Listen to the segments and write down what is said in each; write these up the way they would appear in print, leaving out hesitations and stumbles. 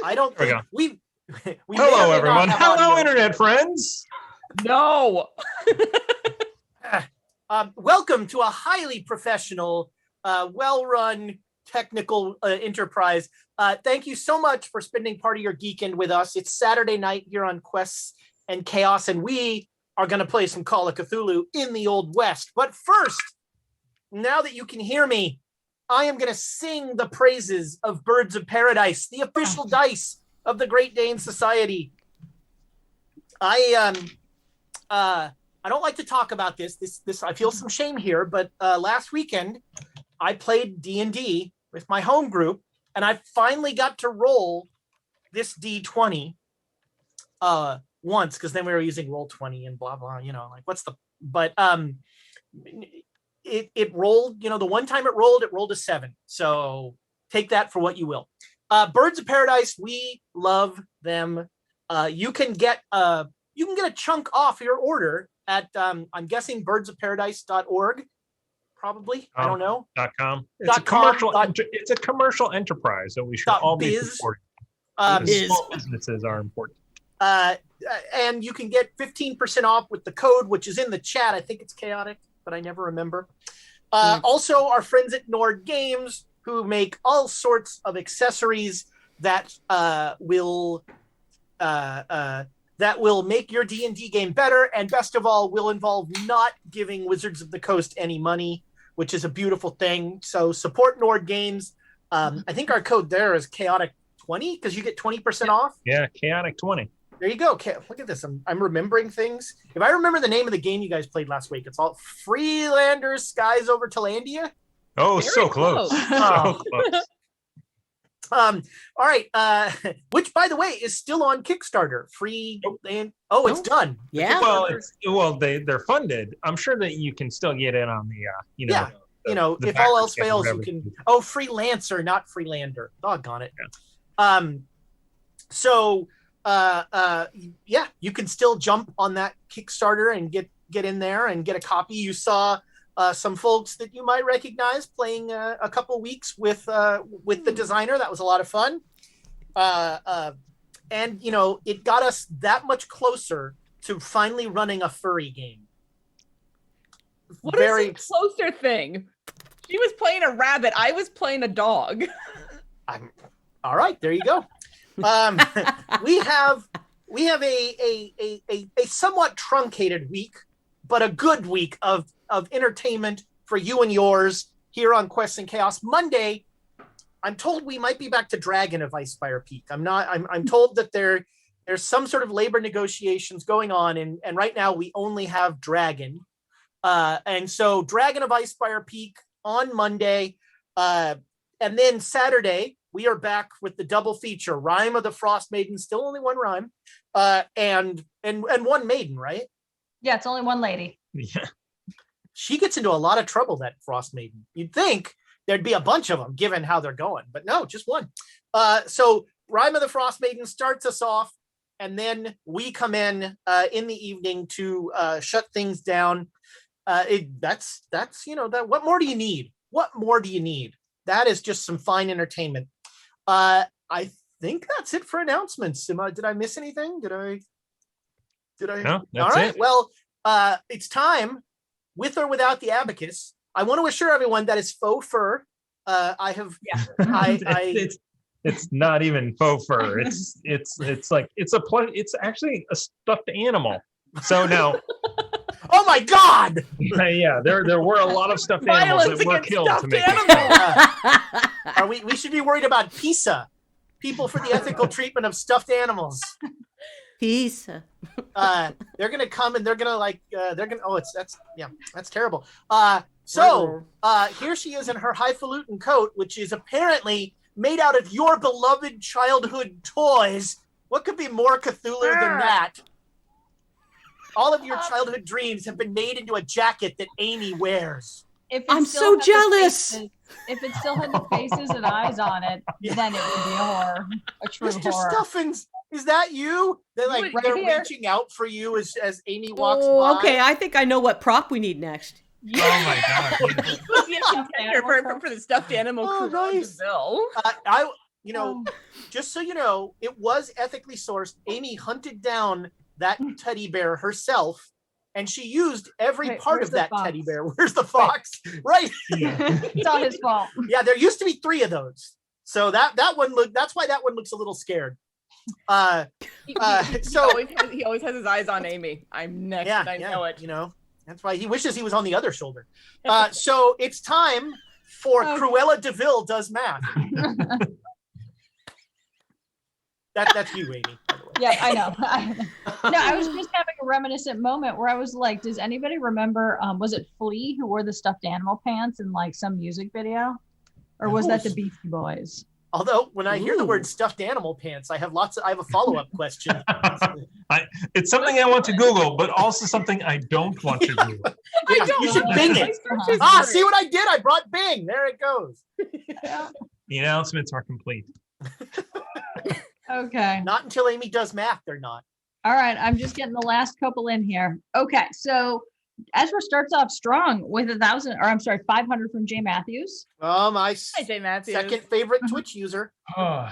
I don't think we Hello, everyone. Hello, internet friends. No. Welcome to a highly professional, well-run technical enterprise. Thank you so much for spending part of your geekend with us. It's Saturday night here on Quests and Chaos, and we are going to play some Call of Cthulhu in the Old West. But first, now that you can hear me, I am going to sing the praises of Birds of Paradise, the official dice of the Great Dane Society. I don't like to talk about this. I feel some shame here, but last weekend I played D&D with my home group, and I finally got to roll this D20 once, because then we were using Roll20 and blah blah. Like what's the? But it rolled. The one time it rolled a 7. So take that for what you will. Birds of Paradise, we love them. You can get a chunk off your order at I'm guessing birdsofparadise.org. Probably. I don't know. .com. It's a commercial enterprise that we should all be supporting. Small businesses are important. And you can get 15% off with the code, which is in the chat. I think it's chaotic, but I never remember. Also, our friends at Nord Games, who make all sorts of accessories that will make your D&D game better, and best of all, will involve not giving Wizards of the Coast any money, which is a beautiful thing. So support Nord Games. I think our code there is chaotic20 because you get 20% off. Yeah, chaotic20. There you go. Look at this. I'm remembering things. If I remember the name of the game you guys played last week, it's all Freelanders Skies Over Talandia. Oh, so close. So close. All right. Which, by the way, is still on Kickstarter. Free. It's done. Yeah. Well, they're funded. I'm sure that you can still get in on the. If all else fails, you can. Oh, Freelancer, not Freelander. Doggone it. Yeah. You can still jump on that Kickstarter and get in there and get a copy. You saw some folks that you might recognize playing a couple weeks with the designer. That was a lot of fun. And it got us that much closer to finally running a furry game. What is a closer thing? She was playing a rabbit. I was playing a dog. All right, there you go. We have a somewhat truncated week, but a good week of entertainment for you and yours here on Quests and Chaos. Monday, I'm told we might be back to Dragon of Icefire Peak. I'm told that there's some sort of labor negotiations going on, and right now we only have Dragon. And so Dragon of Icefire Peak on Monday, and then Saturday we are back with the double feature: Rime of the Frost Maiden, still only one rhyme, and one maiden, right? Yeah, it's only one lady. Yeah. She gets into a lot of trouble, that Frost Maiden. You'd think there'd be a bunch of them given how they're going, but no, just one. So Rime of the Frost Maiden starts us off, and then we come in the evening to shut things down. That's what more do you need? What more do you need? That is just some fine entertainment. I think that's it for announcements. Did I miss anything? Did I? No, that's all right. it. Well, it's time, with or without the abacus. I want to assure everyone that it's faux fur. It's not even faux fur. It's actually a stuffed animal. So now. Oh my God! Yeah, there were a lot of stuffed animals that were killed to make it. We should be worried about PISA, People for the Ethical Treatment of Stuffed Animals. PISA. They're gonna come and they're gonna that's terrible. So here she is in her highfalutin coat, which is apparently made out of your beloved childhood toys. What could be more Cthulhu than that? All of your childhood dreams have been made into a jacket that Amy wears. I'm so jealous. If it still had the faces and eyes on it, then it would be a horror. A true Mr. horror. Stuffins, is that you? They're reaching out for you as Amy walks by. Oh, okay. I think I know what prop we need next. Yeah. Oh my God. He would be a contender for the stuffed animal crew. Nice. just so you know, it was ethically sourced. Amy hunted down that teddy bear herself, and she used every part of that teddy bear. Where's the fox? Right. It's all his fault. Yeah, there used to be 3 of those. So that's why that one looks a little scared. He always has his eyes on Amy. I'm next, and I know it. That's why he wishes he was on the other shoulder. So it's time for Cruella DeVille Does Math. That's you, Amy. By the way. Yeah, I know. No, I was just having a reminiscent moment where I was like, does anybody remember, was it Flea who wore the stuffed animal pants in like some music video? Or was that the Beastie Boys? Although when I hear the word stuffed animal pants, I have a follow-up question. It's something I want to Google, but also something I don't want to Google. You should Bing it. See what I did? I brought Bing. There it goes. The announcements are complete. Okay. Not until Amy does math, they're not. All right, I'm just getting the last couple in here. Okay, so Ezra starts off strong with 500 from Jay Matthews. Oh, my Jay Matthews. Second favorite Twitch user. Oh.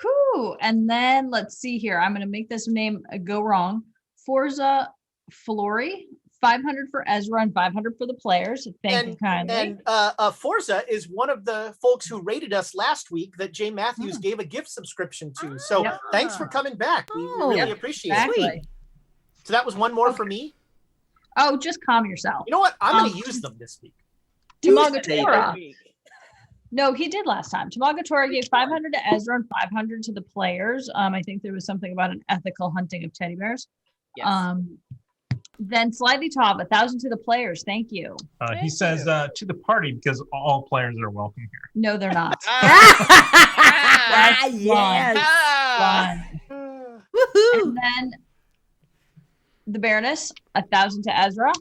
Whew. And then let's see here. I'm going to make this name go wrong. Forza Flory, 500 for Ezra and 500 for the players. Thank you kindly. And Forza is one of the folks who rated us last week that Jay Matthews gave a gift subscription to. So thanks for coming back. We really appreciate it. So that was one more for me. Oh, just calm yourself. You know what? I'm going to use them this week. Tamagatora. No, he did last time. Tamagatora gave 500 to Ezra and 500 to the players. I think there was something about an ethical hunting of teddy bears. Yes. Then Slightly Top, 1,000 to the players. Thank you. He says to the party because all players are welcome here. No, they're not. Yes. Woohoo. And then the Baroness, 1,000 to Ezra.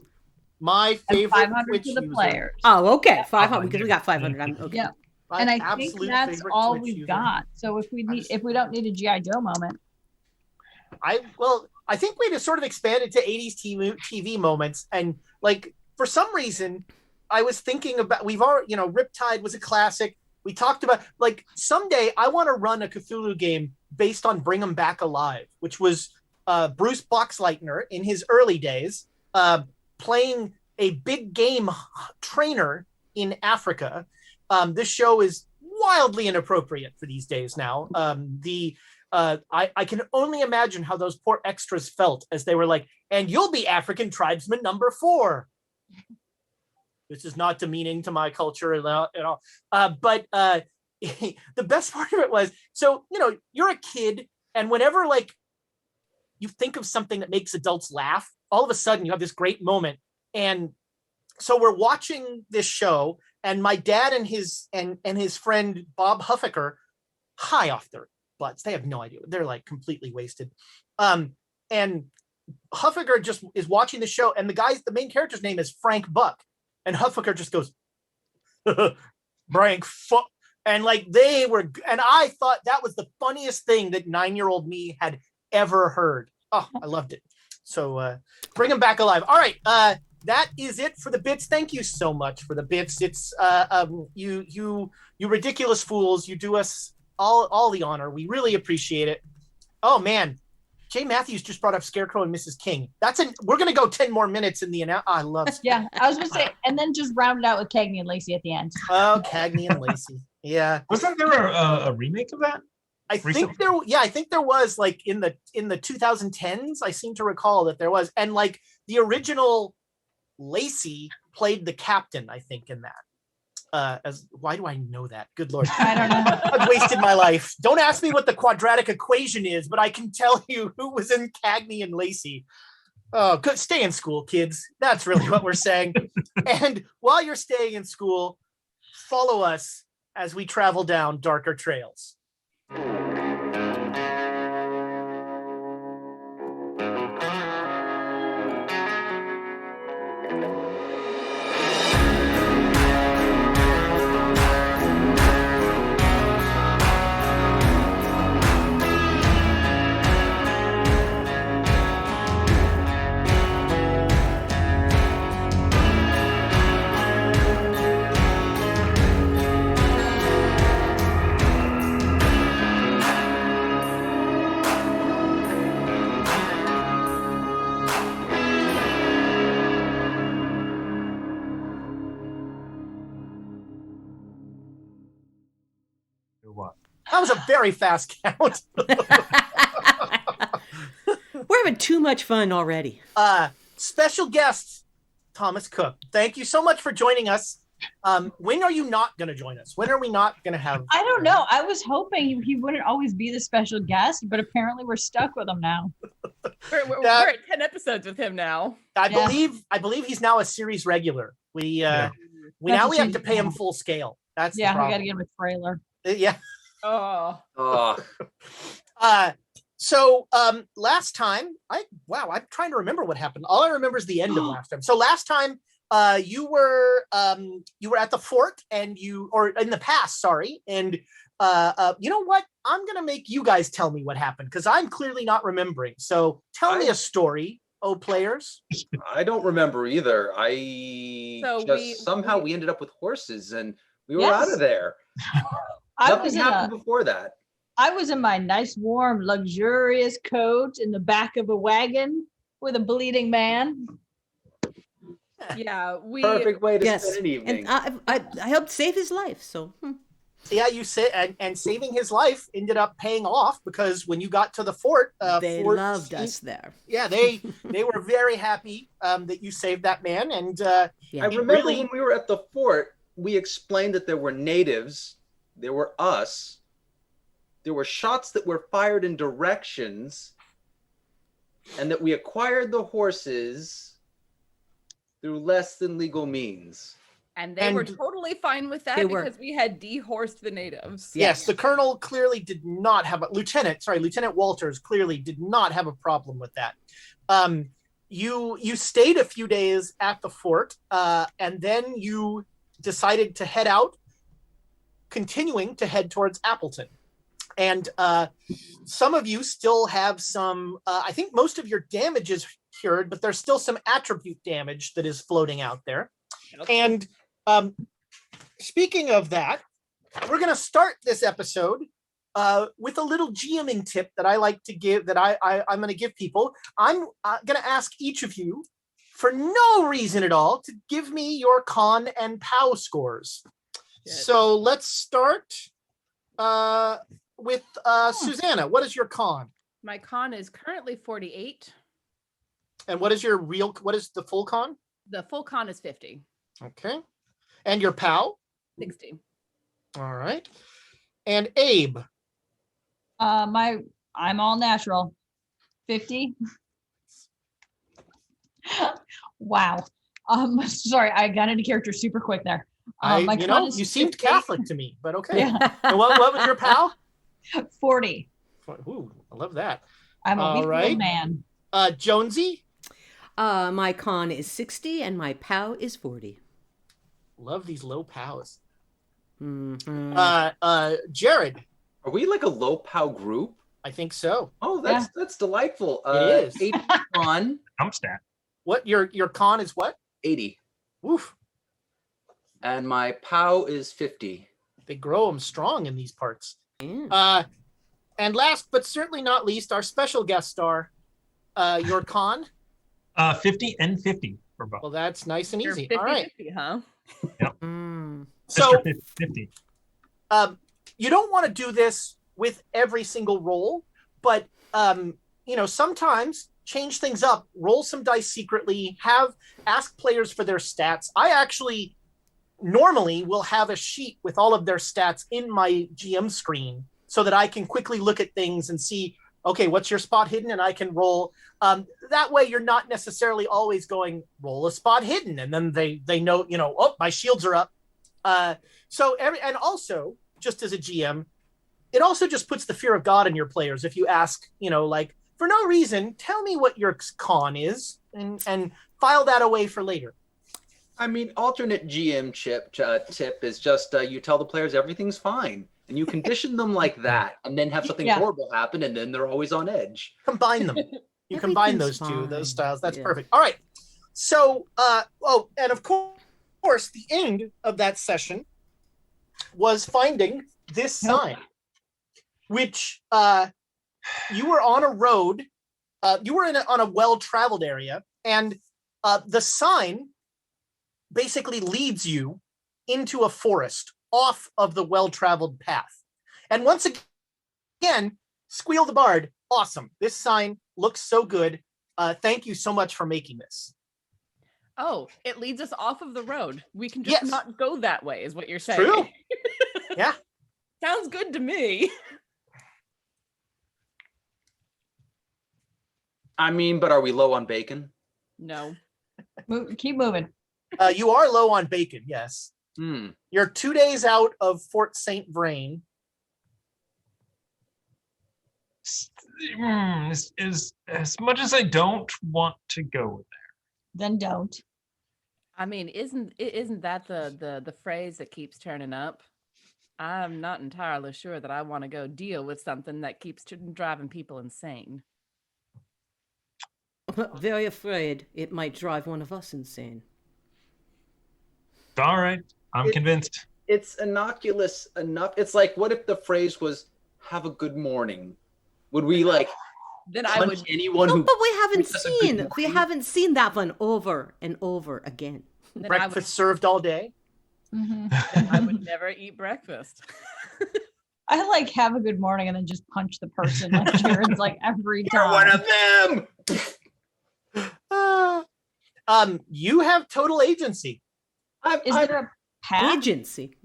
My favorite 500 to the players. Oh, okay. 500 because we got 500. I'm okay. Yeah. And I think that's all we've got. So if we don't need a G.I. Joe moment. I think we just sort of expanded to 80s TV moments. And like, for some reason, I was thinking about, we've already, Riptide was a classic. We talked about, like, someday I want to run a Cthulhu game based on Bring 'Em Back Alive, which was Bruce Boxleitner in his early days, playing a big game trainer in Africa. This show is wildly inappropriate for these days now. I can only imagine how those poor extras felt as they were like, and you'll be African tribesman number 4. This is not demeaning to my culture at all. But the best part of it was, so, you're a kid, and whenever, like, you think of something that makes adults laugh, all of a sudden you have this great moment. And so we're watching this show, and my dad and his friend Bob Huffaker, high off their butts. They have no idea. They're like completely wasted. And Huffaker just is watching the show, and the main character's name is Frank Buck. And Huffaker just goes, Frank Fuck. And like and I thought that was the funniest thing that 9-year-old me had ever heard. Oh, I loved it. So Bring 'Em Back Alive. All right. That is it for the bits. Thank you so much for the bits. It's you ridiculous fools. You do us all the honor. We really appreciate it. Oh man, Jay Matthews just brought up Scarecrow and Mrs. King. We're gonna go 10 more minutes in the I love. Yeah, I was gonna say, and then just round it out with Cagney and Lacey at the end. Oh, Cagney and Lacey. Yeah. Wasn't there a remake of that? I think there was, like, in the 2010s. I seem to recall that there was, and like the original Lacey played the captain, I think, in that. Why do I know that? Good Lord. I don't know. I've wasted my life. Don't ask me what the quadratic equation is, but I can tell you who was in Cagney and Lacey. Oh, good. Stay in school, kids. That's really what we're saying. And while you're staying in school, follow us as we travel down darker trails. move on. That was a very fast count. We're having too much fun already. Special guest, Thomas Cook. Thank you so much for joining us. When are you not going to join us? When are we not going to have? I don't know. I was hoping he wouldn't always be the special guest, but apparently we're stuck with him now. We're at 10 episodes with him now. I believe he's now a series regular. We have to pay him full scale. That's the problem. We got to get him a trailer. Yeah. Oh. So last time, I'm trying to remember what happened. All I remember is the end of last time. So last time, you were at the fort, or in the past, sorry, and you know what? I'm gonna make you guys tell me what happened because I'm clearly not remembering. So tell me a story, players. I don't remember either. Somehow we ended up with horses and we were out of there. Nothing happened before that. I was in my nice, warm, luxurious coat in the back of a wagon with a bleeding man. Yeah, perfect way to spend an evening. And I helped save his life. So yeah, you said, and saving his life ended up paying off because when you got to the fort, they loved us there. Yeah, they were very happy that you saved that man. And I remember when we were at the fort, we explained that there were natives, there were us. There were shots that were fired in directions, and that we acquired the horses through less than legal means. And they were totally fine with that because we had dehorsed the natives. Yes, the colonel clearly did not have Lieutenant Walters clearly did not have a problem with that. You stayed a few days at the fort, and then you decided to head out, continuing to head towards Appleton. And some of you still have some, I think most of your damage is cured, but there's still some attribute damage that is floating out there. Okay. And speaking of that, we're going to start this episode with a little GMing tip that I like to give, that I'm going to give people. I'm going to ask each of you, for no reason at all, to give me your con and POW scores. Good. So let's start with Susanna. What is your con? My con is currently 48. And what is the full con? The full con is 50. Okay. And your POW? 60. All right. And Abe? I'm all natural. 50. Wow. Sorry, I got into character super quick there. You seemed Catholic to me, but okay. Yeah. And what was your POW? 40. Ooh, I love that. I'm a weak little man. Jonesy? My con is 60 and my POW is 40. Love these low POWs. Mm-hmm. Jared? Are we like a low POW group? I think so. Oh, that's delightful. It is. 80 con. Stat. What your con is what? 80. Oof. And my POW is 50. They grow them strong in these parts. Mm. And last but certainly not least, our special guest star, your con? 50 and 50 for both. Well, that's nice and easy. 50, all right. 50, huh? Yep. So 50. You don't want to do this with every single roll, but sometimes change things up, roll some dice secretly, ask players for their stats. I actually normally will have a sheet with all of their stats in my GM screen so that I can quickly look at things and see, okay, what's your spot hidden? And I can roll. That way you're not necessarily always going, roll a spot hidden. And then they know, oh, my shields are up. And also, just as a GM, it also just puts the fear of God in your players. If you ask, for no reason, tell me what your con is and file that away for later. I mean, alternate GM tip is just you tell the players everything's fine. And you condition them like that and then have something horrible happen and then they're always on edge. Combine them. You combine those those styles. That's perfect. All right. So, and of course, the end of that session was finding this sign, which you were on a road. You were on a well-traveled area, and the sign basically leads you into a forest off of the well-traveled path. And once again, Squeal the Bard, awesome. This sign looks so good. Thank you so much for making this. Oh, it leads us off of the road. We can just not go that way, is what you're saying. True. Yeah. Sounds good to me. I mean, but are we low on bacon? No. Keep moving. You are low on bacon, yes. Hmm. You're 2 days out of Fort St. Vrain. As much as I don't want to go there. Then don't. I mean, isn't that the phrase that keeps turning up? I'm not entirely sure that I want to go deal with something that keeps driving people insane. Very afraid it might drive one of us insane. All right, I'm convinced. It's innocuous enough. It's like, what if the phrase was "Have a good morning"? Would we like? Then I would. Anyone No, who but we haven't seen that one over and over again. Then Breakfast served all day. I would never eat breakfast. I like have a good morning and then just punch the person like Jared's like every time. You're one of them. You have total agency. Is there a path? Agency.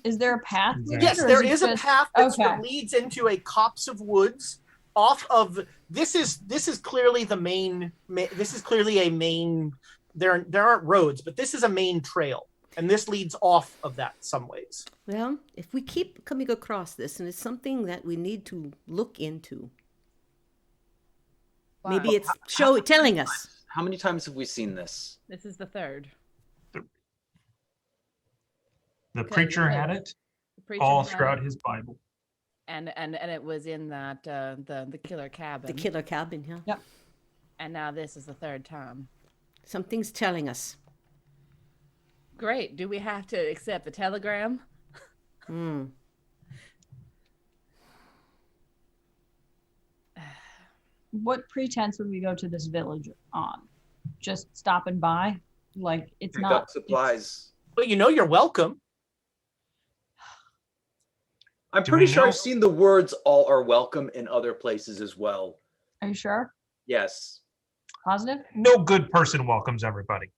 Is there a path? Exactly. Yes, there is a path that leads into a copse of woods off of this is clearly the main this is clearly a main there aren't roads, but this is a main trail, and this leads off of that some ways. Well, if we keep coming across this and it's something that we need to look into. Wow. Maybe it's telling us. How many times have we seen this? This is the third. The preacher had it all throughout his Bible. And it was in that the killer cabin. The killer cabin, yeah. Yep. And now this is the third time. Something's telling us. Great. Do we have to accept the telegram? What pretense would we go to this village on? Just stopping by? Like it's Pick not up supplies. But you're welcome. I'm pretty sure I've seen the words "all are welcome" in other places as well. Are you sure? Yes. Positive? No good person welcomes everybody.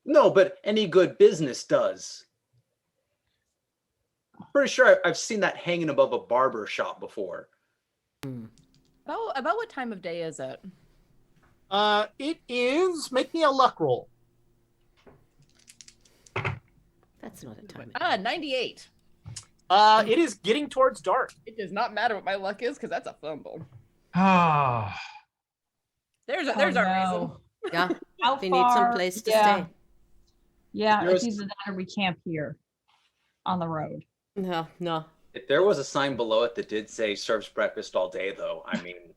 No, but any good business does. I'm pretty sure I've seen that hanging above a barber shop before. About what time of day is it? It is. Make me a luck roll. That's not a time. 98. It is getting towards dark. It does not matter what my luck is because that's a fumble. Ah. There's our reason. Yeah. How We far? need some place to stay. Yeah, it's either that or we camp here on the road. No. If there was a sign below it that did say "serves breakfast all day," though, I mean,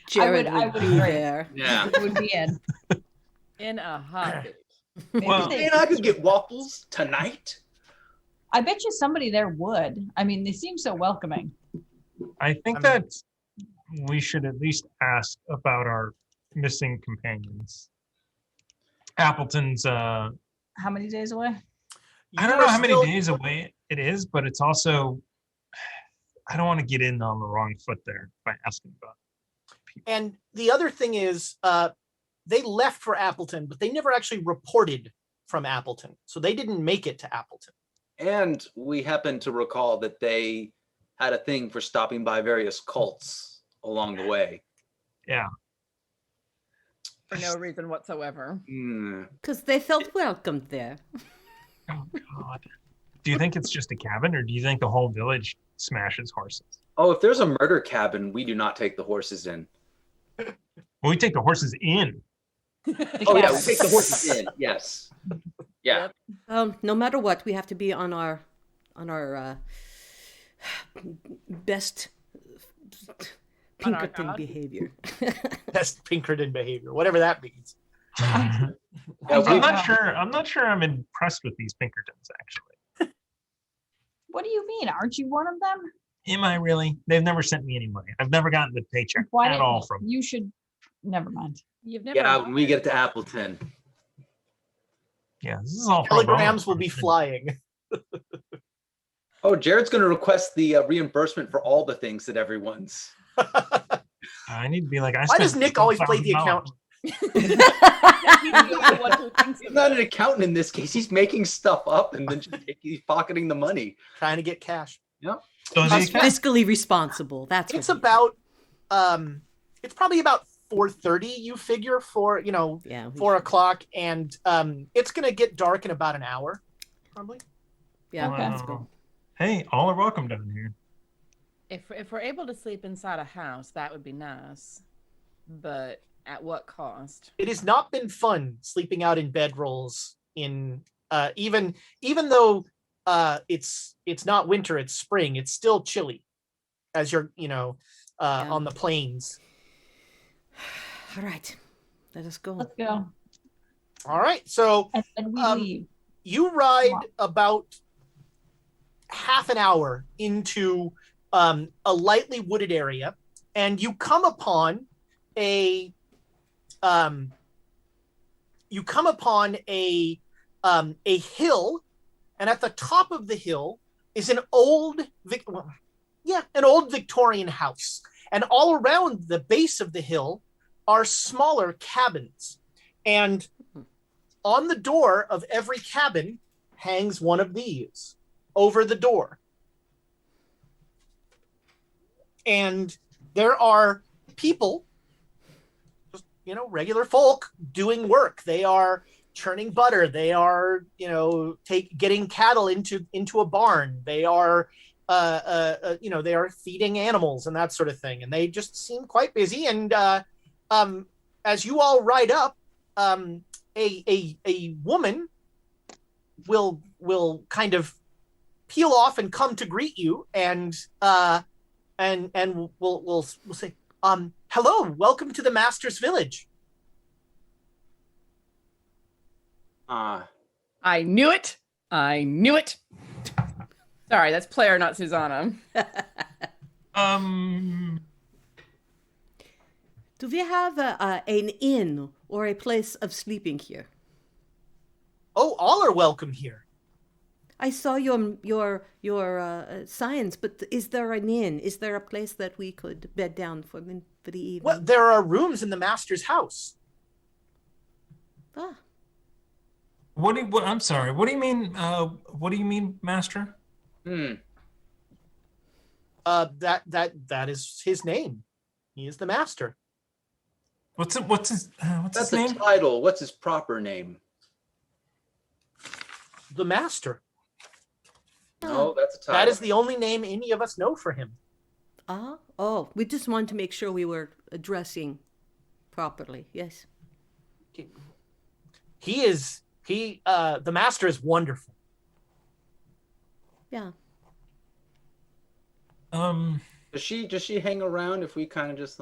Jared I would would be agree. there. yeah. It would be in. In a heartbeat. Well, And I could get waffles tonight. I bet you somebody there would. I mean, they seem so welcoming. I think that we should at least ask about our missing companions. Appleton's How many days away? I don't know how many days away it is, but it's also I don't want to get in on the wrong foot there by asking about it. And the other thing is, they left for Appleton, but they never actually reported from Appleton, so they didn't make it to Appleton. And we happen to recall that they had a thing for stopping by various cults along the way. Yeah. For no reason whatsoever. Because they felt welcomed there. Oh God. Do you think it's just a cabin, or do you think the whole village smashes horses? Oh, if there's a murder cabin, we do not take the horses in. Well, we take the horses in. Oh yeah, we take the horses in. Yes. Yeah. No matter what, we have to be on our best Pinkerton behavior. Best Pinkerton behavior, whatever that means. I'm not sure I'm impressed with these Pinkertons, actually. What do you mean? Aren't you one of them? Am I really? They've never sent me any money. I've never gotten the paycheck at all from them. You should. Never mind. You've never. Yeah, when we get to Appleton. Yeah, this is all Telegrams will be flying. Oh, Jared's going to request the reimbursement for all the things that everyone's. I need to be like, Why does Nick always play the accountant? He's not an accountant in this case. He's making stuff up and then he's pocketing the money. Trying to get cash. Yep. So is he a cat? Fiscally responsible. That's It's what he- about it's probably about 4:30, you figure, for yeah, we 4 should- o'clock, and it's gonna get dark in about an hour, probably. Yeah, Okay. let's go. Hey, all are welcome down here. If we're able to sleep inside a house, that would be nice. But at what cost? It has not been fun sleeping out in bedrolls in even though it's not winter, it's spring, it's still chilly as you're on the plains. All right, let us go. Let's go. All right, so And then we leave. you ride about half an hour into a lightly wooded area, and you come upon a hill, and at the top of the hill is an old Victorian house, and all around the base of the hill are smaller cabins, and on the door of every cabin hangs one of these over the door. And there are people, regular folk doing work. They are churning butter. They are, getting cattle into a barn. They are, they are feeding animals and that sort of thing. And they just seem quite busy. And as you all ride up, a woman will kind of peel off and come to greet you, and we'll say, hello, welcome to the Master's Village. I knew it. Sorry, that's player, not Susanna. Do we have an inn or a place of sleeping here? Oh, all are welcome here. I saw your signs, but is there an inn? Is there a place that we could bed down for the evening? Well, there are rooms in the Master's house. Ah, I'm sorry. What do you mean? What do you mean, Master? That is his name. He is the Master. What's his That's name? a title. What's his proper name? The Master. No, that's a title. That is the only name any of us know for him. oh, we just wanted to make sure we were addressing properly. Yes. The Master is wonderful. Yeah. Does she hang around if we kind of just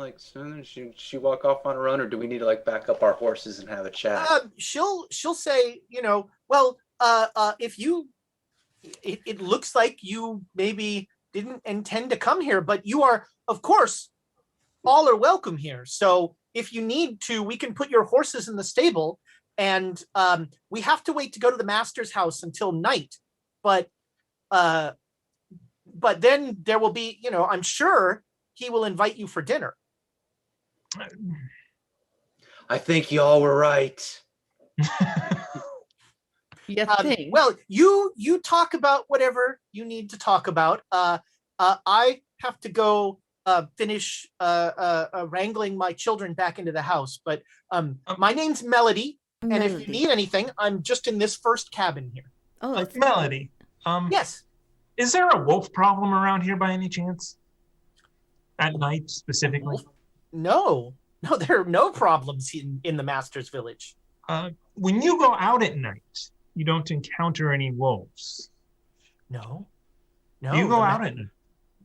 she walk off on her own, or do we need to back up our horses and have a chat? She'll say, if you, it looks like you maybe didn't intend to come here, but you are, of course, all are welcome here. So if you need to, we can put your horses in the stable, and we have to wait to go to the Master's house until night. But then there will be, I'm sure he will invite you for dinner. I think y'all were right. You think? Well, you talk about whatever you need to talk about. I have to go finish wrangling my children back into the house. But my name's Melody, and if you need anything, I'm just in this first cabin here. Oh, it's Melody. Yes. Is there a wolf problem around here by any chance? At night, specifically? No, there are no problems in the Master's Village. When you go out at night, you don't encounter any wolves. No. You go out at night?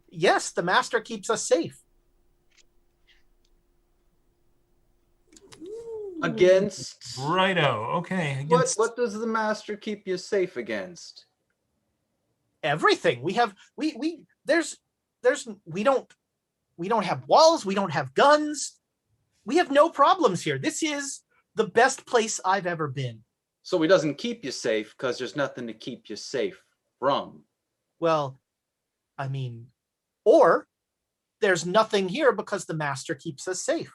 Yes, the Master keeps us safe. Against Righto. Okay. what does the Master keep you safe against? Everything. We don't have walls, we don't have guns. We have no problems here. This is the best place I've ever been. So he doesn't keep you safe because there's nothing to keep you safe from. Well, I mean, or there's nothing here because the master keeps us safe.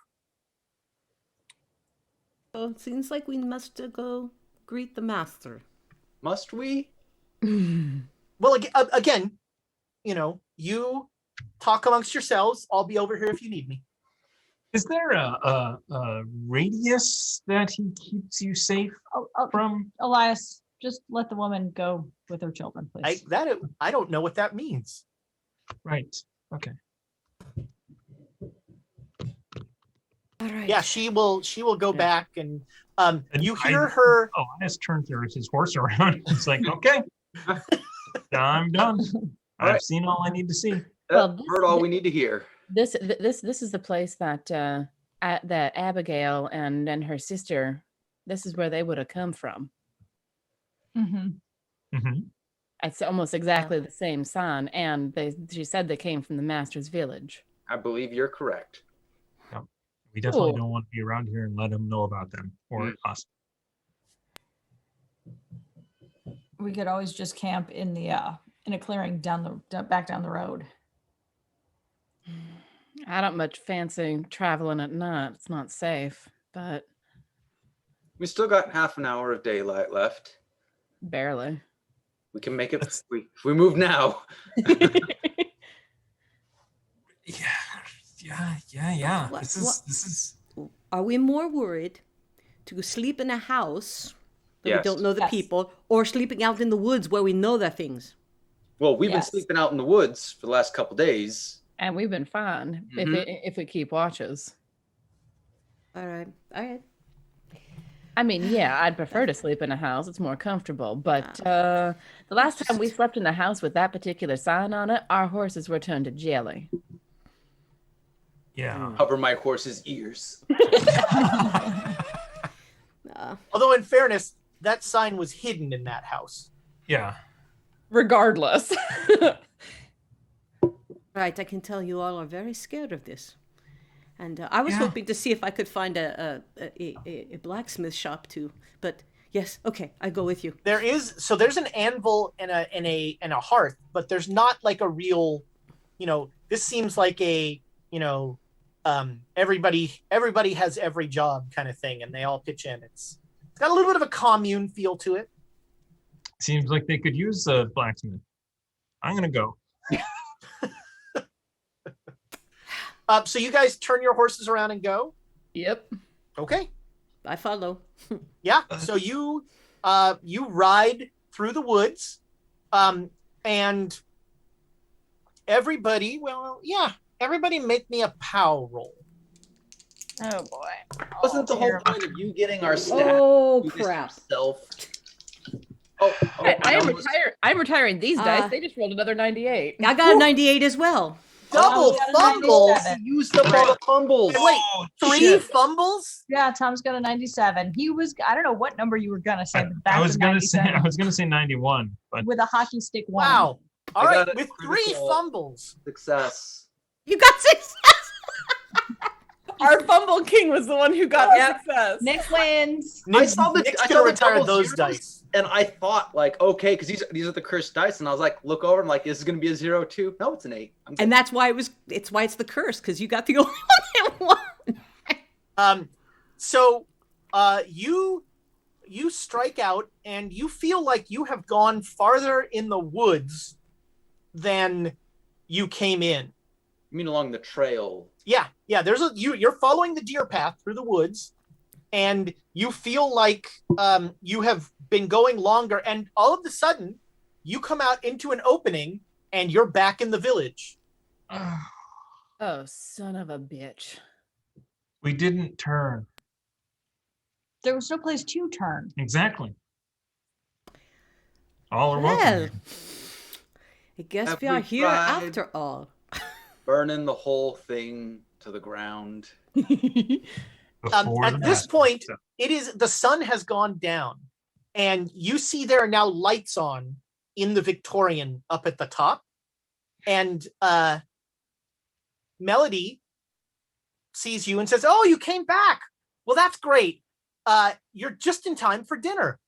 So it seems like we must go greet the master. Must we? Well, again, you talk amongst yourselves. I'll be over here if you need me. Is there a radius that he keeps you safe from? Elias, just let the woman go with her children, please. I don't know what that means. Right. Okay. All right. Yeah, she will go back and you I- hear her. Elias turns his horse around. It's like, okay, I'm done. All right. I've seen all I need to see. Well, Heard all we need to hear. This is the place that that Abigail and her sister. This is where they would have come from. Mm-hmm. Mm-hmm. It's almost exactly the same sign, and she said they came from the master's village. I believe you're correct. We definitely Cool. don't want to be around here and let him know about them or Mm. us. We could always just camp in a clearing back down the road. I don't much fancy traveling at night. It's not safe, but We still got half an hour of daylight left. barely. We can make it if we move now. Yeah. What- This is Are we more worried to sleep in a house that we Yes. don't know the Yes. people, or sleeping out in the woods where we know the things? Well, we've Yes. been sleeping out in the woods for the last couple days. And we've been fine if we keep watches. All right. I mean, yeah, I'd prefer to sleep in a house. It's more comfortable. But the last time we slept in a house with that particular sign on it, our horses were turned to jelly. yeah. Cover my horse's ears. Although, in fairness, that sign was hidden in that house. Yeah. Regardless. Right, I can tell you all are very scared of this. And I was Yeah. hoping to see if I could find a blacksmith shop too. But yes, okay, I go with you. There's an anvil and a hearth, but there's not like a real, this seems like a, everybody has every job kind of thing, and they all pitch in. It's got a little bit of a commune feel to it. Seems like they could use a blacksmith. I'm gonna go. So you guys turn your horses around and go. Yep. Okay. I follow. Yeah. So you ride through the woods, and everybody make me a pow roll. Oh boy. Wasn't the whole point of you getting our staff? Oh Do this crap! yourself? Oh, I'm retiring these dice. Uh, They just rolled another 98. I got a 98 as well. Double we got a fumbles. 97. You used up all the fumbles. And wait, Oh, 3 shit. fumbles? Yeah, Tom's got a 97. I don't know what number you were gonna say, but that's I was a gonna say 97 91, but with a hockey stick one. Wow. All I right, got a with 3 critical- fumbles. Success. You got 6. Our fumble king was the one who got Yep. success. Nick wins. Nick's I gonna saw the retire double those zeros, dice. and I thought like, okay, because these are the cursed dice, and I was like, look over, and like, this is gonna be a 0 too. No, it's an 8. I'm good. And that's why it's the curse, because you got the only one that won. So you strike out, and you feel like you have gone farther in the woods than you came in. I mean, along the trail. Yeah. You're following the deer path through the woods, and you feel like you have been going longer, and all of a sudden you come out into an opening and you're back in the village. Oh, son of a bitch. we didn't turn. There was no place to turn. Exactly. All are Well, welcome. I guess Have we are we here tried? after all. Burning the whole thing to the ground. Before At the this match. point, So, the sun has gone down, and you see there are now lights on in the Victorian up at the top, and Melody sees you and says, "Oh, you came back. Well, that's great. You're just in time for dinner."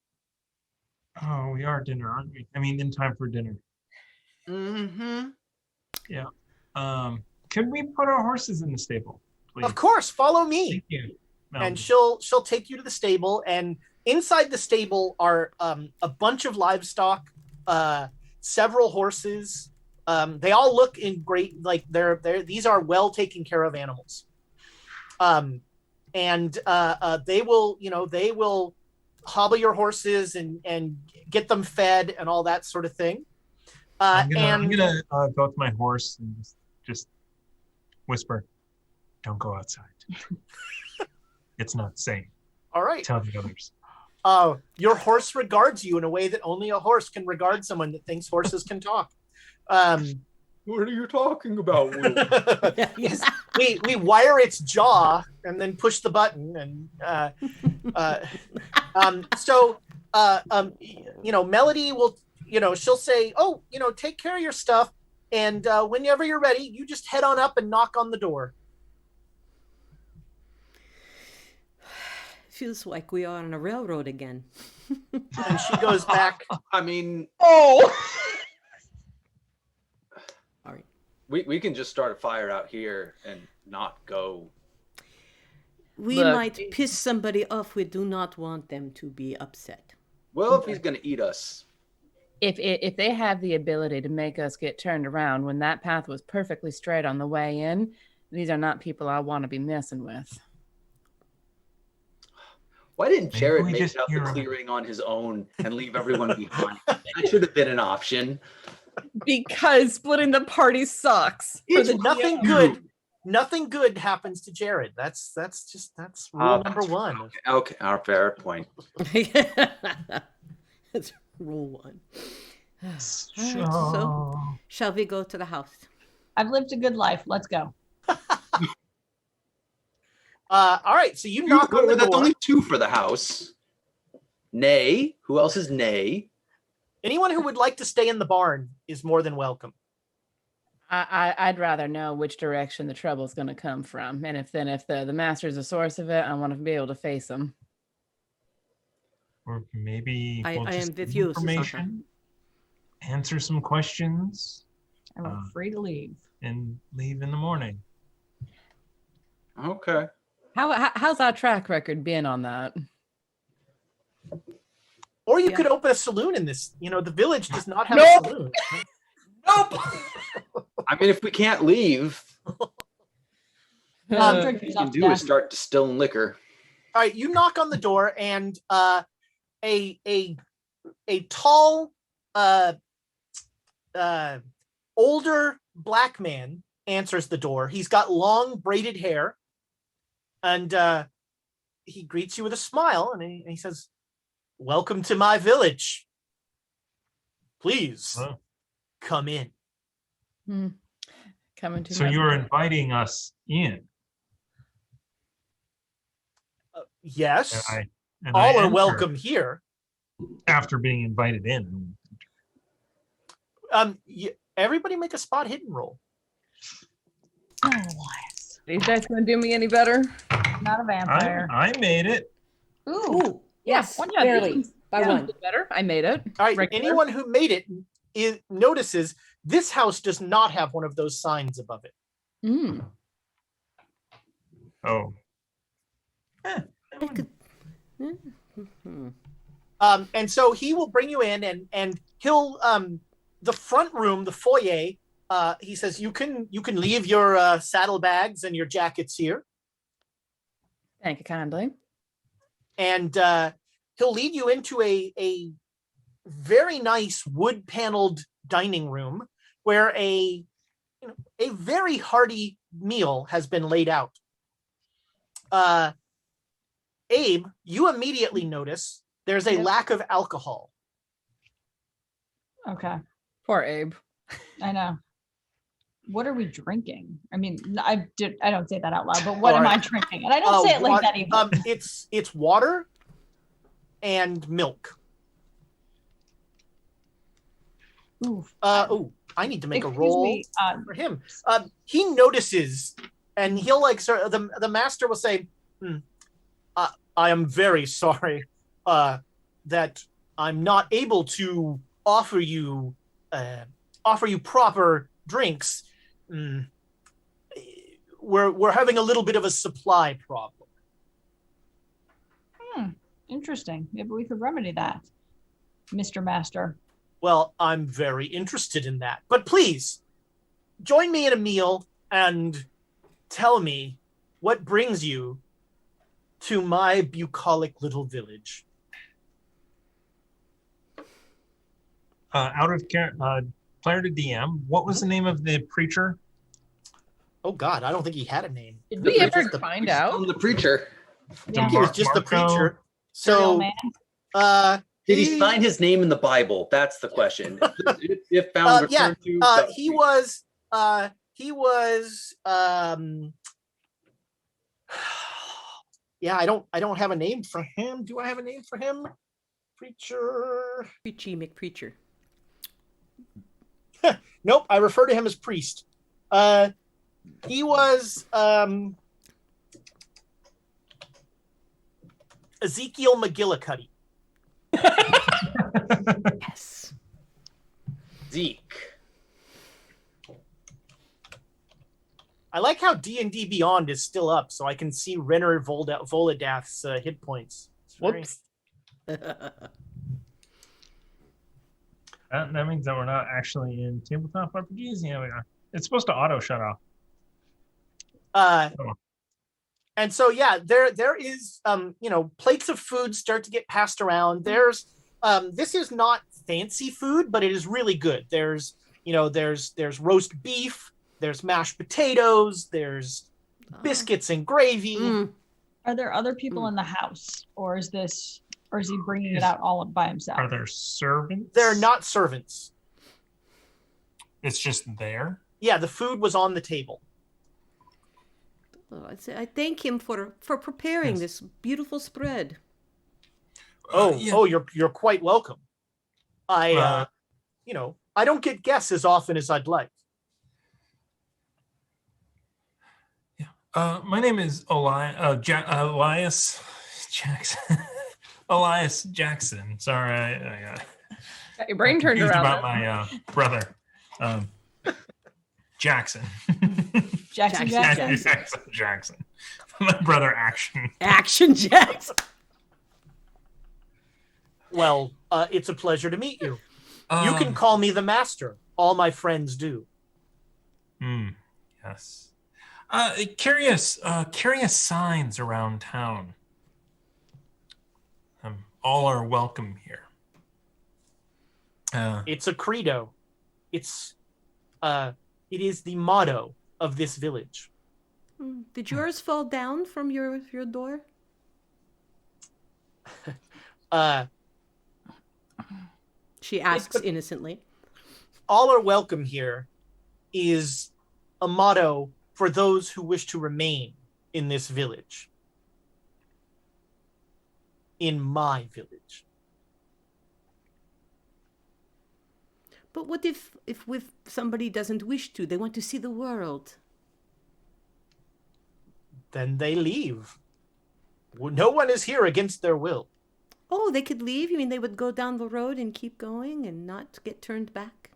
oh, we are dinner, aren't we? I mean, in time for dinner. Mm-hmm. Yeah. Can we put our horses in the stable, please? Of course, follow me. Thank you. And she'll take you to the stable, and inside the stable are a bunch of livestock, several horses. They all look in great, like these are well taken care of animals. And they will hobble your horses and get them fed and all that sort of thing. I'm gonna go with my horse and just whisper, "Don't go outside. It's not safe." All right. Tell the others. Your horse regards you in a way that only a horse can regard someone that thinks horses can talk. What are you talking about, Will? Yes, we wire its jaw and then push the button, and Melody will, she'll say, "Oh, take care of your stuff, and whenever you're ready, you just head on up and knock on the door." Feels like we are on a railroad again. And she goes back. I mean, All right. we can just start a fire out here and not go. We might piss somebody off. We do not want them to be upset. Well, if he's gonna eat us. If they have the ability to make us get turned around when that path was perfectly straight on the way in, these are not people I want to be messing with. Why didn't Jared we make just out the hear him? clearing on his own and leave everyone behind? That should have been an option. Because splitting the party sucks. It's nothing good. Nothing good happens to Jared. That's rule number one. Okay, our fair point. That's rule one. So, So, shall we go to the house? I've lived a good life. Let's go. All right, so you knock on the That's door. only 2 for the house. Nay. Who else is nay? Anyone who would like to stay in the barn is more than welcome. I'd rather know which direction the trouble's going to come from, and if the master's the source of it, I want to be able to face them. or maybe I we'll am just with get you, information, answer some questions, And we're free to leave. and leave in the morning. Okay. How's our track record been on that? Or you Yeah. could open a saloon in this. The village does not have Nope. a saloon. Nope. I mean, if we can't leave, all Drink we yourself can to do is death. start distilling liquor. All right, you knock on the door, and a tall, older black man answers the door. He's got long braided hair, and he greets you with a smile, and he says, "Welcome to my village. Please Oh. come in." Coming to So my- you're inviting us in. Yes, And I all are enter welcome here. after being invited in. Everybody make a spot hidden roll. These guys going to do me any better? Not a vampire. I made it. Ooh, yes, one job. barely, by Yeah, one. better. I made it. All right, Regular. anyone who made it notices this house does not have one of those signs above it. Oh. I could- Mhm. And so he will bring you in, and he'll the front room, the foyer. He says you can leave your saddlebags and your jackets here, Thank you kindly. and he'll lead you into a very nice wood paneled dining room where a very hearty meal has been laid out. Abe, you immediately notice there's a Yep. lack of alcohol. Okay. Poor Abe. I know. What are we drinking? I mean, I don't say that out loud, but what All am I right. drinking? And I don't say it like that either. It's water and milk. Oof. I need to make a Excuse roll me, for him. He notices, and he'll the master will say, "I am very sorry that I'm not able to offer you proper drinks, we're having a little bit of a supply problem. Interesting. Maybe we could remedy that, Mr. Master. Well, I'm very interested in that. But please, join me in a meal and tell me what brings you to my bucolic little village. Out of player to DM, what was the name of the preacher? Oh God, I don't think he had a name. Did we ever Just the- find Just out? call him the preacher. I think he was just the Marco? preacher. Serial So, man. Did he sign his name in the Bible? That's the question. If found, yeah, return to. he was. Yeah, I don't have a name for him. Do I have a name for him? Preacher. Preachy McPreacher. Nope, I refer to him as priest. He was Ezekiel McGillicuddy. Yes. Zeke. I like how D&D Beyond is still up, so I can see Renner Voladath's hit points. Whoops. That means that we're not actually in tabletop RPGs. Yeah, we are. It's supposed to auto shut off. And so yeah, there is plates of food start to get passed around. There's this is not fancy food, but it is really good. There's roast beef, there's mashed potatoes, there's biscuits and gravy. Are there other people in the house, or is he bringing it out all by himself? Are there servants? They're not servants. It's just there. Yeah, the food was on the table. Oh, I thank him for preparing this beautiful spread. You're quite welcome. I don't get guests as often as I'd like. My name is Elias Jackson. Elias Jackson. Sorry, I Got your brain turned confused around. about my brother, Jackson. Jackson. My brother, Action. Action Jackson. Well, it's a pleasure to meet you. You can call me the master. All my friends do. Yes. Curious signs around town. All are welcome here. It's a credo. It is the motto of this village. Did yours fall down from your door? She asks innocently. All are welcome here is a motto for those who wish to remain in this village. In my village. But what if somebody doesn't wish to? They want to see the world. Then they leave. No one is here against their will. Oh, they could leave? You mean they would go down the road and keep going and not get turned back?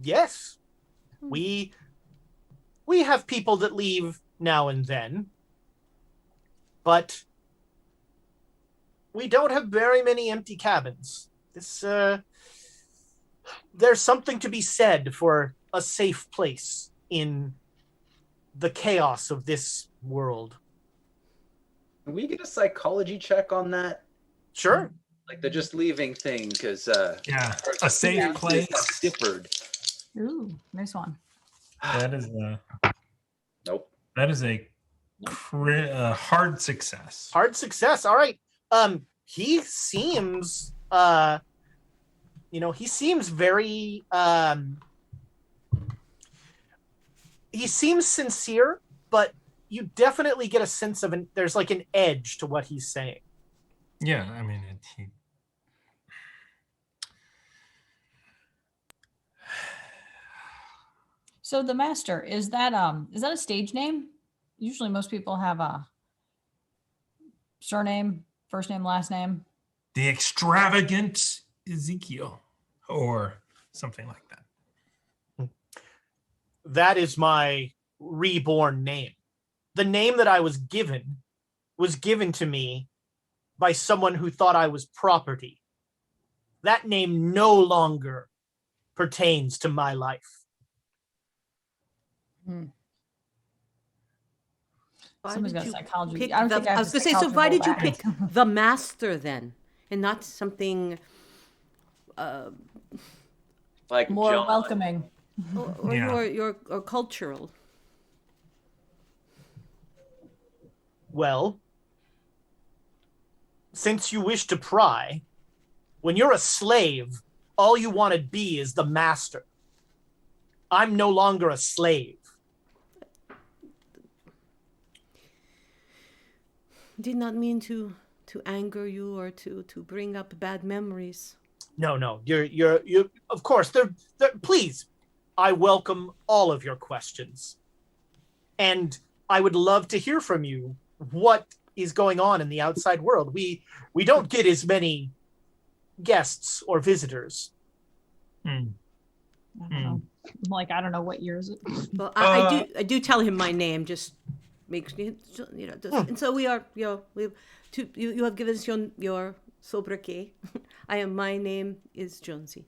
Yes. We have people that leave now and then, but we don't have very many empty cabins. There's something to be said for a safe place in the chaos of this world. Can we get a psychology check on that? Sure. Like the just leaving thing, because a safe place. Differed. Ooh, nice one. That is Nope. That is a hard success. Hard success. All right. He seems he seems very he seems sincere, but you definitely get a sense of there's like an edge to what he's saying. Yeah, I mean So the master, is that a stage name? Usually most people have a surname, first name, last name. the extravagant Ezekiel, or something like that. That is my reborn name. The name that I was given to me by someone who thought I was property. That name no longer pertains to my life. Someone's got psychology. I was going to say, so why did you pick the master then, and not something Like more John. welcoming? or your cultural? Well, since you wish to pry, when you're a slave, all you want to be is the master. I'm no longer a slave. Did not mean to anger you or to bring up bad memories. No. You're of course, please, I welcome all of your questions. And I would love to hear from you what is going on in the outside world. We don't get as many guests or visitors. I don't know. Like, I don't know what year is it. Well, I do tell him my name, just makes me, and so we are, you have given us your sobriquet. My name is Jonesy.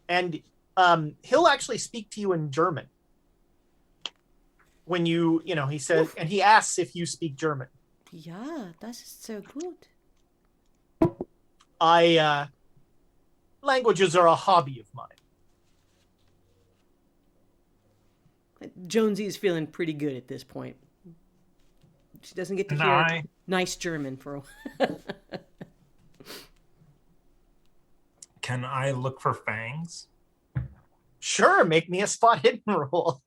And he'll actually speak to you in German. When he says, and he asks if you speak German. Yeah, that is so good. Languages are a hobby of mine. Jonesy is feeling pretty good at this point. She doesn't get to hear nice German for a while. Can I look for fangs? Sure, make me a spot hidden roll.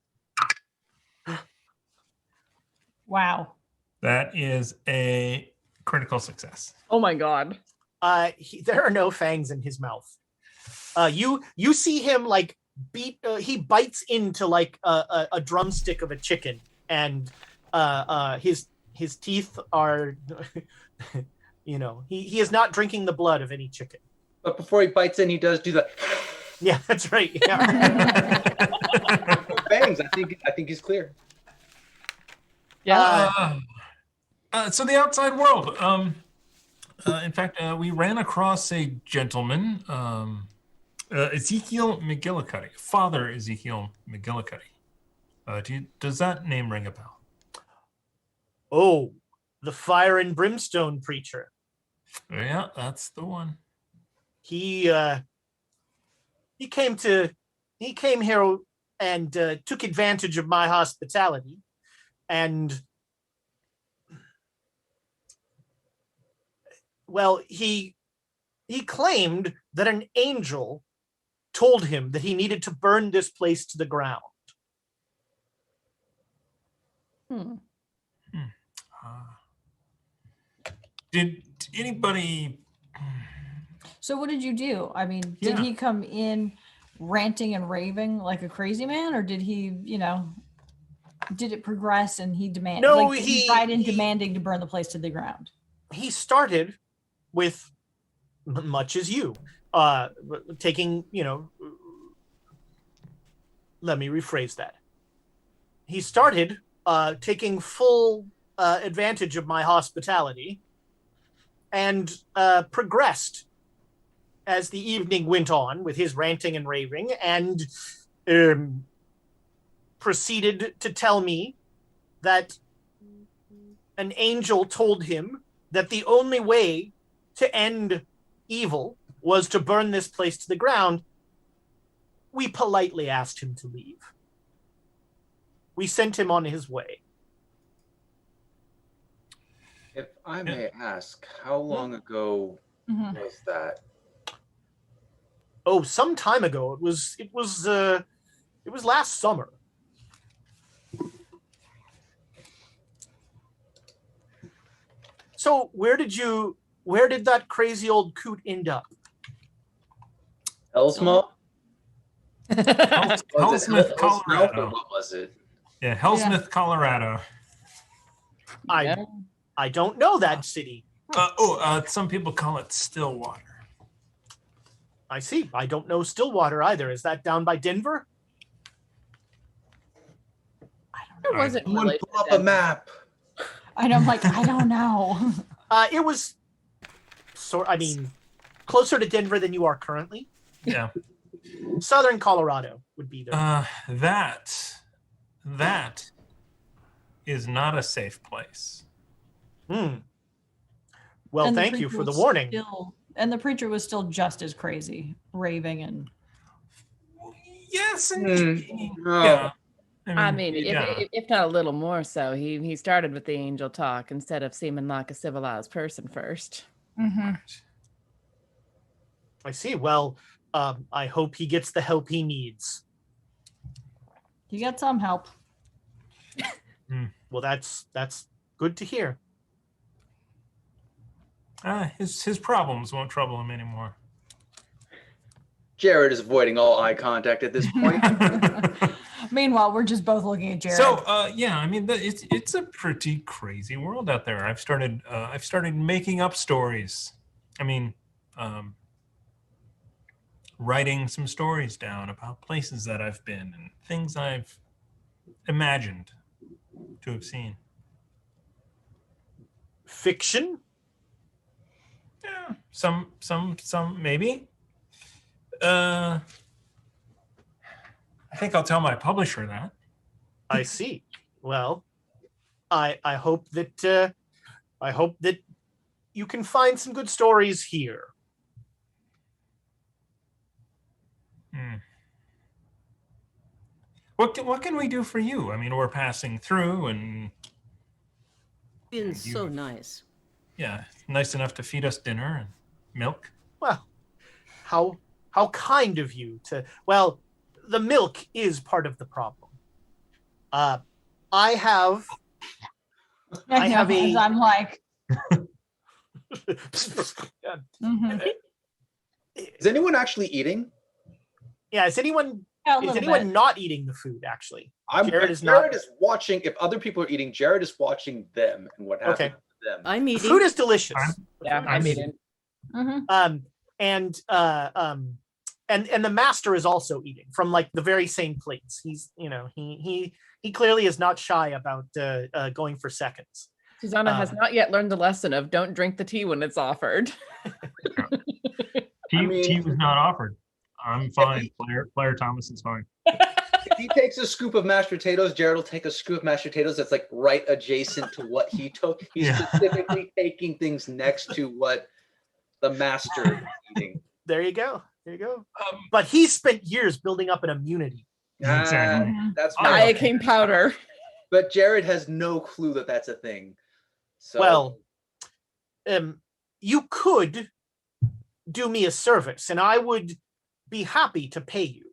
Wow. That is a critical success. Oh my god. There are no fangs in his mouth. You see him like he bites into like a drumstick of a chicken, and his teeth are he is not drinking the blood of any chicken. But before he bites in, he does do the Yeah, that's right. Yeah. bangs. I think he's clear. Yeah. So the outside world. In fact, we ran across a gentleman, Ezekiel McGillicuddy, Father Ezekiel McGillicuddy. Does that name ring a bell? Oh, the fire and brimstone preacher. Yeah, that's the one. He came here and took advantage of my hospitality, and well, he claimed that an angel told him that he needed to burn this place to the ground. Did anybody? So what did you do? I mean, did he come in ranting and raving like a crazy man, or did he, did it progress and he demanded? No, like, he tried in demanding to burn the place to the ground. He started with much as you, taking, let me rephrase that. He started taking full advantage of my hospitality and progressed as the evening went on with his ranting and raving, and proceeded to tell me that an angel told him that the only way to end evil was to burn this place to the ground. We politely asked him to leave. We sent him on his way. If I may ask, how long ago was that? Oh, some time ago. It was last summer. So where did that crazy old coot end up? Elsmo? Hellsmith, Colorado. What was it? Yeah, Hellsmith, Colorado. I don't know that city. Some people call it Stillwater. I see. I don't know Stillwater either. Is that down by Denver? Or was it in Someone relation pull up to a Denver? map. And I'm like, I don't know. It was closer to Denver than you are currently. Yeah. Southern Colorado would be the. That is not a safe place. Well, And the thank you preacher for the was warning. And the preacher was still just as crazy, raving and. Yes, and Oh. yeah. I mean, yeah. if not a little more so, he started with the angel talk instead of seeming like a civilized person first. Mm-hmm. I see. Well, I hope he gets the help he needs. You got some help. Well, that's good to hear. His problems won't trouble him anymore. Jared is avoiding all eye contact at this point. Meanwhile, we're just both looking at Jared. So yeah, I mean, it's a pretty crazy world out there. I've started making up stories. I mean, writing some stories down about places that I've been and things I've imagined to have seen. Fiction? Yeah, some maybe. I think I'll tell my publisher that. I see. Well, I hope that you can find some good stories here. What can we do for you? I mean, we're passing through, and Been so nice. yeah, nice enough to feed us dinner and milk. Well, how kind of you to. Well, the milk is part of the problem. I have a. I'm like. Is anyone actually eating? Yeah, is anyone bit. not eating the food? Actually, Jared is watching. If other people are eating, Jared is watching them and what happens to them. I'm the eating. food is delicious. I'm eating. And the master is also eating from like the very same plates. He's he clearly is not shy about going for seconds. Susanna has not yet learned the lesson of don't drink the tea when it's offered. Tea was not offered. I'm fine. Blair Thomas is fine. If he takes a scoop of mashed potatoes, Jared will take a scoop of mashed potatoes that's like right adjacent to what he took. He's specifically taking things next to what the master is eating. There you go. But he spent years building up an immunity. Exactly. That's iocane powder. But Jared has no clue that that's a thing. So. Well, you could do me a service, and I would be happy to pay you.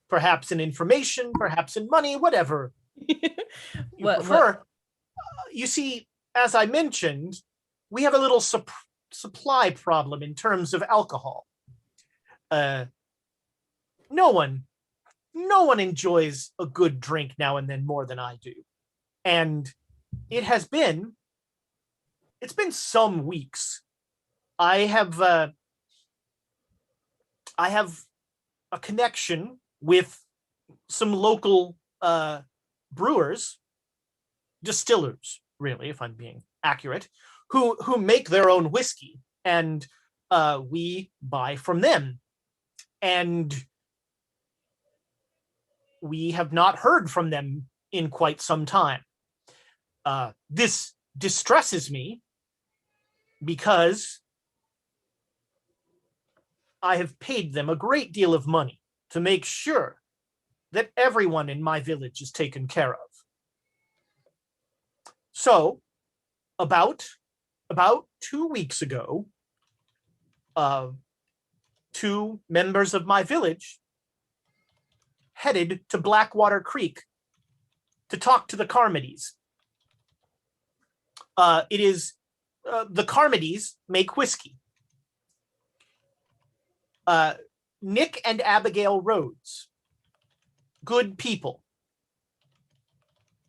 Perhaps in information, perhaps in money, whatever you prefer. You see, as I mentioned, we have a little supply problem in terms of alcohol. No one enjoys a good drink now and then more than I do. And it's been some weeks. I have a connection with some local brewers, distillers, really, if I'm being accurate, who make their own whiskey, and we buy from them. And we have not heard from them in quite some time. This distresses me because I have paid them a great deal of money to make sure that everyone in my village is taken care of. So, about 2 weeks ago, 2 members of my village headed to Blackwater Creek to talk to the Carmodies. The Carmodies make whiskey. Nick and Abigail Rhodes, good people,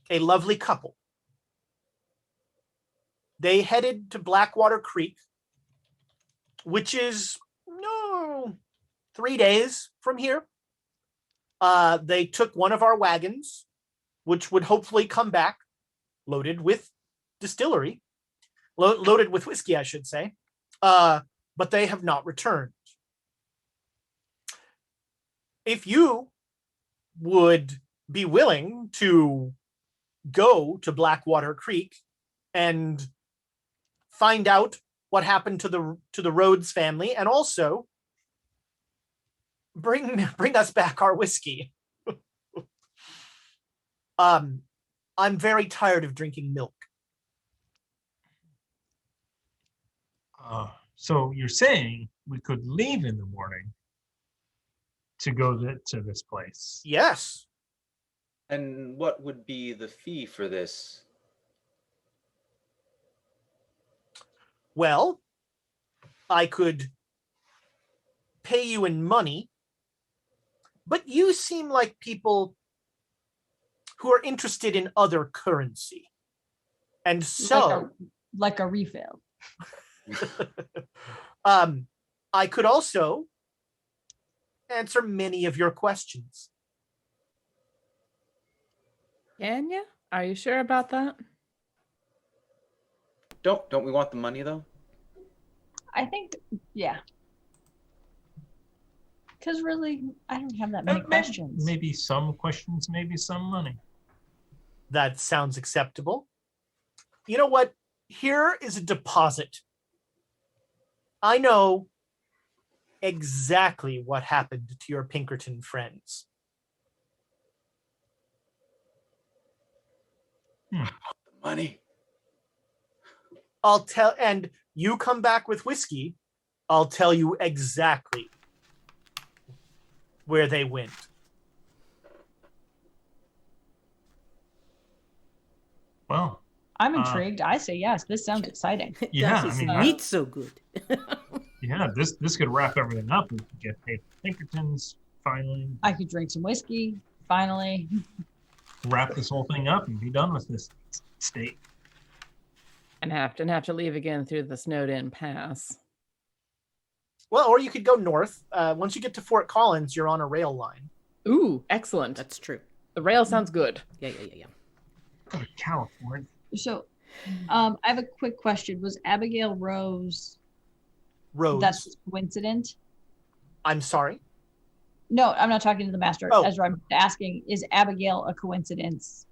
a lovely couple. They headed to Blackwater Creek, which is 3 days from here. They took one of our wagons, which would hopefully come back loaded with distillery, loaded with whiskey, I should say. But they have not returned. If you would be willing to go to Blackwater Creek and find out what happened to the Rhodes family, and also bring us back our whiskey. I'm very tired of drinking milk. So you're saying we could leave in the morning to go to this place? Yes. And what would be the fee for this? Well, I could pay you in money, but you seem like people who are interested in other currency. And so like a refill. I could also answer many of your questions. Can you? Are you sure about that? Don't we want the money though? I think, yeah. Because really, I don't have that many questions. Maybe some questions, maybe some money. That sounds acceptable. You know what? Here is a deposit. I know exactly what happened to your Pinkerton friends. Money. I'll tell, and you come back with whiskey, I'll tell you exactly where they went. Well, I'm intrigued. I say yes. This sounds exciting. yeah, Das I ist mean, nicht so good. yeah, this could wrap everything up. We could get paid for Pinkertons finally. I could drink some whiskey, finally. Wrap this whole thing up and be done with this state. And have to leave again through the snowed-in pass. Well, or you could go north. Once you get to Fort Collins, you're on a rail line. Ooh, excellent. That's true. The rail sounds good. Yeah. Go to California. So, I have a quick question. Was Abigail Rose? Rose. That's coincident. I'm sorry. No, I'm not talking to the master. Oh. Ezra, I'm asking: is Abigail a coincidence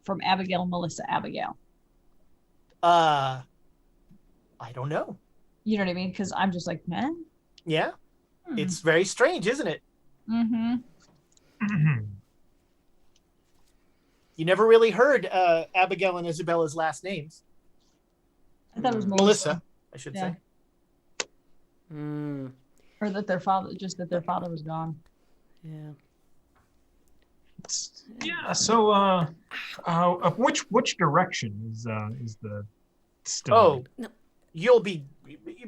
from Abigail, Melissa, Abigail? I don't know. You know what I mean? Because I'm just like, man. Yeah. It's very strange, isn't it? Mm-hmm. You never really heard Abigail and Isabella's last names. I thought it was Melissa, I should Yeah. say. Or that their father was gone. Yeah. Yeah. So, which direction is the still? Oh, No. you'll be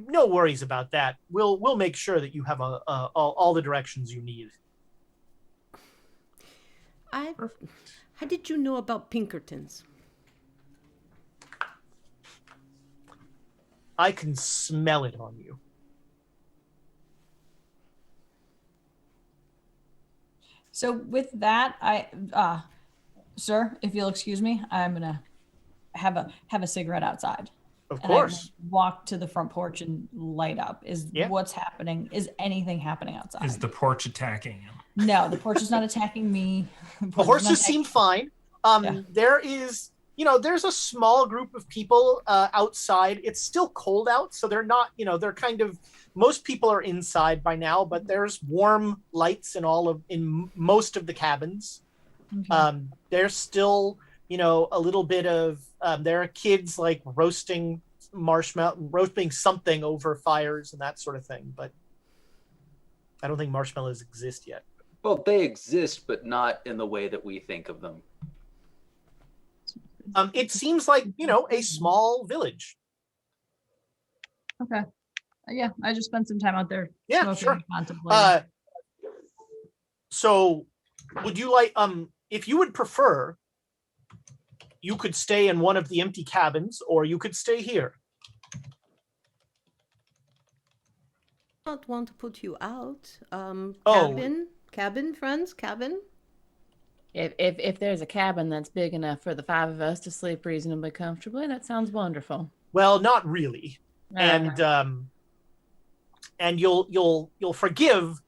no worries about that. We'll make sure that you have all the directions you need. How did you know about Pinkertons? I can smell it on you. So with that, sir, if you'll excuse me, I'm gonna have a cigarette outside. Of And I course. walk to the front porch and light up. Yeah. What's happening? Is anything happening outside? Is the porch attacking him? No, the porch is not attacking me. The horses seem fine. Yeah. There is, there's a small group of people outside. It's still cold out, so they're not, they're kind of, most people are inside by now, but there's warm lights in most of the cabins. Okay. There's still, a little bit of, there are kids like roasting something over fires and that sort of thing, but I don't think marshmallows exist yet. Well, they exist, but not in the way that we think of them. It seems like, a small village. Okay. Yeah, I just spent some time out there. Yeah, smoking sure. and contemplating. So would you like, if you would prefer, you could stay in one of the empty cabins or you could stay here. not want to put you out. Oh. Cabin, friends, cabin. If there's a cabin that's big enough for the 5 of us to sleep reasonably comfortably, that sounds wonderful. Well, not really. And you'll forgive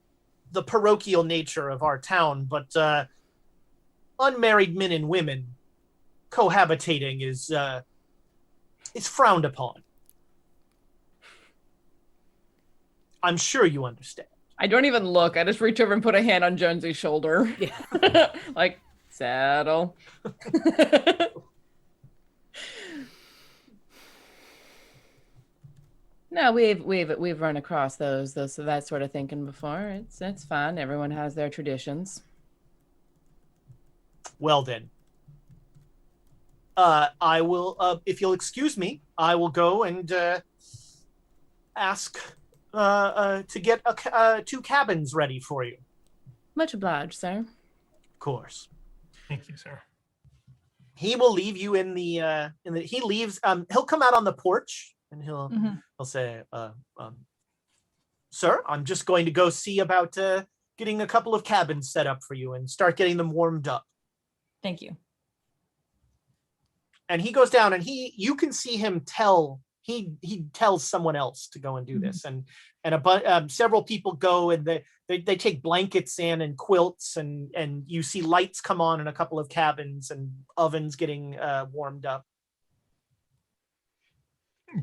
the parochial nature of our town, but unmarried men and women cohabitating is frowned upon. I'm sure you understand. I don't even look. I just reach over and put a hand on Jonesy's shoulder. Yeah. Like, saddle. No, we've run across those so that sort of thinking before. It's fine. Everyone has their traditions. Well then, I will. If you'll excuse me, I will go and ask to get 2 cabins ready for you. Much obliged, sir. Of course. Thank you, sir. He will leave you in the he leaves. He'll come out on the porch and he'll say, "Sir, I'm just going to go see about getting a couple of cabins set up for you and start getting them warmed up." Thank you. And he goes down and you can see him tell. He tells someone else to go and do this, and several people go and they take blankets in and quilts, and you see lights come on in a couple of cabins and ovens getting warmed up.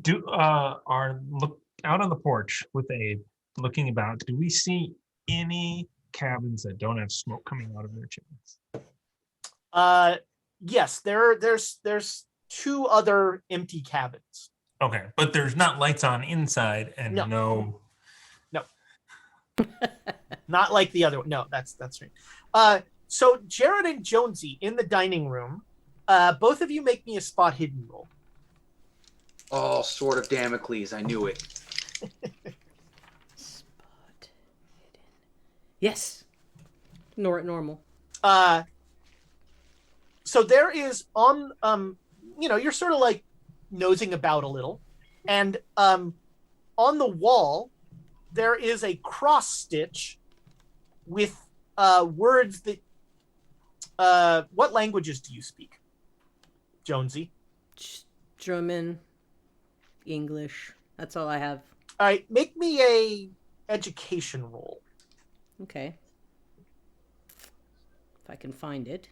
Look out on the porch with Abe, looking about. Do we see any cabins that don't have smoke coming out of their chimneys? Yes, there's 2 other empty cabins. Okay, but there's not lights on inside and no. Not like the other one. No, that's right. So Jared and Jonesy in the dining room, both of you make me a spot hidden roll. Oh, Sword of Damocles! I knew it. Spot hidden. Yes. Normal. So there is on you're sort of like nosing about a little, and on the wall there is a cross stitch with words that what languages do you speak, Jonesy? German, English. That's all I have. All right, make me a education roll. Okay. If I can find it.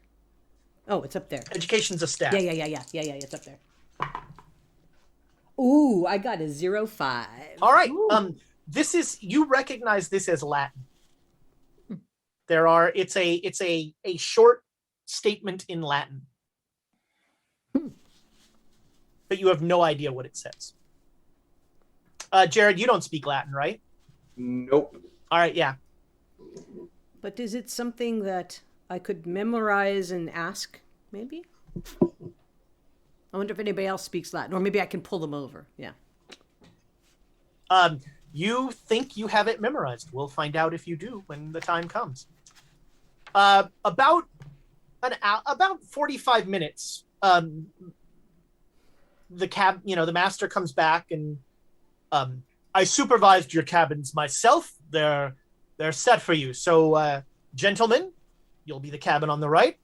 Oh, it's up there. Education's a stat. Yeah. It's up there. Ooh, I got a 0.5. All right. Ooh. You recognize this as Latin. It's a short statement in Latin. But you have no idea what it says. Jared, you don't speak Latin, right? Nope. All right, yeah. But is it something that I could memorize and ask, maybe? I wonder if anybody else speaks Latin, or maybe I can pull them over. Yeah. You think you have it memorized. We'll find out if you do when the time comes. About 45 minutes. The master comes back and I supervised your cabins myself. They're set for you. So, gentlemen, you'll be the cabin on the right.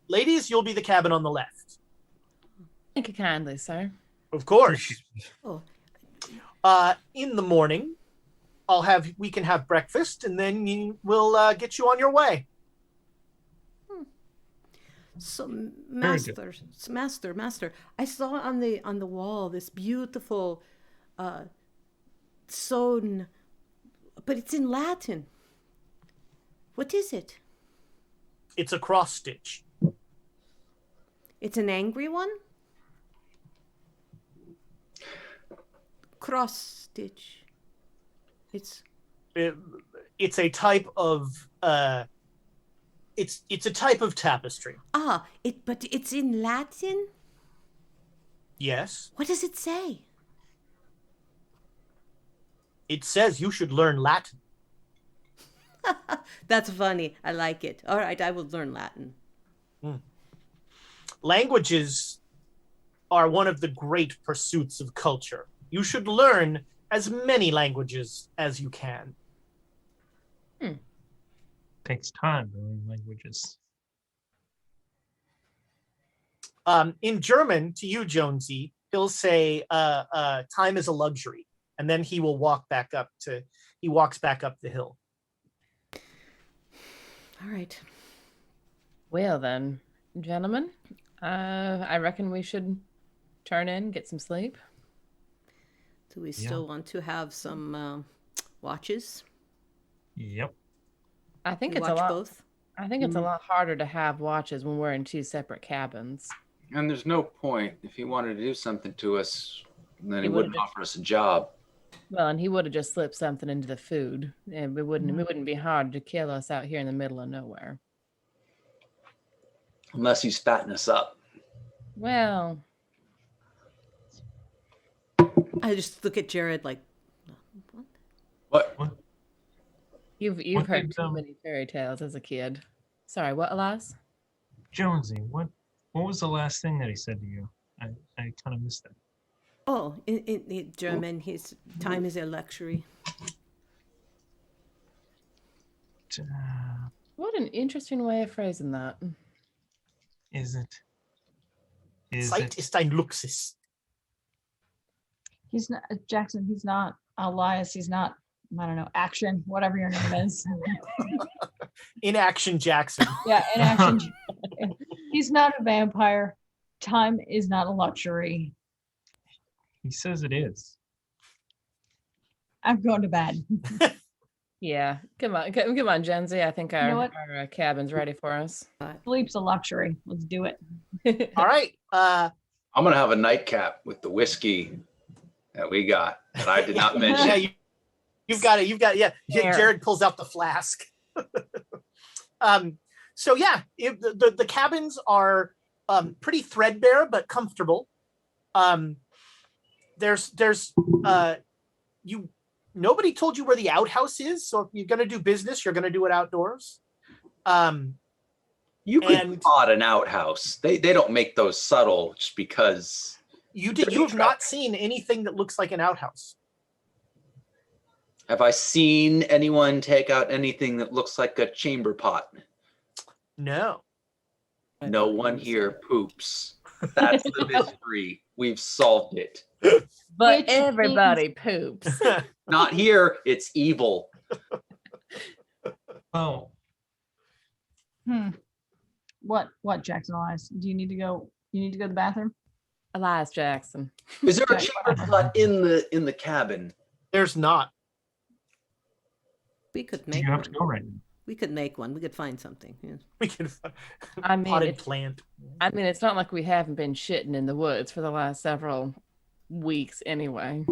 Ladies, you'll be the cabin on the left. Thank you kindly, sir. Of course. Oh. In the morning, we can have breakfast, and then we'll get you on your way. So, master, I saw on the wall this beautiful sewn, but it's in Latin. What is it? It's a cross stitch. It's an angry one? Cross stitch. It's a type of it's a type of tapestry. But it's in Latin? Yes. What does it say? It says you should learn Latin. That's funny. I like it. All right, I will learn Latin. Languages are one of the great pursuits of culture. You should learn as many languages as you can. Takes time to learn languages. In German, to you, Jonesy, he'll say, time is a luxury. And then he will walks back up the hill. All right. Well then, gentlemen, I reckon we should turn in, get some sleep. Do we still want to have some watches? Yep. I think We it's a watch lot. both. I think it's a lot harder to have watches when we're in two separate cabins. And there's no point. If he wanted to do something to us, then he He wouldn't would've offer us a job. Well, and he would have just slipped something into the food, and it wouldn't be hard to kill us out here in the middle of nowhere. Unless he's fattening us up. Well, I just look at Jared like, What? you've What heard did, too many fairy tales as a kid. Sorry, what, Elias? Jonesy, what was the last thing that he said to you? I kind of missed that. oh, in German, his time is a luxury. What an interesting way of phrasing that. Is it? Is Zeit it? ist ein Luxus. He's not Jackson. He's not Elias. He's not. I don't know. Action. Whatever your name is. In action, Jackson. Yeah, in action. He's not a vampire. Time is not a luxury. He says it is. I'm going to bed. Yeah, come on, Jenzy. I think know what? our cabin's ready for us. Sleep's a luxury. Let's do it. All right. I'm gonna have a nightcap with the whiskey that we got that I did not mention. Yeah, you've got it. Yeah. There. Jared pulls out the flask. So yeah, the cabins are pretty threadbare but comfortable. Nobody told you where the outhouse is, so if you're gonna do business, you're gonna do it outdoors. You could And- spot an outhouse. They don't make those subtle just because. You have not seen anything that looks like an outhouse. Have I seen anyone take out anything that looks like a chamber pot? No. No one here poops. That's the mystery. We've solved it. But Which everybody poops. Not here. It's evil. Oh, What, Jackson Elias? Do you need to go? You need to go to the bathroom? Elias Jackson. Is there a Okay. chamber pot in the cabin? There's not. We could do make you have one. to go right now? We could make one. We could find something. Yeah. We can I mean, potted it's, plant. it's not like we haven't been shitting in the woods for the last several weeks anyway.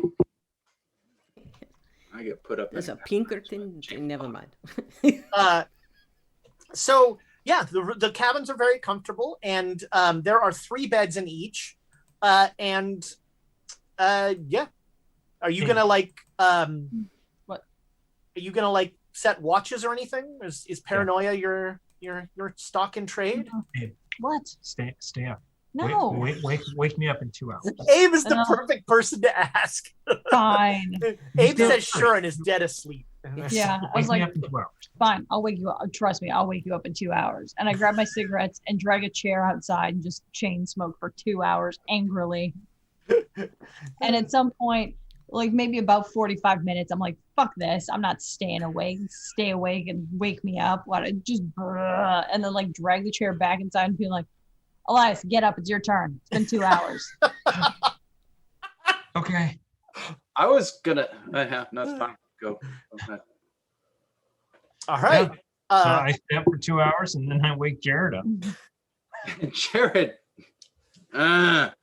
I get put up. There's in a Pinkerton. Never mind. So yeah, the cabins are very comfortable, and there are 3 beds in each. Yeah, are you gonna like What? Are you gonna like set watches or anything? Is paranoia your stock in trade? What? Stay up. No. Wake me up in 2 hours. Abe is the No. perfect person to ask. Fine. Abe Still says free. sure and is dead asleep. Yeah. I Wake was me like, up in 2 hours. fine. I'll wake you up. Trust me. I'll wake you up in 2 hours. And I grab my cigarettes and drag a chair outside and just chain smoke for 2 hours angrily. And at some point, like maybe about 45 minutes, I'm like, fuck this. I'm not staying awake. Stay awake and wake me up. What? Just and then like drag the chair back inside and be like, Elias, get up. It's your turn. It's been 2 hours. Okay. I was gonna. No, it's fine. Go. Okay. All right. I stay up for 2 hours and then I wake Jared up. Jared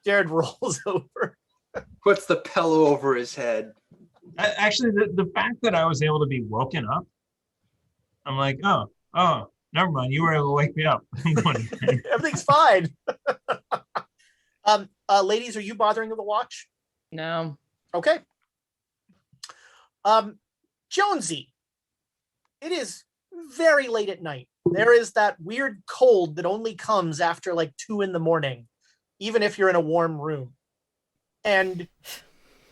Jared rolls over. puts the pillow over his head. Actually, the fact that I was able to be woken up, I'm like, oh, never mind. You were able to wake me up. I'm going to bed. Everything's fine. Ladies, are you bothering with the watch? No. Okay. Jonesy, it is very late at night. There is that weird cold that only comes after like 2 a.m, even if you're in a warm room. And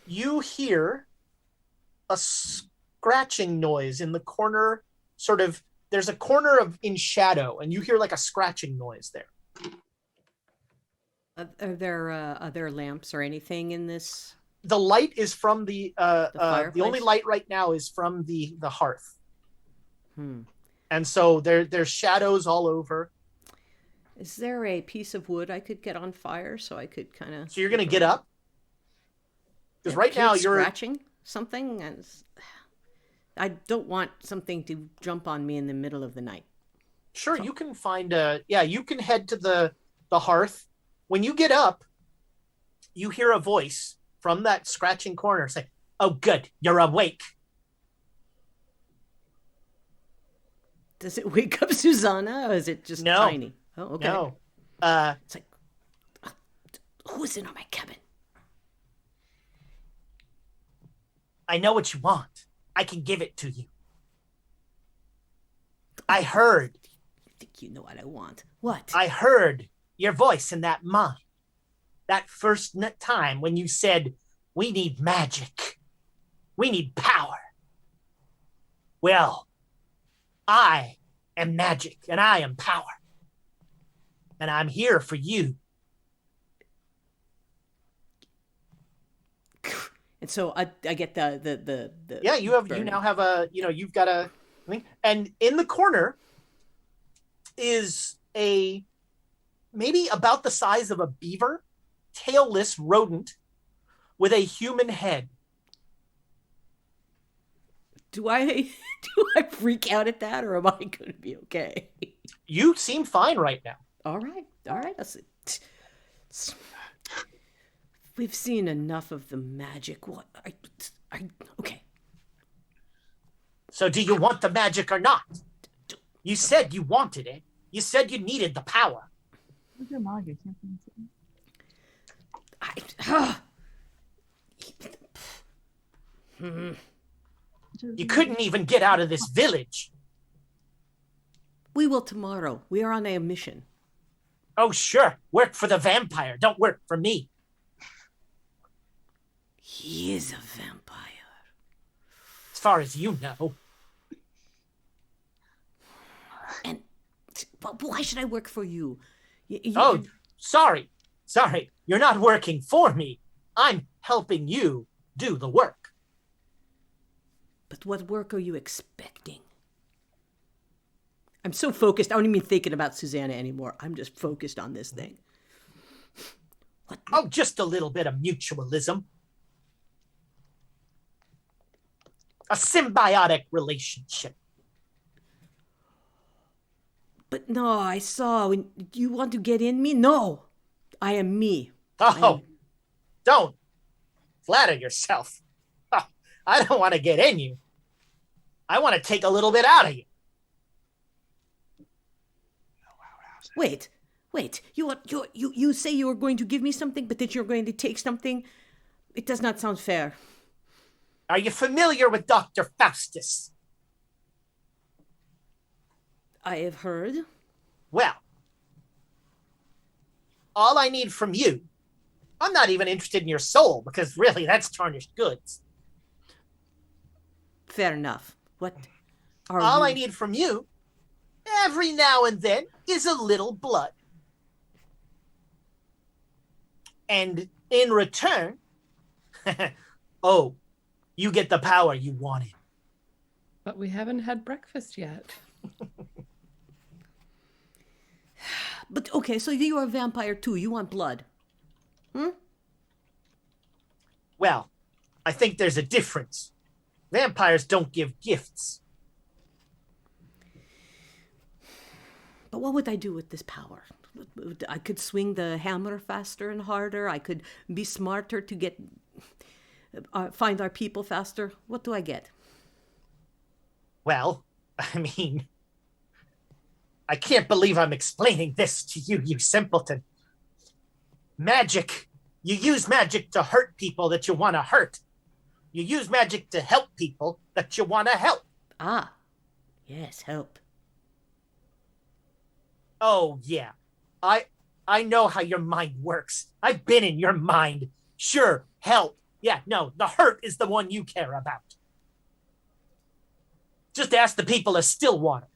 you hear a scratching noise in the corner, sort of, there's a corner in shadow, and you hear like a scratching noise there. Are there lamps or anything in this? The light is from the fireplace? only light right now is from the hearth. Hmm. And so there's shadows all over. Is there a piece of wood I could get on fire so I could kind of... So you're going to get up? Because right now you're... scratching something, and I don't want something to jump on me in the middle of the night. Sure, you can find you can head to the hearth. When you get up, you hear a voice from that scratching corner say, "Oh, good, you're awake." Does it wake up Susanna, or is it just tiny? Oh, okay. No. It's like, who's in on my cabin? I know what you want. I can give it to you. I heard. I think you know what I want. What? I heard your voice in that mine. That first time when you said, "We need magic. We need power." Well, I am magic and I am power. And I'm here for you. And so I get the Yeah, you now have you've got a thing. And in the corner is a maybe about the size of a beaver, tailless rodent with a human head. Do I freak out at that, or am I going to be okay? You seem fine right now. All right. We've seen enough of the magic. What? Okay. So do you want the magic or not? You said you wanted it. You said you needed the power. Where's your mug? You couldn't even get out of this village. We will tomorrow. We are on a mission. Oh, sure. Work for the vampire. Don't work for me. He is a vampire. As far as you know. And why should I work for you? Sorry. You're not working for me. I'm helping you do the work. But what work are you expecting? I'm so focused. I don't even thinking about Susanna anymore. I'm just focused on this thing. What? Oh, just a little bit of mutualism. A symbiotic relationship. But no, I saw. You want to get in me? No. I am me. Don't flatter yourself. I don't want to get in you. I want to take a little bit out of you. Wait. You say you are going to give me something, but that you're going to take something? It does not sound fair. Are you familiar with Dr. Faustus? I have heard. Well, all I need from you, I'm not even interested in your soul, because really that's tarnished goods. Fair enough. What are all you? I need from you, every now and then, is a little blood. And in return, you get the power you wanted. But we haven't had breakfast yet. But okay, so you are a vampire too. You want blood. Well, I think there's a difference. Vampires don't give gifts. But what would I do with this power? I could swing the hammer faster and harder. I could be smarter to get find our people faster. What do I get? Well, I mean, I can't believe I'm explaining this to you, you simpleton. Magic. You use magic to hurt people that you want to hurt. You use magic to help people that you want to help. Ah, yes, help. Oh, yeah. I know how your mind works. I've been in your mind. Sure, help. Yeah, no, the hurt is the one you care about. Just ask the people of Stillwater.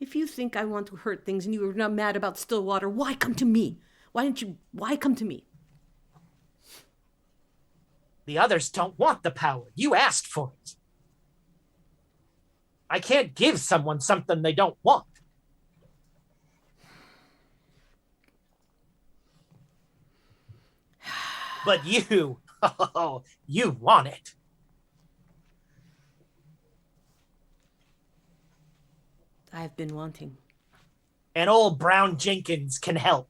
If you think I want to hurt things and you are not mad about Stillwater, why come to me? Why come to me? The others don't want the power. You asked for it. I can't give someone something they don't want. But you, oh, you want it. I've been wanting. And old Brown Jenkins can help.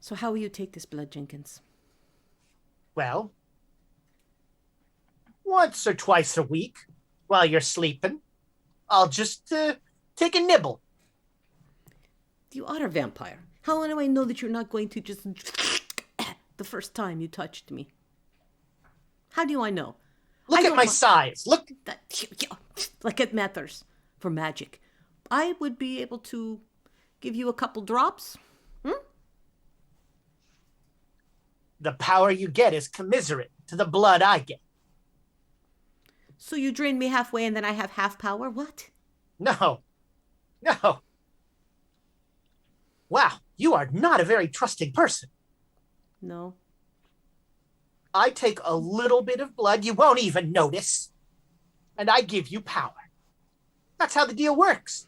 So how will you take this blood, Jenkins? Well, once or twice a week, while you're sleeping, I'll just take a nibble. You are a vampire. How do I know that you're not going to just the first time you touched me? How do I know? Look at my size. Look. Like it matters for magic. I would be able to give you a couple drops. The power you get is commiserate to the blood I get. So you drain me halfway and then I have half power? What? No. Wow, you are not a very trusting person. No. I take a little bit of blood you won't even notice, and I give you power. That's how the deal works.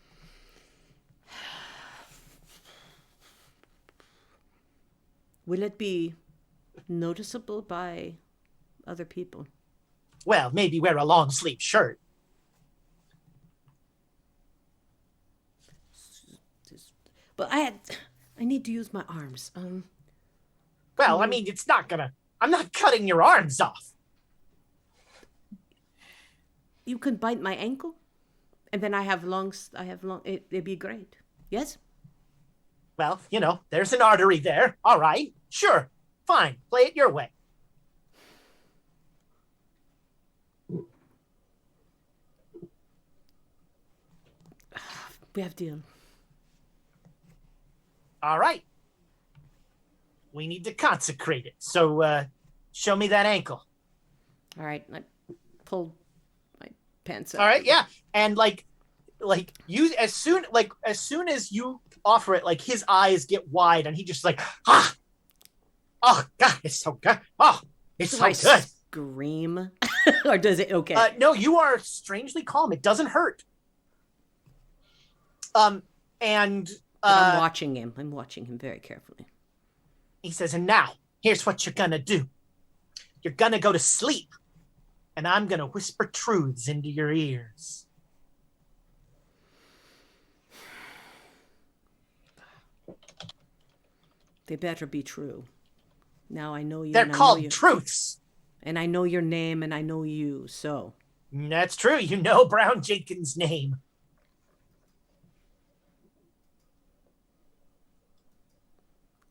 Will it be noticeable by other people? Well, maybe wear a long sleeve shirt. But I need to use my arms. Well, I mean, I'm not cutting your arms off. You can bite my ankle, and then it'd be great. Yes? Well, there's an artery there. All right, sure, fine, play it your way. We have deal. All right. We need to consecrate it. So show me that ankle. All right. I pulled my pants up. All right, yeah. And like you as soon as you offer it, like his eyes get wide and he just like, ah. Oh God, it's so good. Oh, it's so good. Scream. Or does it okay? No, you are strangely calm. It doesn't hurt. And I'm watching him. I'm watching him very carefully. He says, and now, here's what you're gonna do. You're gonna go to sleep, and I'm gonna whisper truths into your ears. They better be true. Now I know you. They're called truths. And I know your name, and I know you, so. That's true. You know Brown Jenkins' name.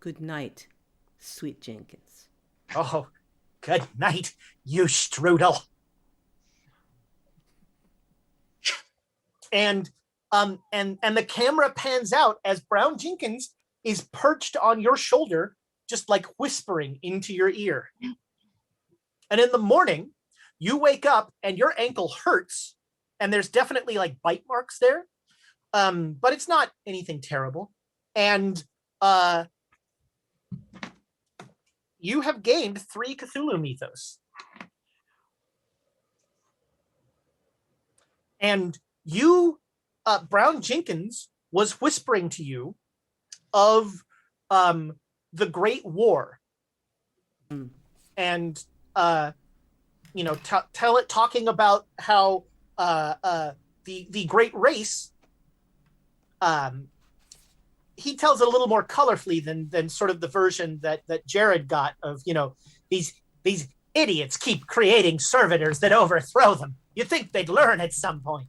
Good night, sweet Jenkins. Oh, good night, you strudel. And the camera pans out as Brown Jenkins is perched on your shoulder, just like whispering into your ear. And in the morning, you wake up and your ankle hurts, and there's definitely like bite marks there, but it's not anything terrible. And you have gained 3 Cthulhu mythos. And you, Brown Jenkins, was whispering to you of the Great War. And, talking about how the Great Race, he tells it a little more colorfully than sort of the version that Jared got of, these idiots keep creating servitors that overthrow them. You'd think they'd learn at some point.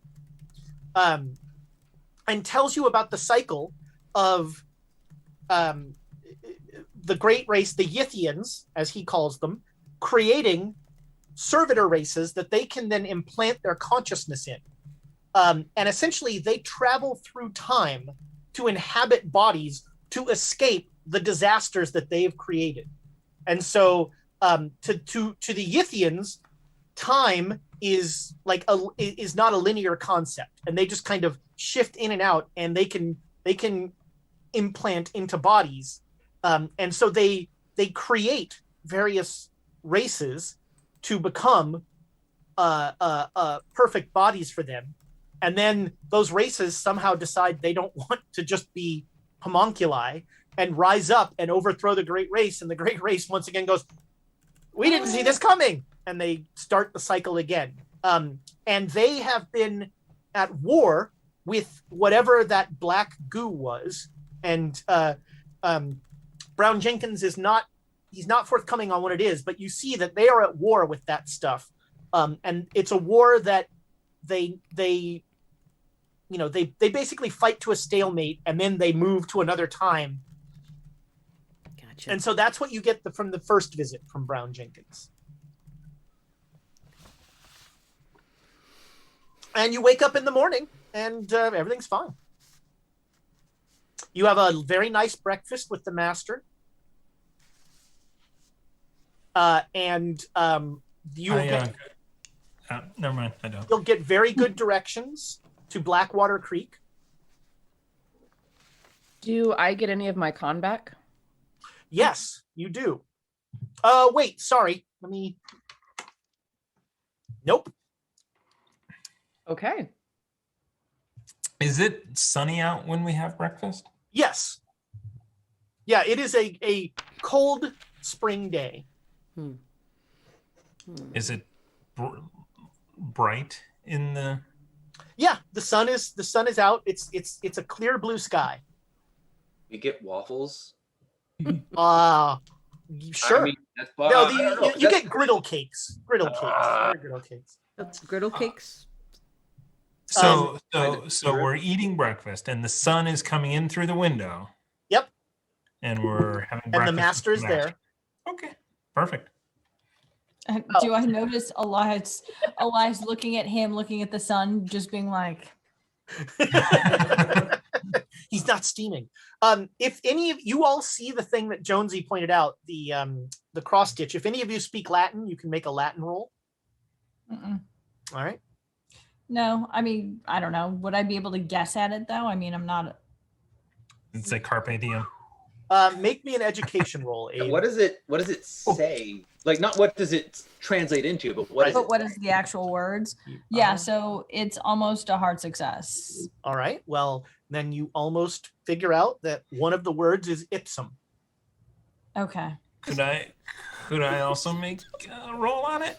And tells you about the cycle of the Great Race, the Yithians, as he calls them, creating servitor races that they can then implant their consciousness in. And essentially, they travel through time to inhabit bodies to escape the disasters that they've created. And so to the Yithians, time is is not a linear concept, and they just kind of shift in and out, and they can implant into bodies, and so they create various races to become perfect bodies for them, and then those races somehow decide they don't want to just be homunculi and rise up and overthrow the great race, and the great race once again goes, we didn't see this coming, and they start the cycle again. And they have been at war with whatever that black goo was, and Brown Jenkins he's not forthcoming on what it is, but you see that they are at war with that stuff, and it's a war that they basically fight to a stalemate, and then they move to another time. Gotcha. And so that's what you get from the first visit from Brown Jenkins. And you wake up in the morning, and everything's fine. You have a very nice breakfast with the master. And you never mind, I don't. You'll get very good directions to Blackwater Creek. Do I get any of my con back? Yes, you do. Wait, sorry. Nope. Okay. Is it sunny out when we have breakfast? Yes. Yeah, it is a cold spring day. Is it bright in the? Yeah, the sun is out. It's a clear blue sky. We get waffles. Sure. I mean, that's No, I don't know. you get griddle cakes. Griddle cakes. That's griddle cakes. So we're eating breakfast, and the sun is coming in through the window. Yep. And we're having breakfast. And the master's there. Okay, perfect. Do I notice Elias looking at him, looking at the sun, just being like, he's not steaming. If any of you all see the thing that Jonesy pointed out, the cross stitch, if any of you speak Latin, you can make a Latin roll. mm-mm. All right. No, I mean, I don't know. Would I be able to guess at it though? I mean, I'm not. It's like carpe diem. Make me an education roll. Abe. What does it say? Like, not what does it translate into, but what is But it? what is the actual words? Yeah, so it's almost a hard success. All right. Well, then you almost figure out that one of the words is ipsum. Okay. Could I also make a roll on it?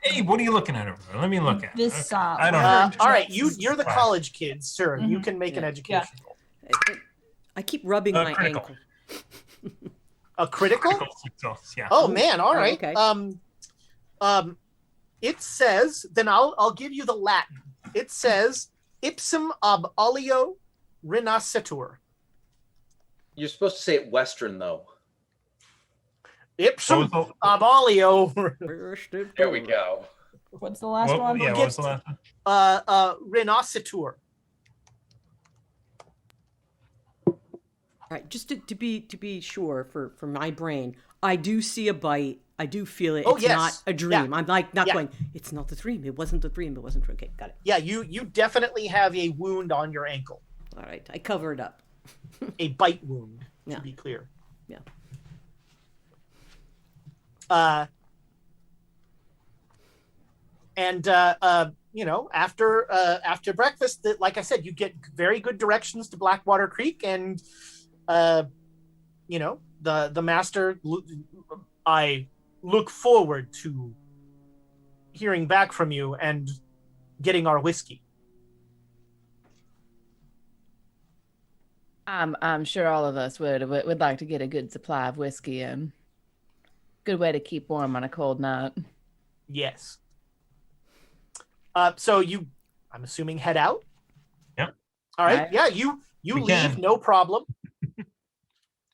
Hey, what are you looking at over there? Let me look at This it. I don't know. All right, you're the college kids, sir. You can make an education roll. I keep rubbing my critical. ankle. A critical? Critical success, yeah. Oh man, all right. Okay. It says, then I'll give you the Latin. It says ipsum ab oleo renacetur. You're supposed to say it Western though. Ipsum ab oleo. There we go. What's the last one? Yeah, what was the last one? Renacetur. All right, just to be sure for my brain, I do see a bite. I do feel it. Oh, It's yes. not a dream. Yeah. I'm like not Yeah. going. It's not the dream. It wasn't the dream. It wasn't. Okay, got it. Yeah, you definitely have a wound on your ankle. All right, I cover it up. A bite wound, Yeah. to be clear. Yeah. After breakfast, like I said, you get very good directions to Blackwater Creek, and the master. I look forward to hearing back from you and getting our whiskey. I'm sure all of us would like to get a good supply of whiskey and good way to keep warm on a cold night. Yes. So I'm assuming head out. Yep. All right. Yeah, you We leave, can. no problem. Do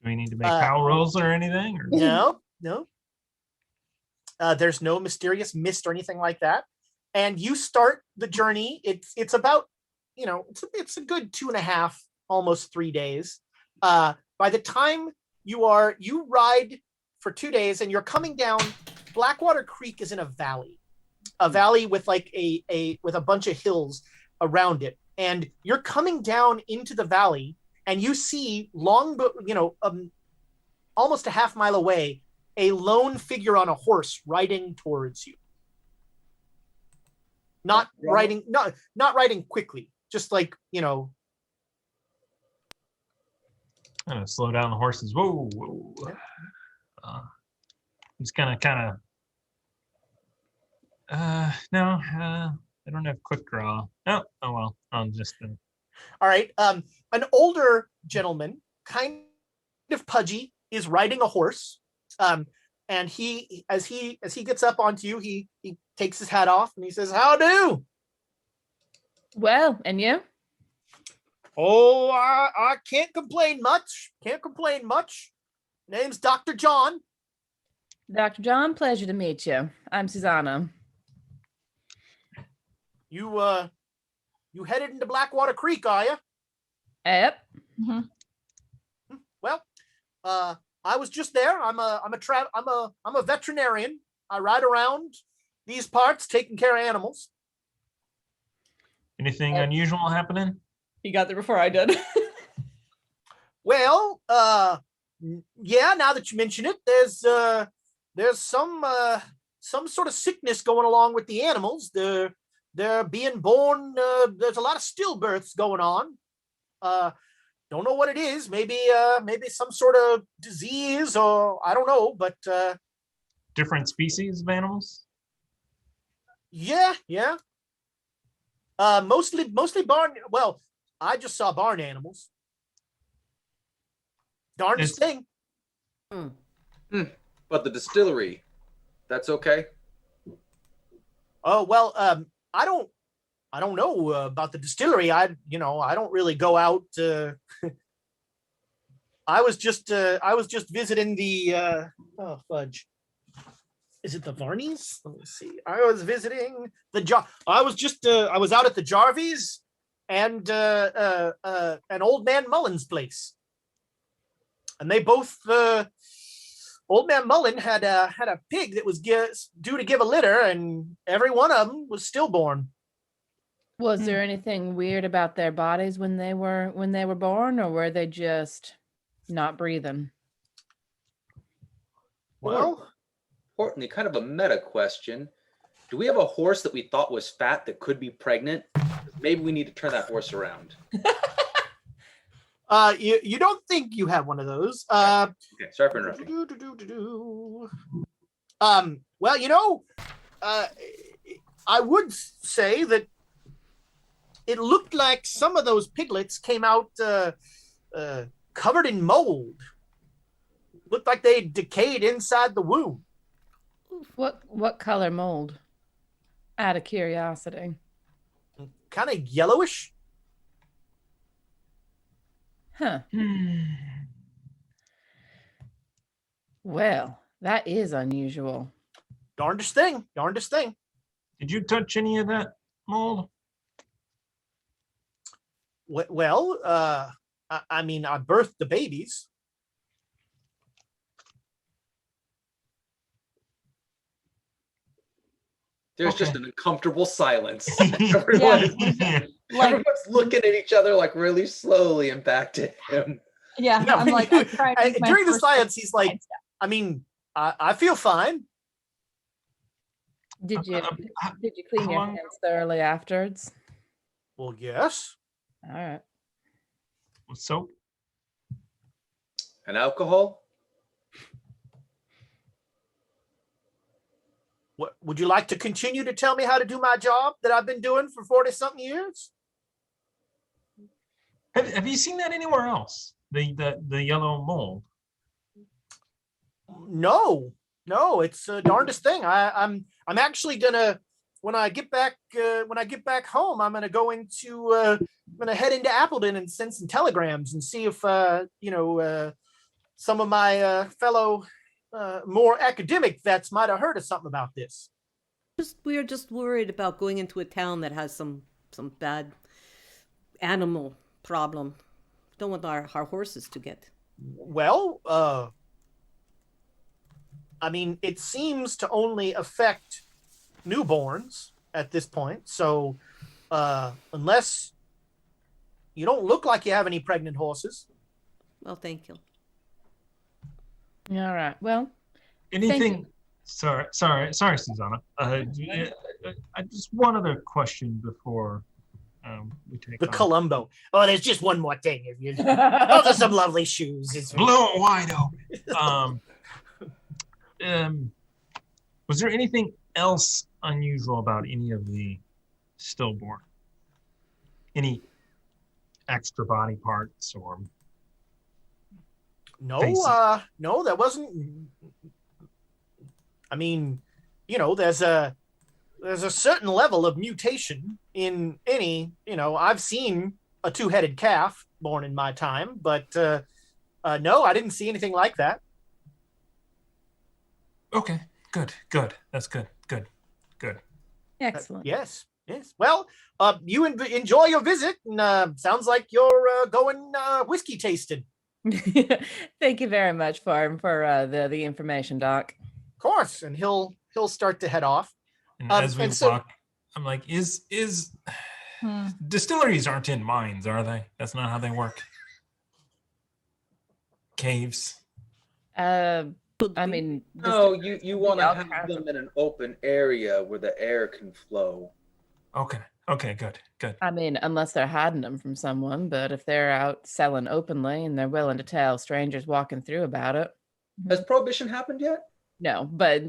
we need to make power rolls or anything? Or? No. There's no mysterious mist or anything like that. And you start the journey. It's about, it's a good 2.5, almost 3 days. by the time you ride for 2 days and you're coming down, Blackwater Creek is in a valley with like with a bunch of hills around it. And you're coming down into the valley and you see almost a half mile away, a lone figure on a horse riding towards you. Not riding quickly, just like, I'm gonna slow down the horses. Whoa, whoa. Just kind of. No, I don't have quick draw. Oh well. I'll just. All right. An older gentleman, kind of pudgy, is riding a horse. And he, as he gets up onto you, he takes his hat off and he says, "How do?" Well, and you? Oh, I can't complain much. Name's Dr. John. Dr. John, pleasure to meet you. I'm Susanna. You headed into Blackwater Creek, are you? Yep. Mm-hmm. Well, I was just there. I'm a veterinarian. I ride around these parts taking care of animals. Anything unusual happening? He got there before I did. Well, yeah, now that you mention it, there's some sort of sickness going along with the animals. They're being born. There's a lot of stillbirths going on. Don't know what it is. Maybe some sort of disease, or I don't know. But different species of animals. Yeah. Mostly barn. Well, I just saw barn animals. Darndest thing. But the distillery, that's okay. Oh well, I don't know about the distillery. I don't really go out. I was just visiting the oh fudge. Is it the Varneys? Let me see. I was visiting the I was out at the Jarvies and an old man Mullen's place, and they both. Old man Mullen had a pig that was due to give a litter, and every one of them was stillborn. Was there anything weird about their bodies when they were born, or were they just not breathing? Well, Importantly, kind of a meta question. Do we have a horse that we thought was fat that could be pregnant? Maybe we need to turn that horse around. You don't think you have one of those? Okay, sorry for interrupting. Well, I would say that it looked like some of those piglets came out covered in mold. Looked like they decayed inside the womb. What color mold? Out of curiosity. Kind of yellowish. Huh. Well, that is unusual. Darndest thing. Did you touch any of that mold? Well, I mean, I birthed the babies. There's Okay. just an uncomfortable silence. Yeah. Everyone's looking at each other like really slowly and back to him. Yeah, Yeah, I'm like, I'm trying to make my during the first silence, he's like, step. I mean, I feel fine. Did you clean how your long- hands thoroughly afterwards? Well, yes. All right. With soap? And alcohol? What, would you like to continue to tell me how to do my job that I've been doing for 40-something years? Have you seen that anywhere else? The yellow mold. No, it's the darndest thing. I'm actually gonna when I get back home, I'm gonna go into I'm gonna head into Appleton and send some telegrams and see if some of my fellow more academic vets might have heard of something about this. We're just worried about going into a town that has some bad animal problem. Don't want our horses to get Well, I mean, it seems to only affect newborns at this point. So, unless you don't look like you have any pregnant horses. Well, thank you. All right. Well, Anything? Sorry, Susanna. Just one other question before we take The on. Columbo. Oh, there's just one more thing. Those are some lovely shoes. Blow it wide open. Was there anything else unusual about any of the stillborn? Any extra body parts or? No, Faces. no, that wasn't. I mean, there's a certain level of mutation in any. I've seen a two-headed calf born in my time, but no, I didn't see anything like that. Okay, good. That's good. excellent. Yes. Well, you enjoy your visit, and sounds like you're going whiskey tasting. Thank you very much for the information, Doc. Of course, and he'll start to head off. And as we and so- walk, I'm like, is distilleries aren't in mines, are they? That's not how they work. Caves. I mean, No, you want to all have kinds them in an open area where the air can flow. Okay, good. I mean, unless they're hiding them from someone, but if they're out selling openly and they're willing to tell strangers walking through about it, Has prohibition happened yet? no. But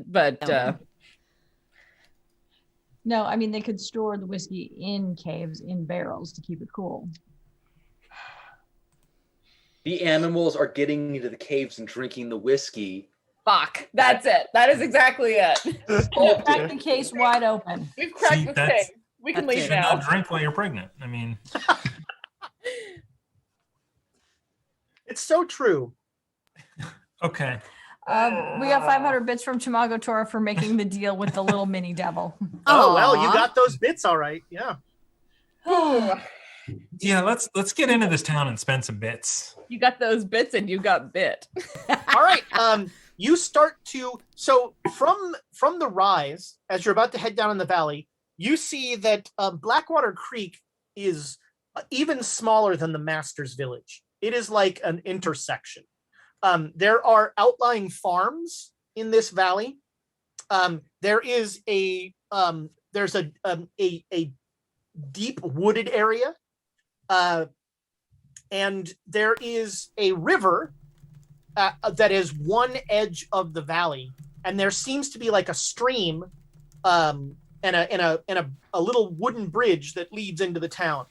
No, I mean they could store the whiskey in caves in barrels to keep it cool. The animals are getting into the caves and drinking the whiskey. fuck, that's it. That is exactly it. Crack the case wide open. We've cracked See, this that's- thing. We can that's leave it. Should now. not drink while you're pregnant. I mean, It's so true. okay. We got 500 bits from Chimago Tora for making the deal with the little mini devil. Oh well, you Aw. got those bits all right. Yeah. Yeah, let's get into this town and spend some bits. You got those bits and you got bit. All right. You start to from the rise as you're about to head down in the valley. You see that Blackwater Creek is even smaller than the Master's Village. It is like an intersection. There are outlying farms in this valley. There is there's a deep wooded area, and there is a river that is one edge of the valley, and there seems to be like a stream, and a little wooden bridge that leads into the town.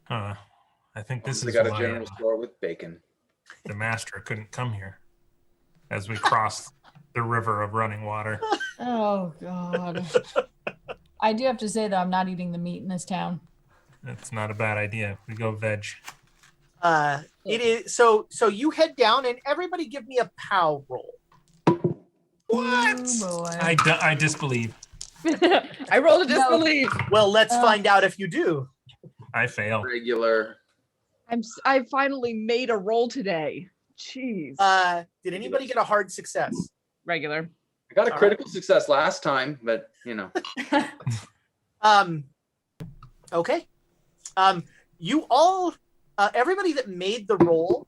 I think this They is got a why general store with bacon. the master couldn't come here as we crossed the river of running water. Oh God. I do have to say though, I'm not eating the meat in this town. That's not a bad idea. We go veg. It is so you head down, and everybody give me a POW roll. What? Oh, boy. I disbelieve. I rolled a disbelief. Well, let's find out if you do. I fail. Regular. I finally made a roll today. Jeez. Did anybody get a hard success? Regular. I got a All critical success last time, but Okay. You all, everybody that made the roll,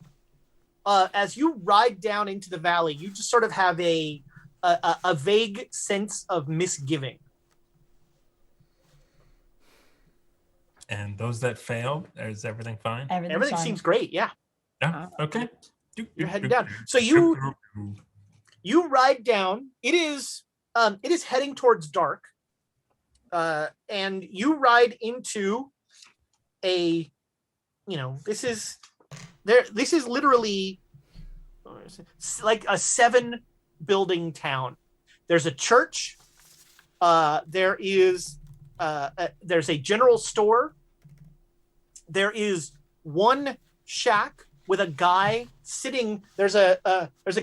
as you ride down into the valley, you just sort of have a vague sense of misgiving. And those that fail, is everything fine? Everything fine. seems great. Yeah. Yeah. Okay. You're heading down. So you ride down. It is heading towards dark. And you ride into this is literally like a 7-building town. There's a church. There's a general store. There is one shack with a guy sitting. There's a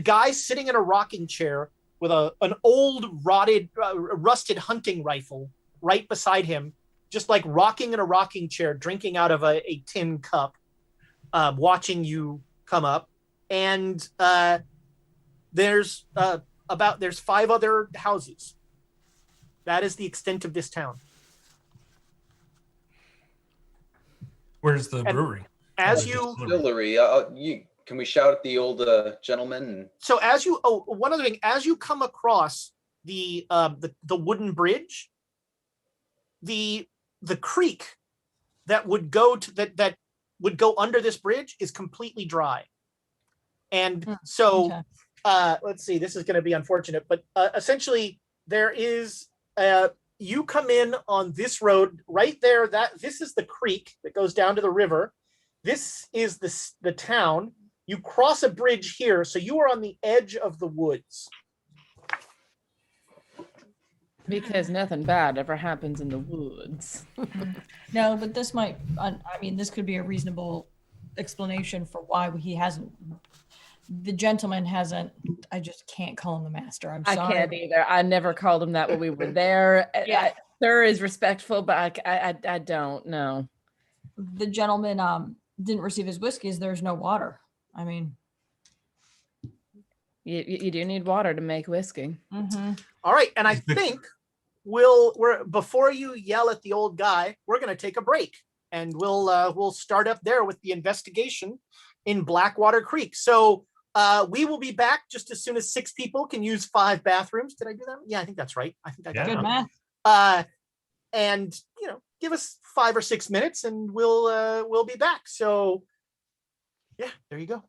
guy sitting in a rocking chair with an old rusted hunting rifle right beside him, just like rocking in a rocking chair, drinking out of a tin cup. watching you come up, and there's 5 other houses. That is the extent of this town. Where's the And brewery? As Or you Distillery. Can we shout at the old gentleman? So one other thing, as you come across the wooden bridge, the creek that would go to that would go under this bridge is completely dry. And so let's see, this is going to be unfortunate, but essentially there is you come in on this road right there. This is the creek that goes down to the river. This is the town. You cross a bridge here, so you are on the edge of the woods. Because nothing bad ever happens in the woods. No, but this might, I mean, this could be a reasonable explanation for why the gentleman hasn't, I just can't call him the master. I'm sorry. I can't either. I never called him that when we were there. Yeah. Sir is respectful, but I don't know. The gentleman didn't receive his whiskeys. There's no water. I mean, you do need water to make whiskey. mm-hmm. All right, and I think before you yell at the old guy, we're going to take a break, and we'll start up there with the investigation in Blackwater Creek. So we will be back just as soon as 6 people can use 5 bathrooms. Did I do that? Yeah, I think that's right. I think I got Good it. math. And give us 5 or 6 minutes, and we'll be back. So yeah, there you go.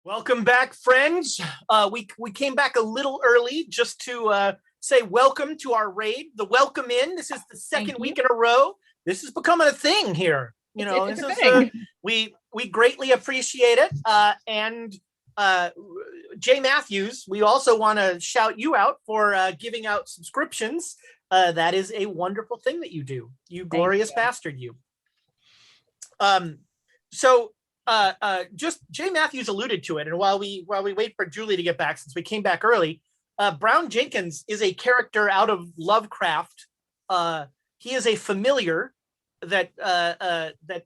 Welcome back, friends. We came back a little early just to say welcome to our raid. The welcome in. This is the second week in a row. This is becoming a thing here. You know, It's a this is thing. we greatly appreciate it. And Jay Matthews, we also want to shout you out for giving out subscriptions. That is a wonderful thing that you do. You glorious bastard, you. So just Jay Matthews alluded to it, and while we wait for Julie to get back, since we came back early, Brown Jenkins is a character out of Lovecraft. He is a familiar that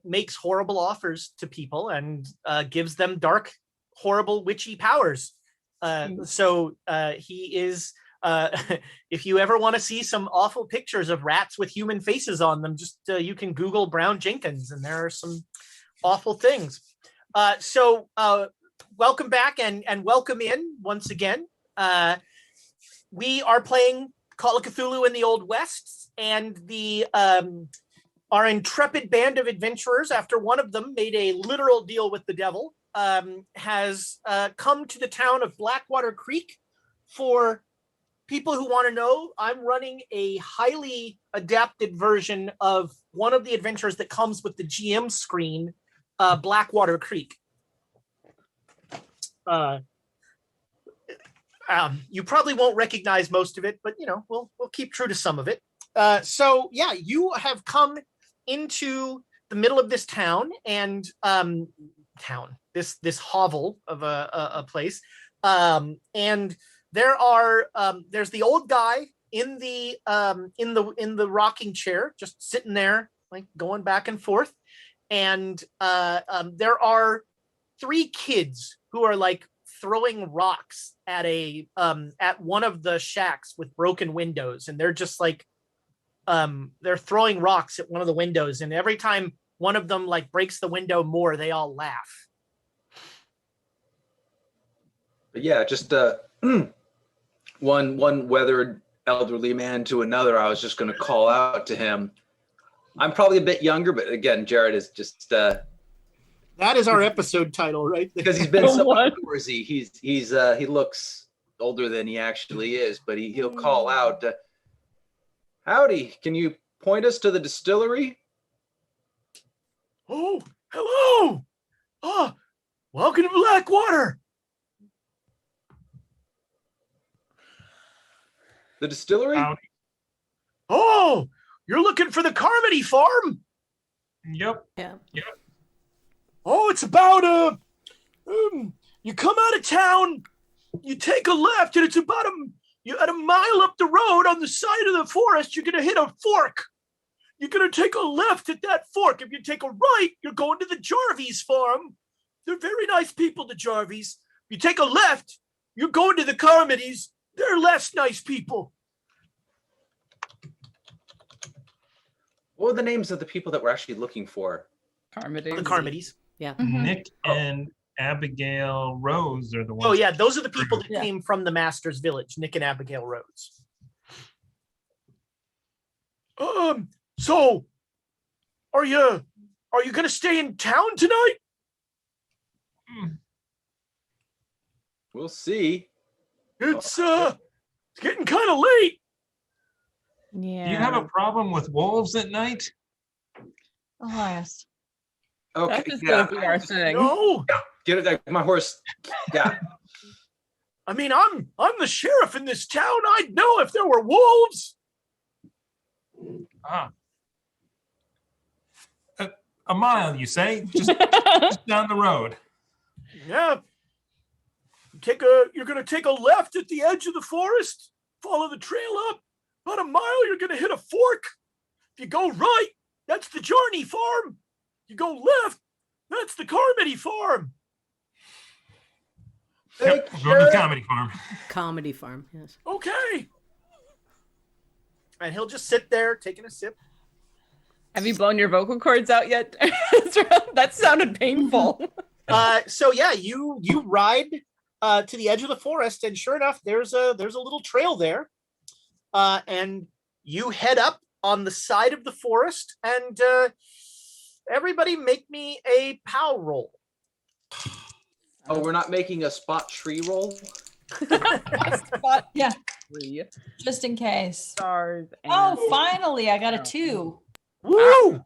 makes horrible offers to people and gives them dark, horrible, witchy powers. So he is. If you ever want to see some awful pictures of rats with human faces on them, just you can Google Brown Jenkins, and there are some awful things. So welcome back and welcome in once again. We are playing Call of Cthulhu in the Old West, and our intrepid band of adventurers, after one of them made a literal deal with the devil, has come to the town of Blackwater Creek. For people who want to know, I'm running a highly adapted version of one of the adventures that comes with the GM screen, Blackwater Creek. You probably won't recognize most of it, but you know, we'll keep true to some of it. So yeah, you have come into the middle of this town and this hovel of a place, and there's the old guy in the rocking chair, just sitting there, like going back and forth, and there are 3 kids who are like throwing rocks at one of the shacks with broken windows, and they're just like they're throwing rocks at one of the windows, and every time one of them like breaks the window more, they all laugh. But yeah, just one weathered elderly man to another. I was just going to call out to him. I'm probably a bit younger, but again, Jared is just that is our episode title, right? Because he's been so outdoorsy. He looks older than he actually is, but he'll call out, "Howdy, can you point us to the distillery?" Oh, hello! Oh, welcome to Blackwater. The distillery? Howdy. Oh, you're looking for the Carmody farm? Yep. Yeah. Yep. Oh, it's about you come out of town, you take a left, and it's about a mile up the road on the side of the forest. You're gonna hit a fork. You're gonna take a left at that fork. If you take a right, you're going to the Jarvis farm. They're very nice people, the Jarvis. If you take a left, you're going to the Carmodys. They're less nice people. What were the names of the people that we're actually looking for? Carmody. The Carmodys. Yeah. Nick and Abigail Rose are the ones. Oh yeah, those are the people that came from the Master's Village, Nick and Abigail Rhodes. So are you gonna stay in town tonight? We'll see. It's getting kind of late. Yeah. Do you have a problem with wolves at night? Alas. Okay, That's just gonna be our thing. No, Get it, my horse. Yeah. I mean I'm the sheriff in this town. I'd know if there were wolves. Ah. A mile, you say? Just down the road. Yeah. You're gonna take a left at the edge of the forest, follow the trail up. About a mile, you're gonna hit a fork. If you go right, that's the Jarney farm. You go left, that's the Carmody farm. Yep, we're going to the comedy farm. Comedy farm. Yes. Okay. And he'll just sit there taking a sip. Have you blown your vocal cords out yet? That sounded painful. So yeah, you ride to the edge of the forest, and sure enough, there's a little trail there. And you head up on the side of the forest, and everybody make me a POW roll. Oh, we're not making a spot tree roll? Spot Yeah. 3 Just in case. stars. And Oh, finally, I got a 2. Woo!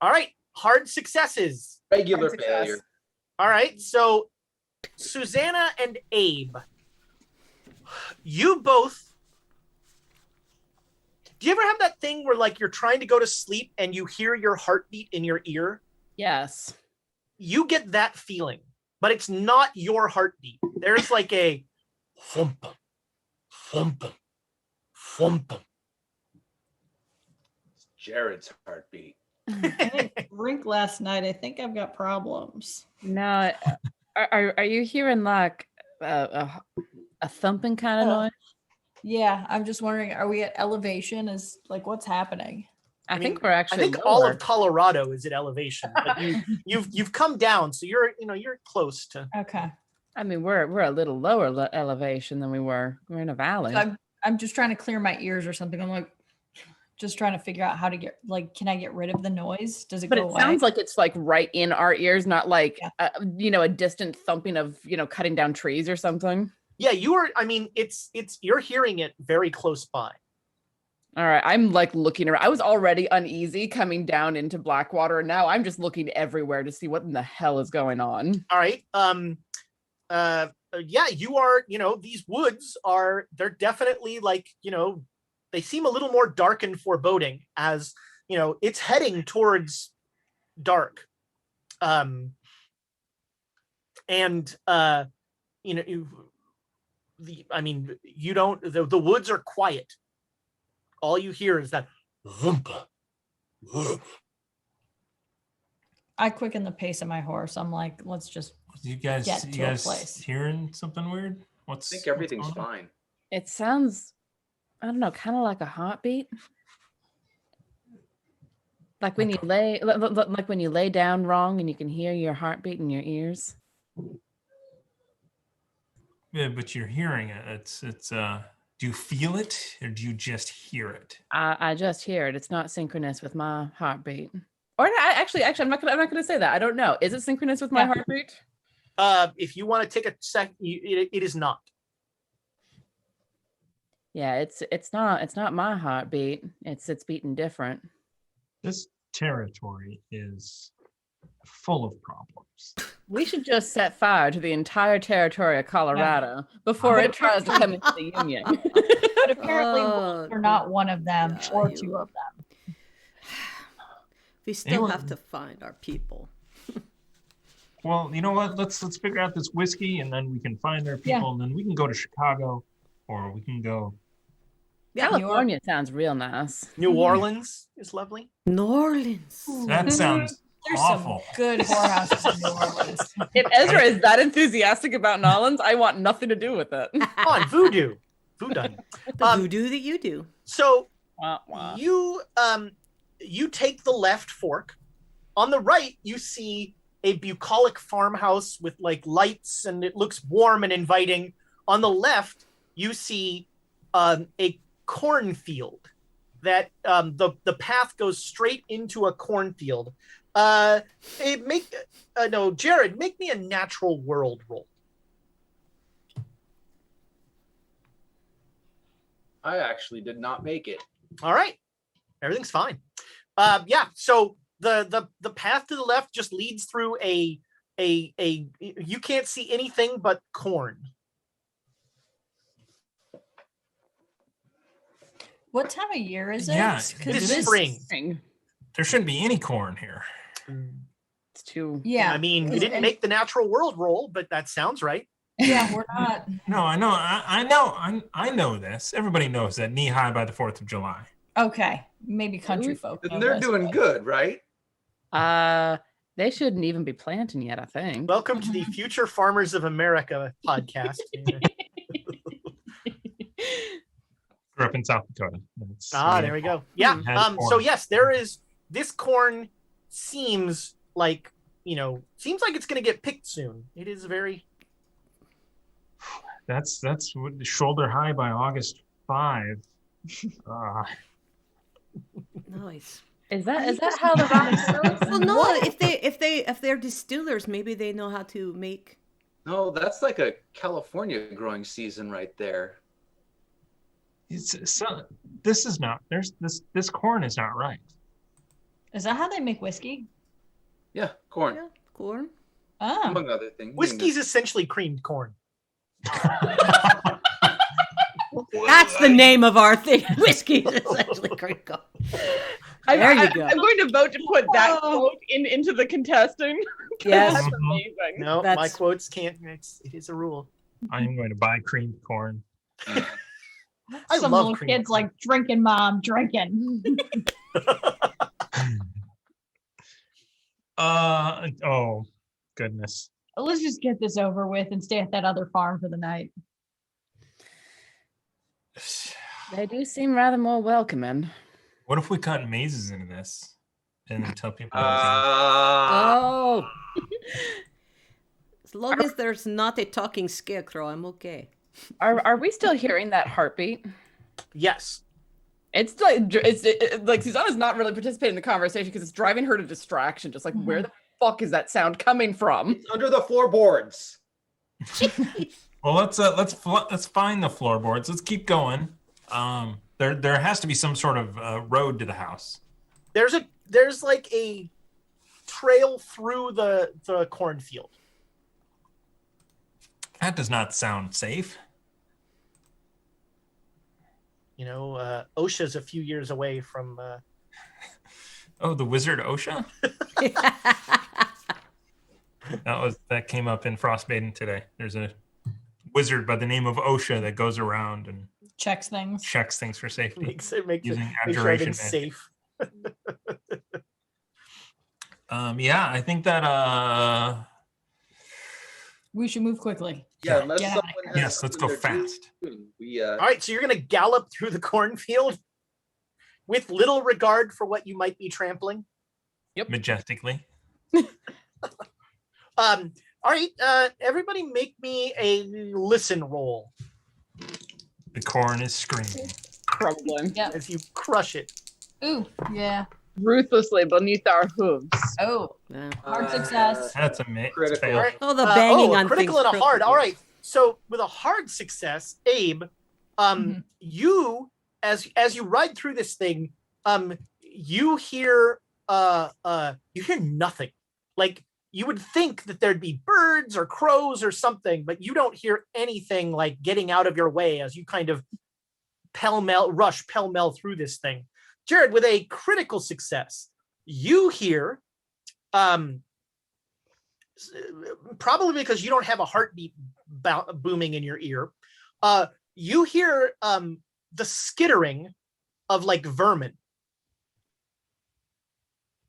All right, hard successes. Regular Success. failure. All right, so Susanna and Abe, you both. Do you ever have that thing where like you're trying to go to sleep and you hear your heartbeat in your ear? Yes. You get that feeling, but it's not your heartbeat. There's like a thump, thump, thump. Jared's heartbeat. I didn't drink last night. I think I've got problems. No, are you hearing like a thumping kind of noise? Yeah, I'm just wondering, are we at elevation? Is like what's happening? I think mean, we're actually. I think all lower. of Colorado is at elevation, but you've come down, so you're close to. Okay. I mean, we're a little lower elevation than we were. We're in a valley. So I'm just trying to clear my ears or something. I'm like just trying to figure out how to get can I get rid of the noise? Does it But go it away? sounds like it's like right in our ears, not like a distant thumping of cutting down trees or something. Yeah, you are. I mean, it's you're hearing it very close by. All right, I'm like looking around. I was already uneasy coming down into Blackwater, and now I'm just looking everywhere to see what in the hell is going on. All right. Yeah, you are. These woods they're definitely like they seem a little more dark and foreboding as it's heading towards dark. The woods are quiet. All you hear is that thump, thump. I quicken the pace of my horse. I'm like, let's just You guys get to a place. hearing something weird? I think everything's fine. It sounds, I don't know, kind of like a heartbeat. Like when you lay down wrong and you can hear your heartbeat in your ears. Yeah, but you're hearing it. It's do you feel it or do you just hear it? I just hear it. It's not synchronous with my heartbeat. Or actually, I'm not gonna say that. I don't know. Is it synchronous with my heartbeat? If you want to take a sec, it is not. Yeah, it's not my heartbeat. It's beating different. This territory is full of problems. We should just set fire to the entire territory of Colorado before it tries to come into the Union. But apparently we're not one of them or two of them. We still have to find our people. Well, you know what? Let's figure out this whiskey, and then we can find our people, and then we can go to Chicago, or we can go. California sounds real nice. New Orleans is lovely. New Orleans. That sounds There's awful. some good whorehouses in New Orleans. If Ezra is that enthusiastic about Nolans, I want nothing to do with it. Come on, voodoo. The voodoo that you do. So Wah, wah. you take the left fork. On the right, you see a bucolic farmhouse with like lights, and it looks warm and inviting. On the left, you see a cornfield that the path goes straight into a cornfield. Jared, make me a natural world roll. I actually did not make it. All right, everything's fine. So the path to the left just leads through a you can't see anything but corn. What time of year is it? Yeah, 'Cause It's spring. There shouldn't be any corn here. It's too. Yeah. I mean, you didn't make the natural world roll, but that sounds right. Yeah, we're not. No, I know. I know this. Everybody knows that knee high by the 4th of July. Okay. Maybe country folk. know And they're this, doing but- good, right? They shouldn't even be planting yet, I think. Welcome to the Future Farmers of America podcast. Grew up in South Dakota. There we go. Yeah. So yes, there is this corn seems like it's going to get picked soon. It is very. That's what, shoulder high by August 5. Nice. Is that how the rye sells? Well, no. If they're distillers, maybe they know how to make No, that's like a California growing season right there. This is not. This corn is not right. Is that how they make whiskey? Yeah, corn, Yeah, corn. Oh, among other things. Whiskey's essentially creamed corn. That's the name of our thing. Whiskey is essentially crinkle. There you go. I'm going to vote to put that Oh. quote into the contesting. Yes. That's Mhm. amazing. No, my That's- quotes can't. It is a rule. I am going to buy creamed corn. I some love little creamed kids corn. like drinking, mom, drinking. Oh goodness. Let's just get this over with and stay at that other farm for the night. They do seem rather more welcoming. What if we cut mazes into this and then tell people? Oh. As long as there's not a talking scarecrow, I'm okay. Are we still hearing that heartbeat? Yes. It's like like Susanna's not really participating in the conversation because it's driving her to distraction. Just like, where the fuck is that sound coming from? It's under the floorboards. Well, let's find the floorboards. Let's keep going. There has to be some sort of road to the house. There's like a trail through the cornfield. That does not sound safe. You know, OSHA's a few years away from. Oh, the wizard OSHA? That came up in Frostmaiden today. There's a wizard by the name of OSHA that goes around and Checks things. checks things for safety makes using sure abjuration everything's magic. safe. Yeah, I think that We should move quickly. Yeah, unless Yeah. someone has yes, let's go something they're fast. doing. We All right, so you're gonna gallop through the cornfield with little regard for what you might be trampling. Majestically. All right, everybody, make me a listen roll The corn is screaming. Crumbling as you crush it. Ooh, yeah. ruthlessly beneath our hooves. Oh, Yeah. hard success. That's a Critical. fail. All right. Oh, the banging a on critical things. and a hard. critical. All right. So with a hard success, Abe, you as you ride through this thing, you hear nothing. Like you would think that there'd be birds or crows or something, but you don't hear anything like getting out of your way as you kind of rush pell mell through this thing. Jared, with a critical success, you hear probably because you don't have a heartbeat booming in your ear, you hear the skittering of like vermin.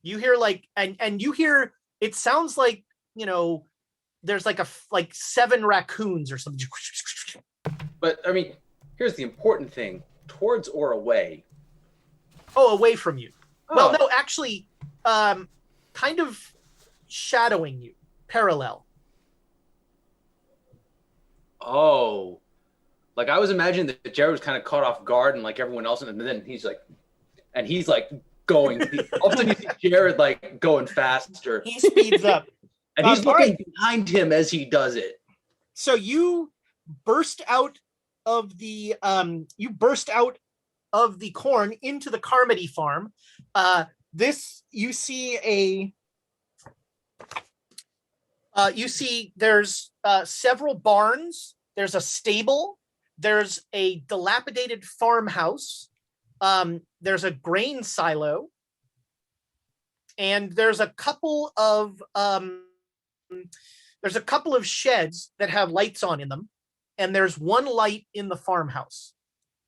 You hear like, and you hear, it sounds like, you know, there's like like 7 raccoons or something. But I mean, here's the important thing: towards or away. Oh, away from you. Well, Oh. no, actually, kind of shadowing you, parallel. Oh, like I was imagining that Jared was kind of caught off guard and like everyone else, and then he's like going. All of a sudden, you see Jared like going faster, He speeds up. and he's all looking right. behind him as he does it. So you burst out of the corn into the Carmody farm. This you see there's several barns. There's a stable. There's a dilapidated farmhouse. There's a grain silo. And there's a couple of sheds that have lights on in them. And there's one light in the farmhouse.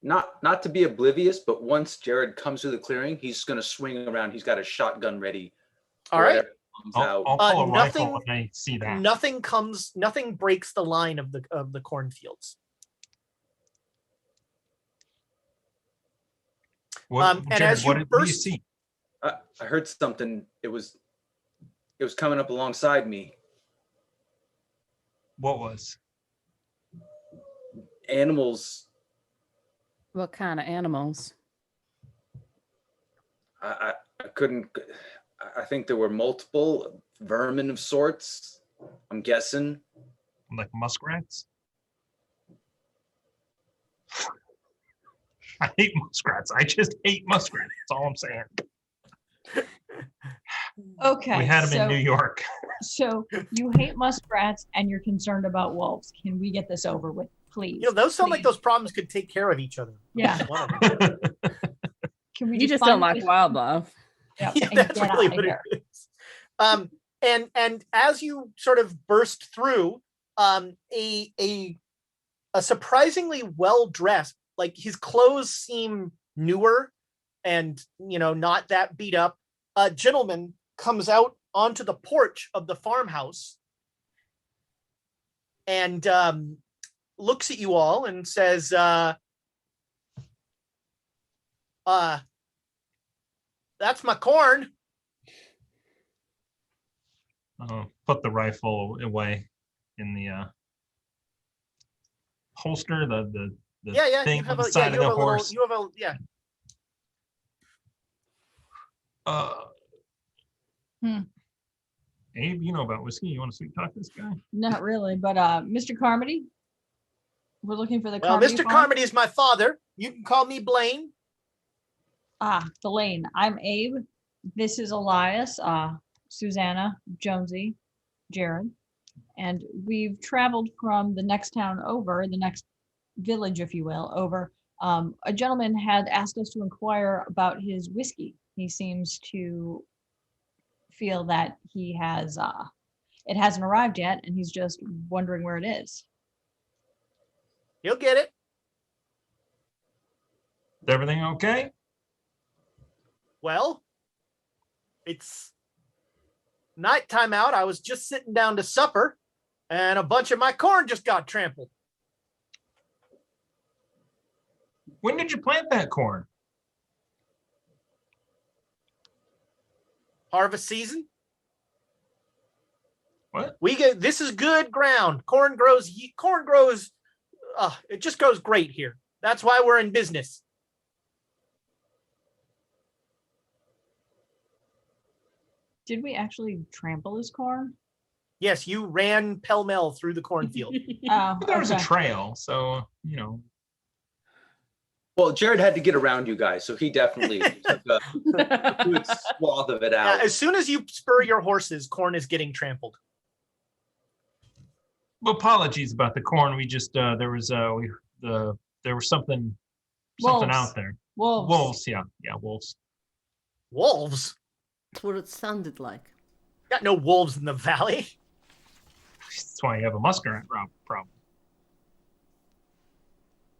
Not to be oblivious, but once Jared comes to the clearing, he's going to swing around. He's got a shotgun ready. All right. wherever it comes out. I'll pull a nothing- rifle when I see that. Nothing breaks the line of the cornfields. and Jared, as you what do you burst- see? I heard something. It was coming up alongside me. What was? Animals. What kind of animals? I couldn't. I think there were multiple vermin of sorts. I'm guessing. Like muskrats? I hate muskrats. I just hate muskrats. That's all I'm saying. Okay. We had them in New York. So you hate muskrats and you're concerned about wolves. Can we get this over with, please? You know, those sound like those problems could take care of each other. Yeah. One of them. Can we You just don't find like this- wildlife. Yeah, Yeah, and that's get really outta what here. it is. And as you sort of burst through, a surprisingly well dressed, like his clothes seem newer and not that beat up. A gentleman comes out onto the porch of the farmhouse and looks at you all and says, "That's my corn." Put the rifle away in the holster, the Yeah. thing You have on a the side of the horse. you have a yeah. Abe, you know about whiskey. You want to sweet talk this guy? Not really, but Mr. Carmody, we're looking for the Well, Carmody Mr. farm. Carmody is my father. You can call me Blaine. Delane. I'm Abe. This is Elias, Susanna, Jonesy, Jared. And we've traveled from the next town over, the next village, if you will, over. A gentleman had asked us to inquire about his whiskey. He seems to feel that he has, it hasn't arrived yet, and he's just wondering where it is. You'll get it. Is everything okay? Well, it's nighttime out. I was just sitting down to supper, and a bunch of my corn just got trampled. When did you plant that corn? Harvest season. What? This is good ground. Corn grows. It just grows great here. That's why we're in business. Did we actually trample his corn? Yes, you ran pell-mell through the cornfield. Oh, There was a okay. trail, so Well, Jared had to get around you guys, so he definitely took a good swath of it out. As soon as you spur your horses, corn is getting trampled. apologies about the corn. We just there was something Wolves. out there. Wolves. Wolves, yeah, wolves. Wolves? That's what it sounded like. Got no wolves in the valley. That's why you have a muskrat problem.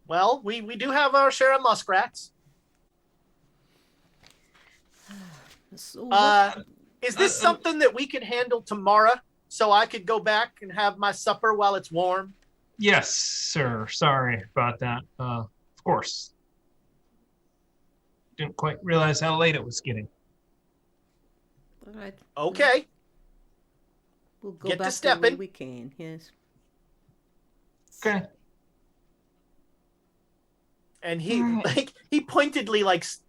Well, we do have our share of muskrats. So Is this something that we could handle tomorrow so I could go back and have my supper while it's warm? Yes, sir. Sorry about that. Of course. Didn't quite realize how late it was getting. all right, Okay. we'll go Get to back the way stepping. we can. Yes. Okay. And he All right. he pointedly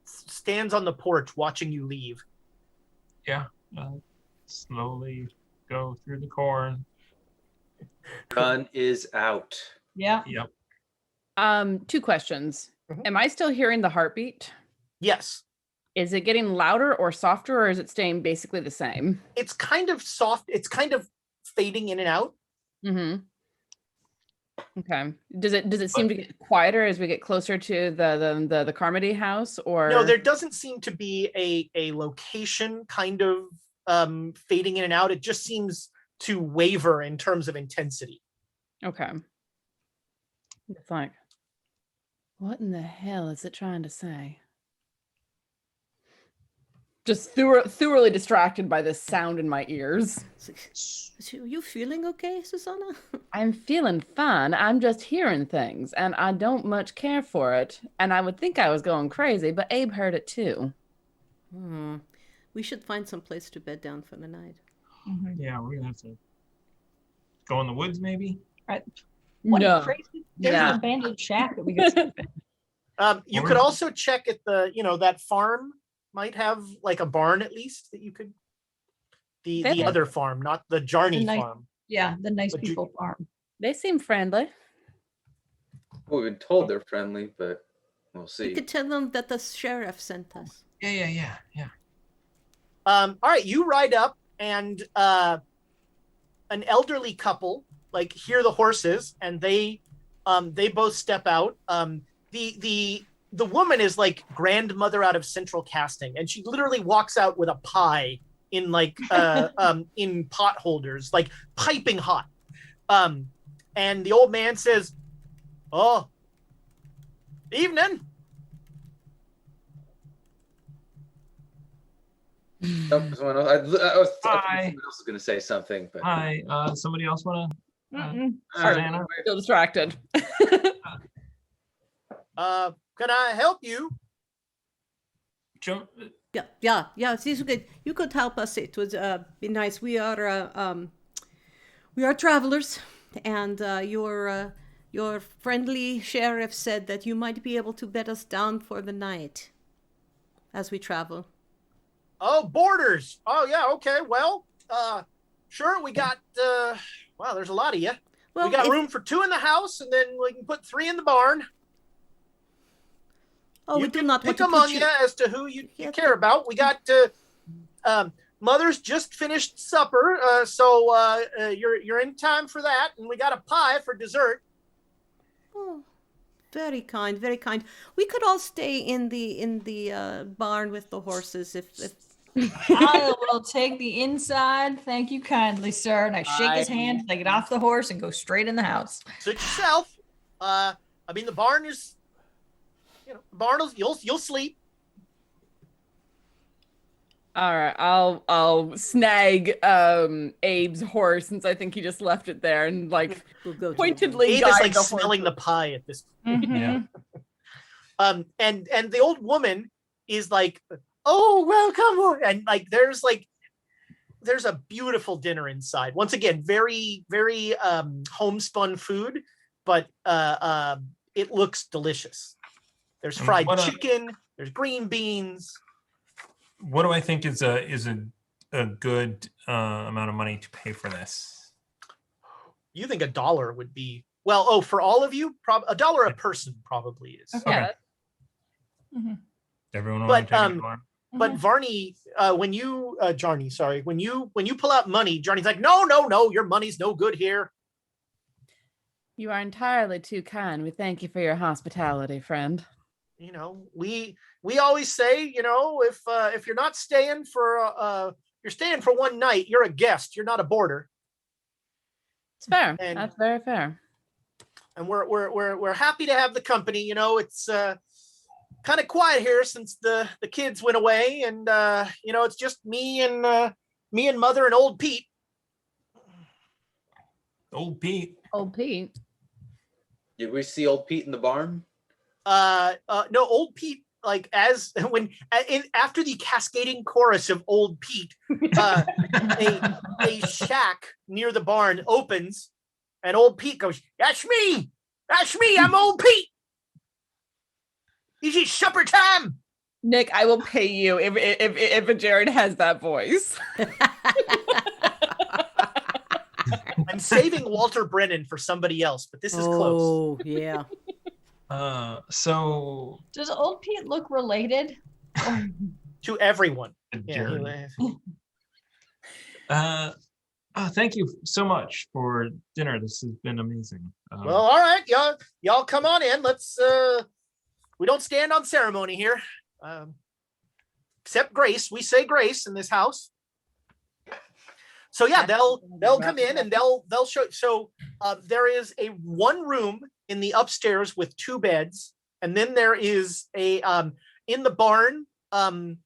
stands on the porch watching you leave. Yeah. Slowly go through the corn. Gun is out. Yeah. Yep. 2 questions. Mhm. Am I still hearing the heartbeat? Yes. Is it getting louder or softer, or is it staying basically the same? It's kind of soft. It's kind of fading in and out. Mm-hmm. Okay. Does it seem to get quieter as we get closer to the Carmody house, or No, there doesn't seem to be a location kind of fading in and out. It just seems to waver in terms of intensity. Okay. It's like, what in the hell is it trying to say? Just thoroughly distracted by this sound in my ears. Are you feeling okay, Susanna? I'm feeling fine. I'm just hearing things, and I don't much care for it. And I would think I was going crazy, but Abe heard it too. We should find some place to bed down for the night. Mhm. Yeah, we're gonna have to go in the woods, maybe. What No. crazy? There's Yeah. an abandoned shack that we could sleep in. You could also check at the, that farm might have like a barn at least that you could. The Fair. other farm, not the Jarney The nice- farm. Yeah, the nice But you- people farm. They seem friendly. Well, we've been told they're friendly, but we'll You see. could tell them that the sheriff sent us. Yeah. All right, you ride up, and an elderly couple like hear the horses, and they both step out. The woman is like grandmother out of Central Casting, and she literally walks out with a pie in like in pot holders, like piping hot. And the old man says, "Oh, evening." Oh, someone else. I was Hi. someone else was going to say something, but Hi. Somebody else want to? Sorry, still distracted. Can I help you? Yeah. You could help us. It would be nice. We are travelers, and your friendly sheriff said that you might be able to bed us down for the night as we travel. Oh, boarders. Oh, yeah. Okay. Well, sure. We got, wow, there's a lot of you. Well, we got room for 2 in the house, and then we can put 3 in the barn. Oh, we do not want pick to among put you as to who you Yeah, care about. We got, Mother's just finished supper, so you're in time for that, and we got a pie for dessert. Oh, very kind, very kind. We could all stay in the barn with the horses if I will take the inside. Thank you kindly, sir. And I shake his hand as I get off the horse and go straight in the house. Suit yourself. I mean, the barn is, you'll sleep. All right, I'll snag Abe's horse, since I think he just left it there, and like we'll go to pointedly Abe guide is like the horse. smelling the pie at this point. Mhm. And the old woman is like, "Oh, welcome," and like there's a beautiful dinner inside. Once again, very very homespun food, but it looks delicious. There's fried chicken. There's green beans. What do I think is a good amount of money to pay for this? You think $1 would be well? Oh, for all of you, $1 a person probably is. Okay. Okay. Mhm. Everyone But, want to take it along? But Varney, when you Jarny, sorry, when you pull out money, Jarny's like, no, your money's no good here. You are entirely too kind. We thank you for your hospitality, friend. We always say, if you're not staying for you're staying for one night, you're a guest, you're not a boarder. It's fair. And- That's very fair. And we're happy to have the company. It's kind of quiet here since the kids went away, and it's just me and Mother and old Pete. Old Pete. Old Pete. did we see old Pete in the barn? No, old Pete, like after the cascading chorus of old Pete, a shack near the barn opens, and old Pete goes, that's me, I'm old Pete. Is it supper time? Nick, I will pay you if Jared has that voice. I'm saving Walter Brennan for somebody else, but this is close. Oh, yeah. So Does old Pete look related? To everyone. Jared. Thank you so much for dinner. This has been amazing. Well, all right, y'all come on in. Let's we don't stand on ceremony here. Except grace. We say grace in this house. So yeah, they'll come in and they'll show. So there is a one room in the upstairs with 2 beds, and then there is a in the barn. Maud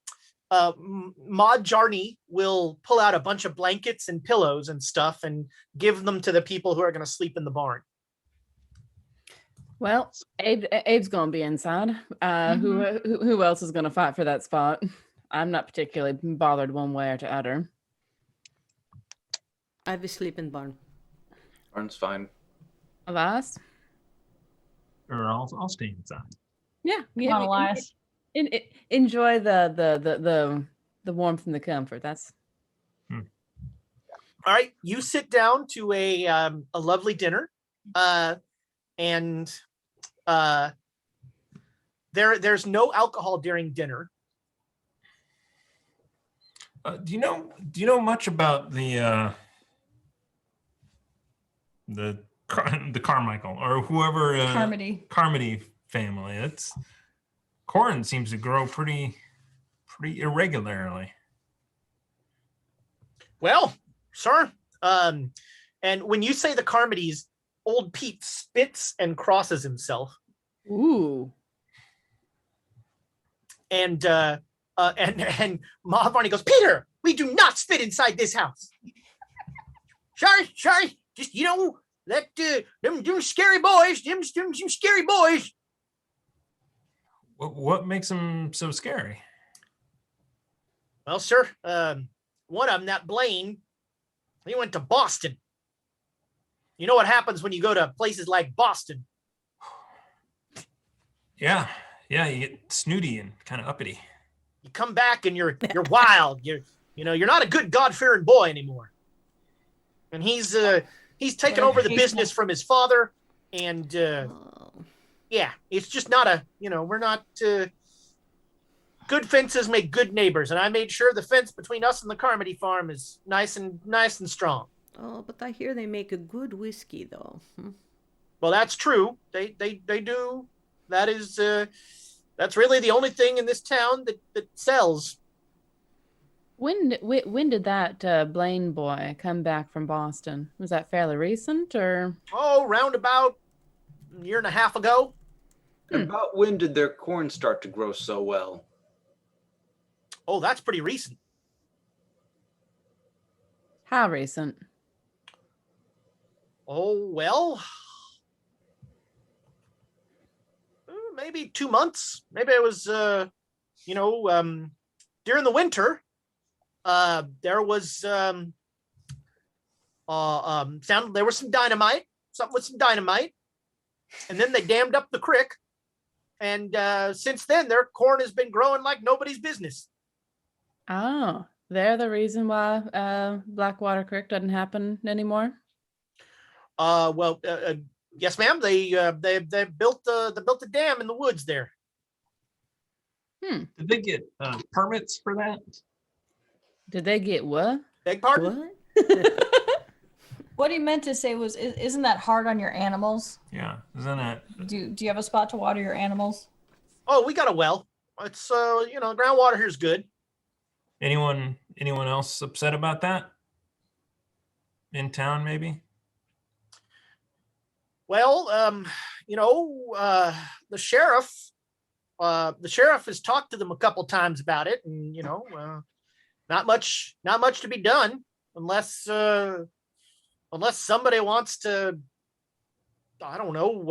Jarny will pull out a bunch of blankets and pillows and stuff and give them to the people who are going to sleep in the barn. Well, Abe's gonna be inside. Who else is gonna fight for that spot? I'm not particularly bothered one way or the other. I have a sleeping barn. Barn's fine. Elias? Or I'll stay inside. Yeah, Come on, Elias. Enjoy the warmth and the comfort. That's All right, you sit down to a lovely dinner. and there's no alcohol during dinner. Do you know much about the Carmichael or whoever Carmody family? It's corn seems to grow pretty irregularly. Well, sir, and when you say the Carmodys, old Pete spits and crosses himself. Ooh. And Ma Barney goes, Peter, we do not spit inside this house. Sorry, just that them scary boys, them scary boys. What makes them so scary? Well, sir, one of them, that Blaine, he went to Boston. You know what happens when you go to places like Boston? Yeah, you get snooty and kind of uppity. You come back and you're wild. You're not a good God-fearing boy anymore. And he's taken over the business from his father, and yeah, it's just not we're not good fences make good neighbors, and I made sure the fence between us and the Carmody farm is nice and strong. Oh, but I hear they make a good whiskey, though. Well, that's true. They do. That is that's really the only thing in this town that sells. When did that Blaine boy come back from Boston? Was that fairly recent, or? Oh, round about a year and a half ago. About when did their corn start to grow so well? Oh, that's pretty recent. How recent? Oh, well, maybe 2 months. Maybe it was, during the winter. There was there was some dynamite, something with some dynamite, and then they dammed up the creek. And since then, their corn has been growing like nobody's business. Oh, they're the reason why Blackwater Creek doesn't happen anymore. Yes, ma'am. They built the dam in the woods there. Did they get permits for that? Did they get what? Beg pardon? What? What he meant to say was, isn't that hard on your animals? Yeah, isn't it? Do you have a spot to water your animals? Oh, we got a well. It's groundwater here is good. Anyone else upset about that? In town, maybe? Well, the sheriff has talked to them a couple times about it, and not much to be done unless somebody wants to, I don't know,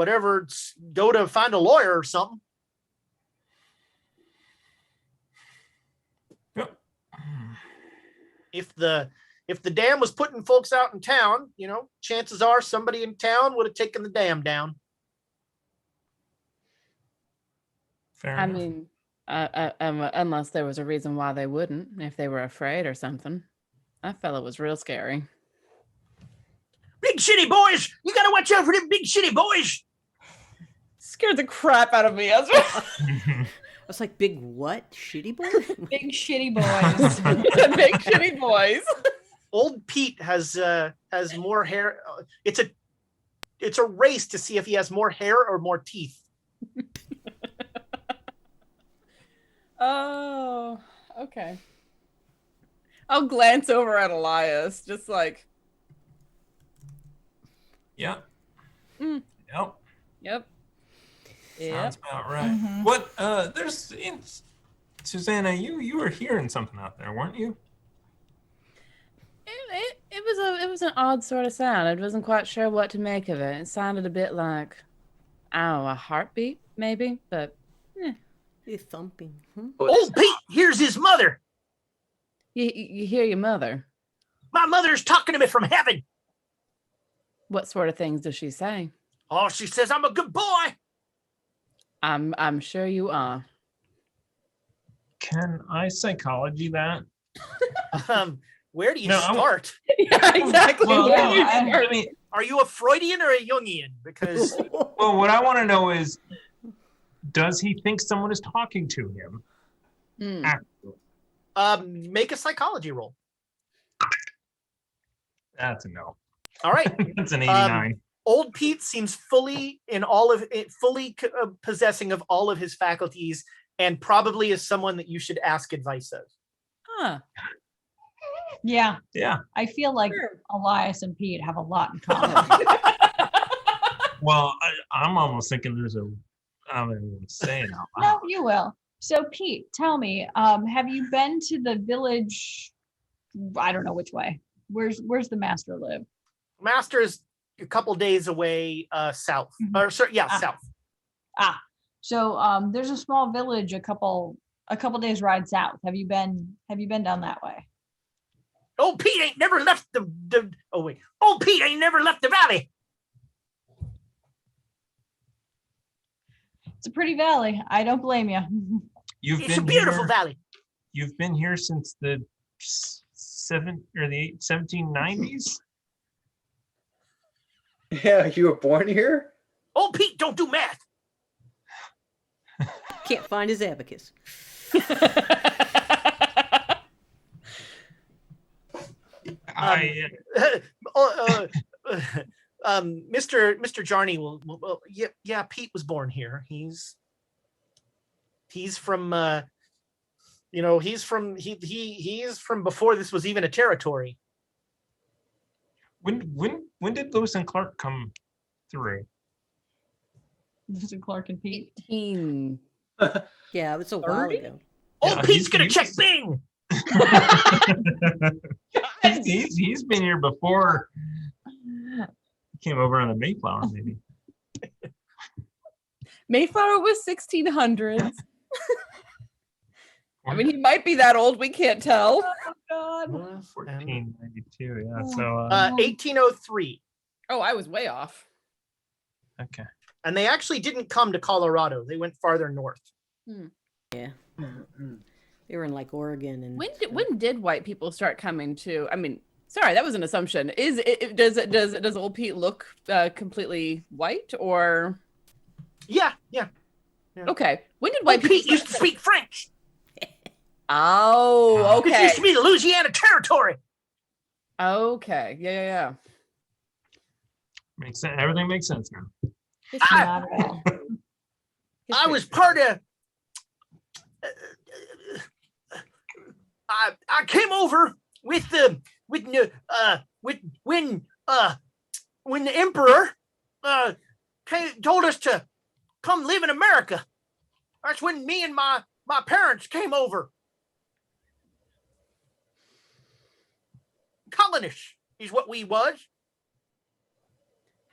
go to find a lawyer or something. Yep. If the dam was putting folks out in town, chances are somebody in town would have taken the dam down. Fair enough. I mean, unless there was a reason why they wouldn't, if they were afraid or something. That fella was real scary. Big shitty boys! You gotta watch out for them big shitty boys! Scared the crap out of me. I was like, big what? Shitty boy? Big shitty boys. Big shitty boys. Old Pete has more hair. It's a race to see if he has more hair or more teeth. Oh, okay. I'll glance over at Elias, just like. Yeah. Mm. Yep. Yep. Sounds about right. Mm-hmm. What? Susanna, you were hearing something out there, weren't you? It was an odd sort of sound. I wasn't quite sure what to make of it. It sounded a bit like, a heartbeat, maybe, but. You're thumping. Old Pete hears his mother. You hear your mother. My mother's talking to me from heaven. What sort of things does she say? Oh, she says I'm a good boy. I'm sure you are. Can I psychology that? Where do you start? Yeah, exactly. Well, Yeah, I mean, Are you a Freudian or a Jungian? Because Well, what I want to know is, does he think someone is talking to him? Actually? make a psychology roll. That's a no. All right. That's an 89. Old Pete seems fully possessing of all of his faculties, and probably is someone that you should ask advice of. Huh. Yeah. Yeah. I feel like Elias and Pete have a lot in common. Well, I'm almost thinking I'm not even going to say it out loud. No, you will. So Pete, tell me, have you been to the village? I don't know which way. Where's the master live? Master is a couple days away, south. Or sorry, south. So there's a small village a couple days ride south. Have you been down that way? Old Pete ain't never left the Old Pete ain't never left the valley. It's a pretty valley. I don't blame you. It's a beautiful valley. You've been here since the 1790s? Yeah, you were born here? Old Pete don't do math. Can't find his abacus. Mr. Jarney will Pete was born here. He's from he's from before this was even a territory. When did Lewis and Clark come through? Lewis and Clark and Pete. 18. Yeah, it was a while ago. Old Pete's gonna check Bing. he's been here before. He came over on the Mayflower, maybe. Mayflower was 1600s. I mean, he might be that old. We can't tell. Oh God. 1492. Yeah. So 1803. Oh, I was way off. Okay. And they actually didn't come to Colorado. They went farther north. Yeah. They were in like Oregon and. When did white people start coming to? I mean, sorry, that was an assumption. Does old Pete look completely white or? Yeah. Okay. When did white Old Pete used to speak French. Oh, okay. It used to be the Louisiana Territory. Okay. Yeah. Makes sense. Everything makes sense now. Not at all. I was part of. I came over with when the emperor told us to come live in America. That's when me and my parents came over. Colonists is what we was.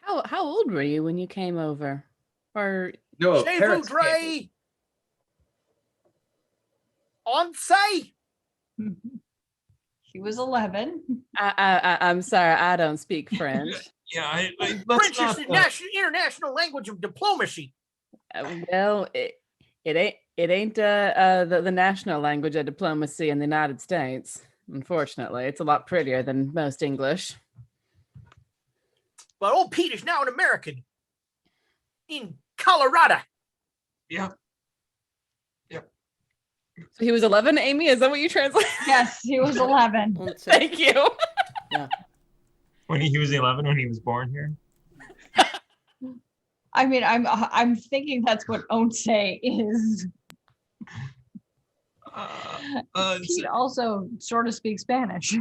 How old were you when you came over? Or No, Chez parents vous dre. On say. He was 11. I'm sorry, I don't speak French. Yeah, French is the international language of diplomacy. Well, it ain't the national language of diplomacy in the United States. Unfortunately, it's a lot prettier than most English. But old Pete is now an American in Colorado. Yeah. So he was 11, Amy? Is that what you translate? Yes, he was 11. Thank you. Yeah. When he was 11 when he was born here. I mean, I'm thinking that's what Once is. Pete also sort of speaks Spanish.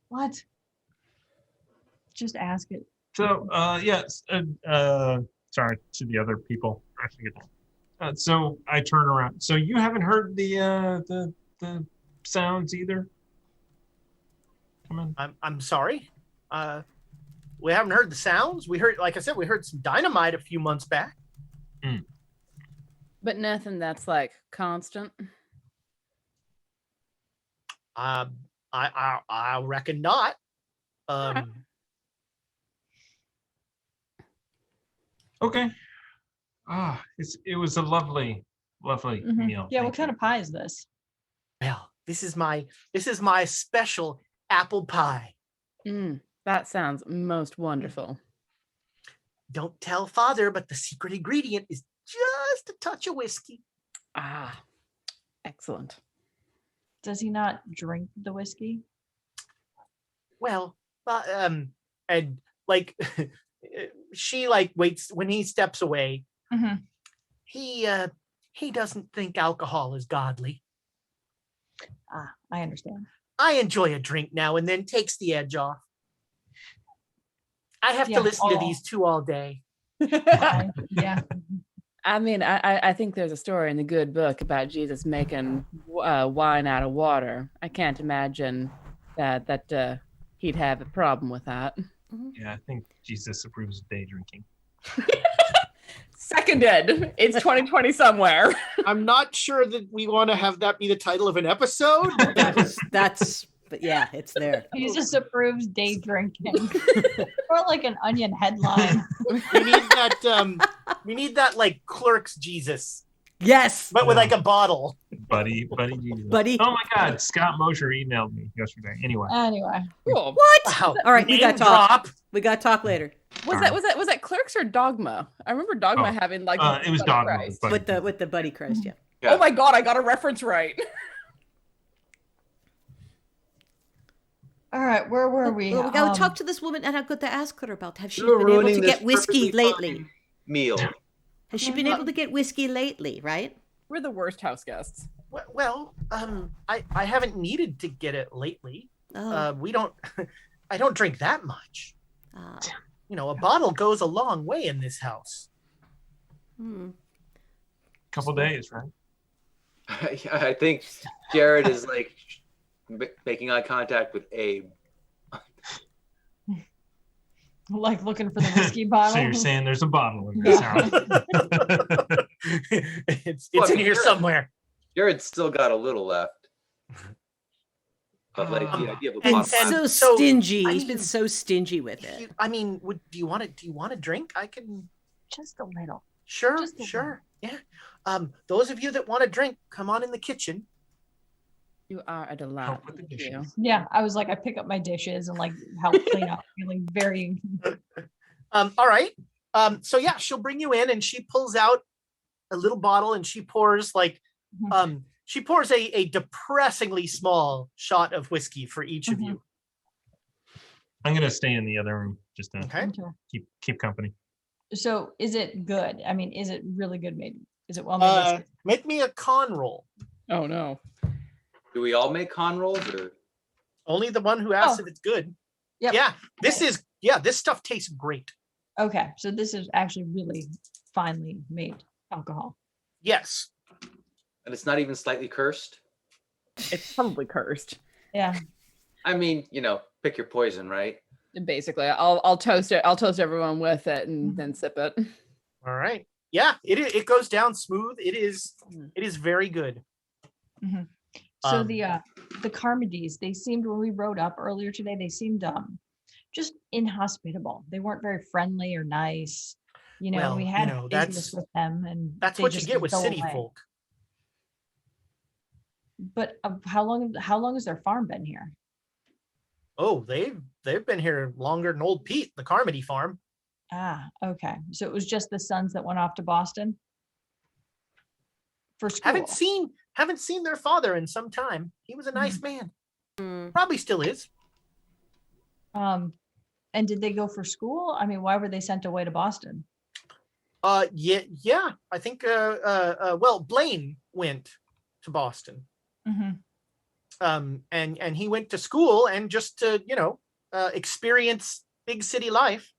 What? Just ask it. So yes. Sorry to the other people. I forget. So I turn around. So you haven't heard the sounds either? Come on. I'm sorry. We haven't heard the sounds. We heard, like I said, we heard some dynamite a few months back. But nothing that's like constant. I reckon not. Okay. It was a lovely meal. Yeah, Thank what kind of pie is this? Well, this is my special apple pie. That sounds most wonderful. Don't tell father, but the secret ingredient is just a touch of whiskey. Ah, excellent. Does he not drink the whiskey? Well, and like she like waits when he steps away. Mhm. He doesn't think alcohol is godly. Ah, I understand. I enjoy a drink now and then, takes the edge off. I have Yeah, to listen to oh. these two all day. Yeah. I mean, I think there's a story in the good book about Jesus making wine out of water. I can't imagine that he'd have a problem with that. Yeah, I think Jesus approves of day drinking. Seconded. It's 2020 somewhere. I'm not sure that we want to have that be the title of an episode. But yeah, it's there. Jesus approves day drinking. Or like an Onion headline. We need that like Clerks Jesus, Yes. but with like a bottle. Buddy Jesus. Buddy. Oh my God, Scott Mosher emailed me yesterday. Anyway. Anyway. Cool. What? Wow. All right, we Name got talk. drop. We got talk later. Was that Clerks or Dogma? I remember Dogma having like It was Buddy Dogma. Christ. Buddy. With the Buddy Christ, yeah. Yeah. Oh my God, I got a reference right. All right, where were we? Well, we got to talk to this woman, and I've got to ask her about has she You're been able ruining to this get whiskey perfectly lately? fine meal. Has she been able to get whiskey lately? Right? We're the worst house guests. Well, I haven't needed to get it lately. Oh, We don't. I don't drink that much. ah, A bottle goes a long way in this house. Couple days, right? I think Jared is like making eye contact with Abe. Like looking for the whiskey bottle. So you're saying there's a bottle in this house? It's in here somewhere. Jared's still got a little left. But like the idea of a been bottle. so stingy. I He's been mean, so stingy with it. I mean, do you want a drink? I can. Just a little. Sure, Just a sure. Yeah. Those of you that want a drink, come on in the kitchen. You are a delight. Help with the Thank you. dishes. Yeah, I was like, I pick up my dishes and like help clean up, feeling very. All right. So yeah, she'll bring you in and she pulls out a little bottle and she pours a depressingly small shot of whiskey for each of you. I'm gonna stay in the other room just to Okay. keep company. So is it good? I mean, is it really good made? Is it well made? Make me a con roll. Oh no. Do we all make con rolls or Only the one who asks Oh. if it's good. Yep. Yeah. This stuff tastes great. Okay, so this is actually really finely made alcohol. Yes. and it's not even slightly cursed? It's probably cursed. Yeah. I mean, pick your poison, right? Basically, I'll toast it. I'll toast everyone with it and then sip it. All right. Yeah, it goes down smooth. It is very good. So the Carmodies, they seemed, when we rode up earlier today, they seemed just inhospitable. They weren't very friendly or nice. Well, we had business that's- with them, and That's they what you just get with go city away. folk. But how long has their farm been here? Oh, they've been here longer than old Pete, the Carmody farm. Ah, okay. So it was just the sons that went off to Boston for school. Haven't seen their father in some time. He was a nice man. Probably still is. And did they go for school? I mean, why were they sent away to Boston? Yeah. I think well, Blaine went to Boston. And he went to school and just to experience big city life.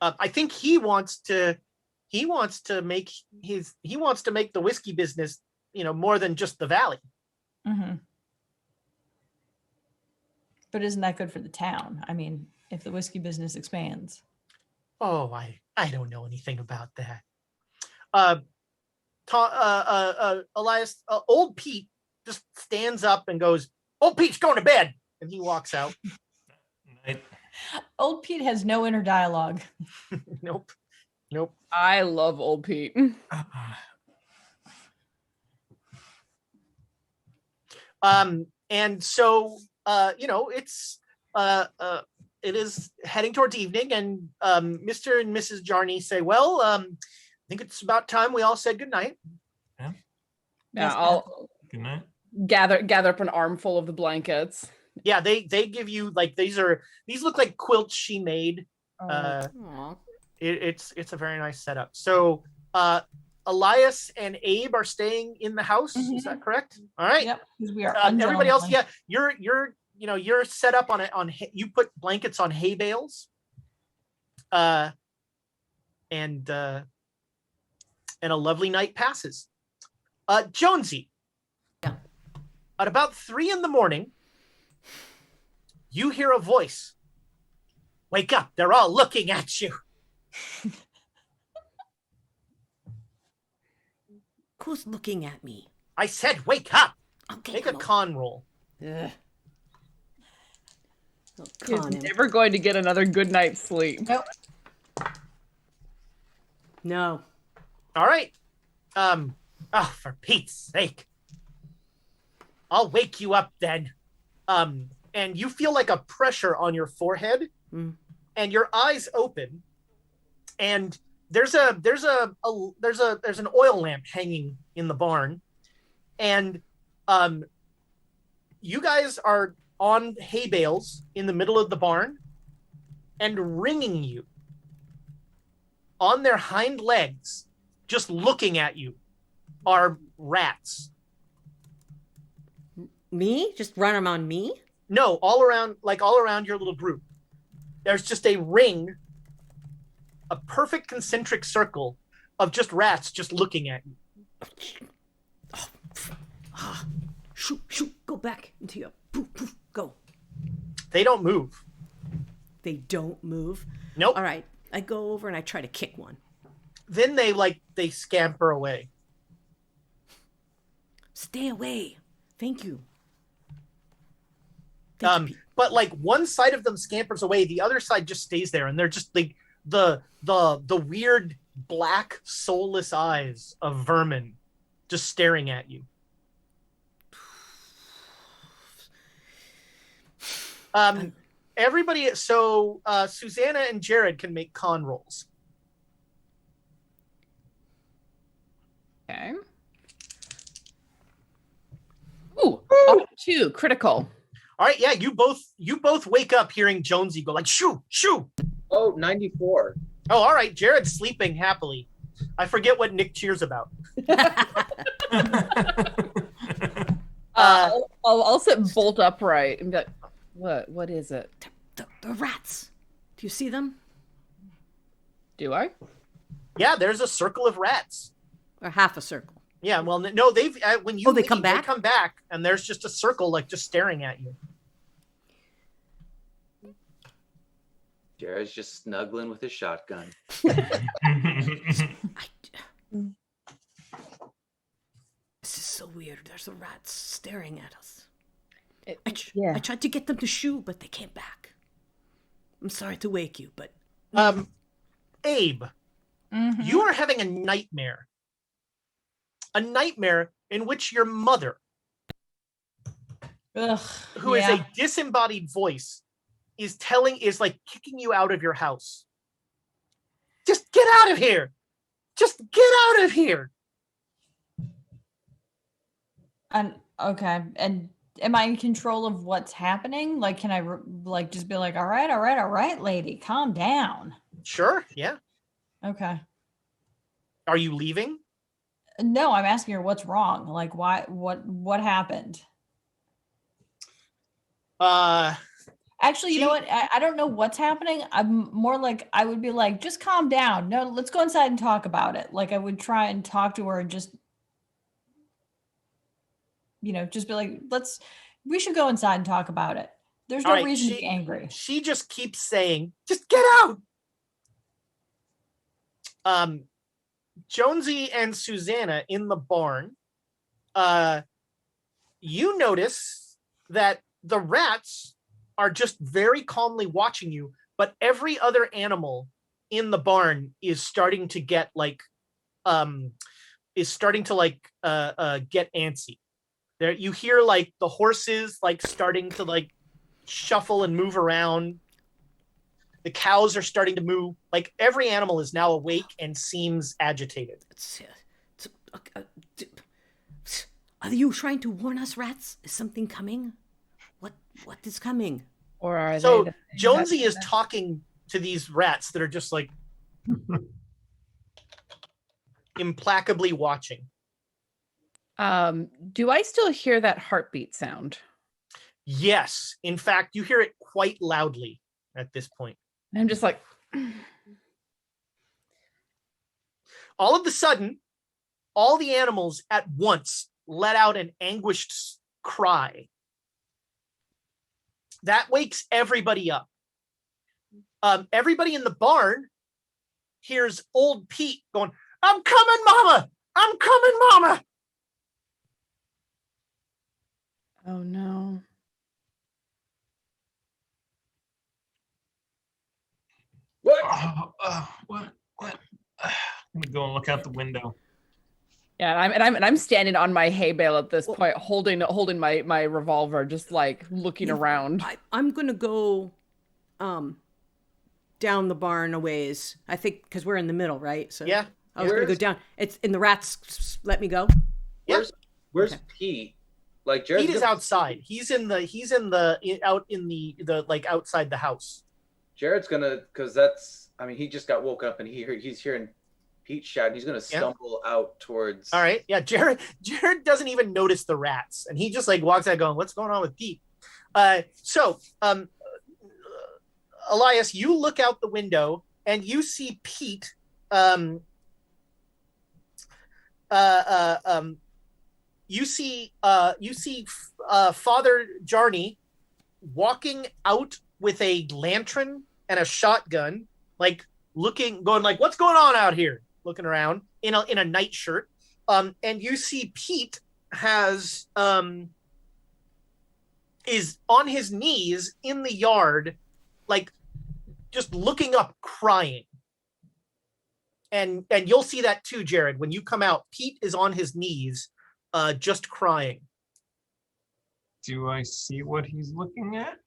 I think he wants to make the whiskey business more than just the valley. But isn't that good for the town? I mean, if the whiskey business expands. Oh, I don't know anything about that. Elias, old Pete just stands up and goes, "Old Pete's going to bed," and he walks out. Old Pete has no inner dialogue. Nope. I love old Pete. And so it's it is heading towards evening, and Mr. and Mrs. Jarney say, well, I think it's about time we all said goodnight. Yeah, Yes, I'll Good night. gather up an armful of the blankets. Yeah, they give you like these look like quilts she made. Aw. It's a very nice setup. So Elias and Abe are staying in the house. Is that correct? All right. Yep, because we are Everybody else, ungentlemanly. yeah, you're set up on you put blankets on hay bales. And a lovely night passes. Jonesy. Yeah. At about 3 a.m, you hear a voice. Wake up, they're all looking at you. Who's looking at me? I said, wake up. Okay, Make a come on. con roll. Ugh. Oh, He's con him. never going to get another good night's sleep. Nope. No. All right. For Pete's sake. I'll wake you up then. And you feel like a pressure on your forehead, and your eyes open, and there's an oil lamp hanging in the barn, and you guys are on hay bales in the middle of the barn, and ringing you on their hind legs, just looking at you, are rats. Me? Just run around me? No, all around your little group. There's just a ring, a perfect concentric circle of just rats just looking at you. Shoot, go back into your poof, go. They don't move. They don't move. Nope. All right, I go over and I try to kick one. Then they scamper away. Stay away. Thank you. But one side of them scampers away, the other side just stays there, and they're just like the weird black soulless eyes of vermin just staring at you. Everybody, so Susanna and Jared can make con rolls. Okay. Ooh, 2 critical. All right, yeah, you both wake up hearing Jonesy go like shoo, shoo. Oh, 94. Oh, all right, Jared's sleeping happily. I forget what Nick cheers about. I'll sit bolt upright and be like, what is it? The rats. Do you see them? Do I? Yeah, there's a circle of rats. Or half a circle? Yeah, well, no, they've when you they leave, come back? They come back, and there's just a circle just staring at you. Jared's just snuggling with his shotgun. This is so weird. There's the rats staring at us. I tried to get them to shoo, but they came back. I'm sorry to wake you, but... Abe, you are having a nightmare. A nightmare in which your mother, who is a disembodied voice, is kicking you out of your house. Just get out of here! Just get out of here! And okay, and am I in control of what's happening? Like, can I just be like, all right, lady, calm down. Sure, yeah. Okay. Are you leaving? No, I'm asking her what's wrong. Like, why? What happened? Actually, you know what? I don't know what's happening. I'm more like, I would be like, just calm down. No, let's go inside and talk about it. Like, I would try and talk to her and just, just be like, we should go inside and talk about it. There's no reason to be angry. She just keeps saying, just get out. Jonesy and Susanna in the barn, you notice that the rats are just very calmly watching you, but every other animal in the barn is starting to get get antsy. There, you hear the horses starting to shuffle and move around. The cows are starting to move. Like every animal is now awake and seems agitated. Are you trying to warn us, rats? Is something coming? What is coming? Or are So they? Jonesy is talking to these rats that are just like implacably watching. Do I still hear that heartbeat sound? Yes. In fact, you hear it quite loudly at this point. I'm just like, All of a sudden, all the animals at once let out an anguished cry. That wakes everybody up. Everybody in the barn hears old Pete going, "I'm coming, mama! I'm coming, mama!" oh no. What? What? Let me go and look out the window. Yeah, I'm standing on my hay bale at this point, holding my revolver, just like looking around. I'm gonna go down the barn a ways. I think because we're in the middle, right? So Yeah. I was gonna go down. It's in the rats. Let me go. Where's Okay. Pete? Like Jared's Pete is outside. He's out in the like outside the house. Jared's gonna, because that's, I mean, he just got woke up and he's hearing Pete shout. He's gonna stumble out towards. All right. Yeah. Jared doesn't even notice the rats, and he just like walks out going, "What's going on with Pete?" Elias, you look out the window and you see Pete. You see Father Jarney walking out with a lantern and a shotgun, like going like, "What's going on out here?" Looking around in a nightshirt. And you see Pete is on his knees in the yard, like just looking up, crying. And you'll see that too, Jared. When you come out, Pete is on his knees, just crying. Do I see what he's looking at?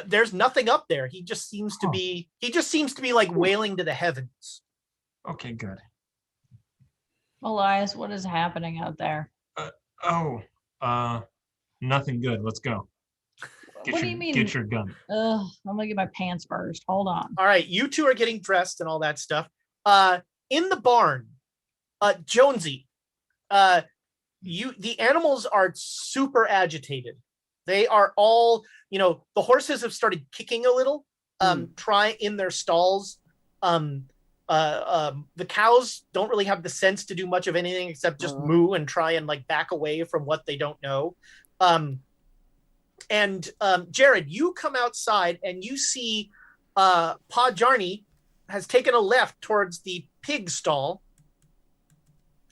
There's nothing up there. He just seems to be like wailing to the heavens. Okay, good. Elias, what is happening out there? Nothing good. Let's go. What do you mean? Get your gun. I'm gonna get my pants first. Hold on. All right, you two are getting dressed and all that stuff. In the barn, Jonesy, the animals are super agitated. They are all, the horses have started kicking a little, try in their stalls. The cows don't really have the sense to do much of anything except just moo and try and like back away from what they don't know. Jared, you come outside and you see Pa Jarney has taken a left towards the pig stall,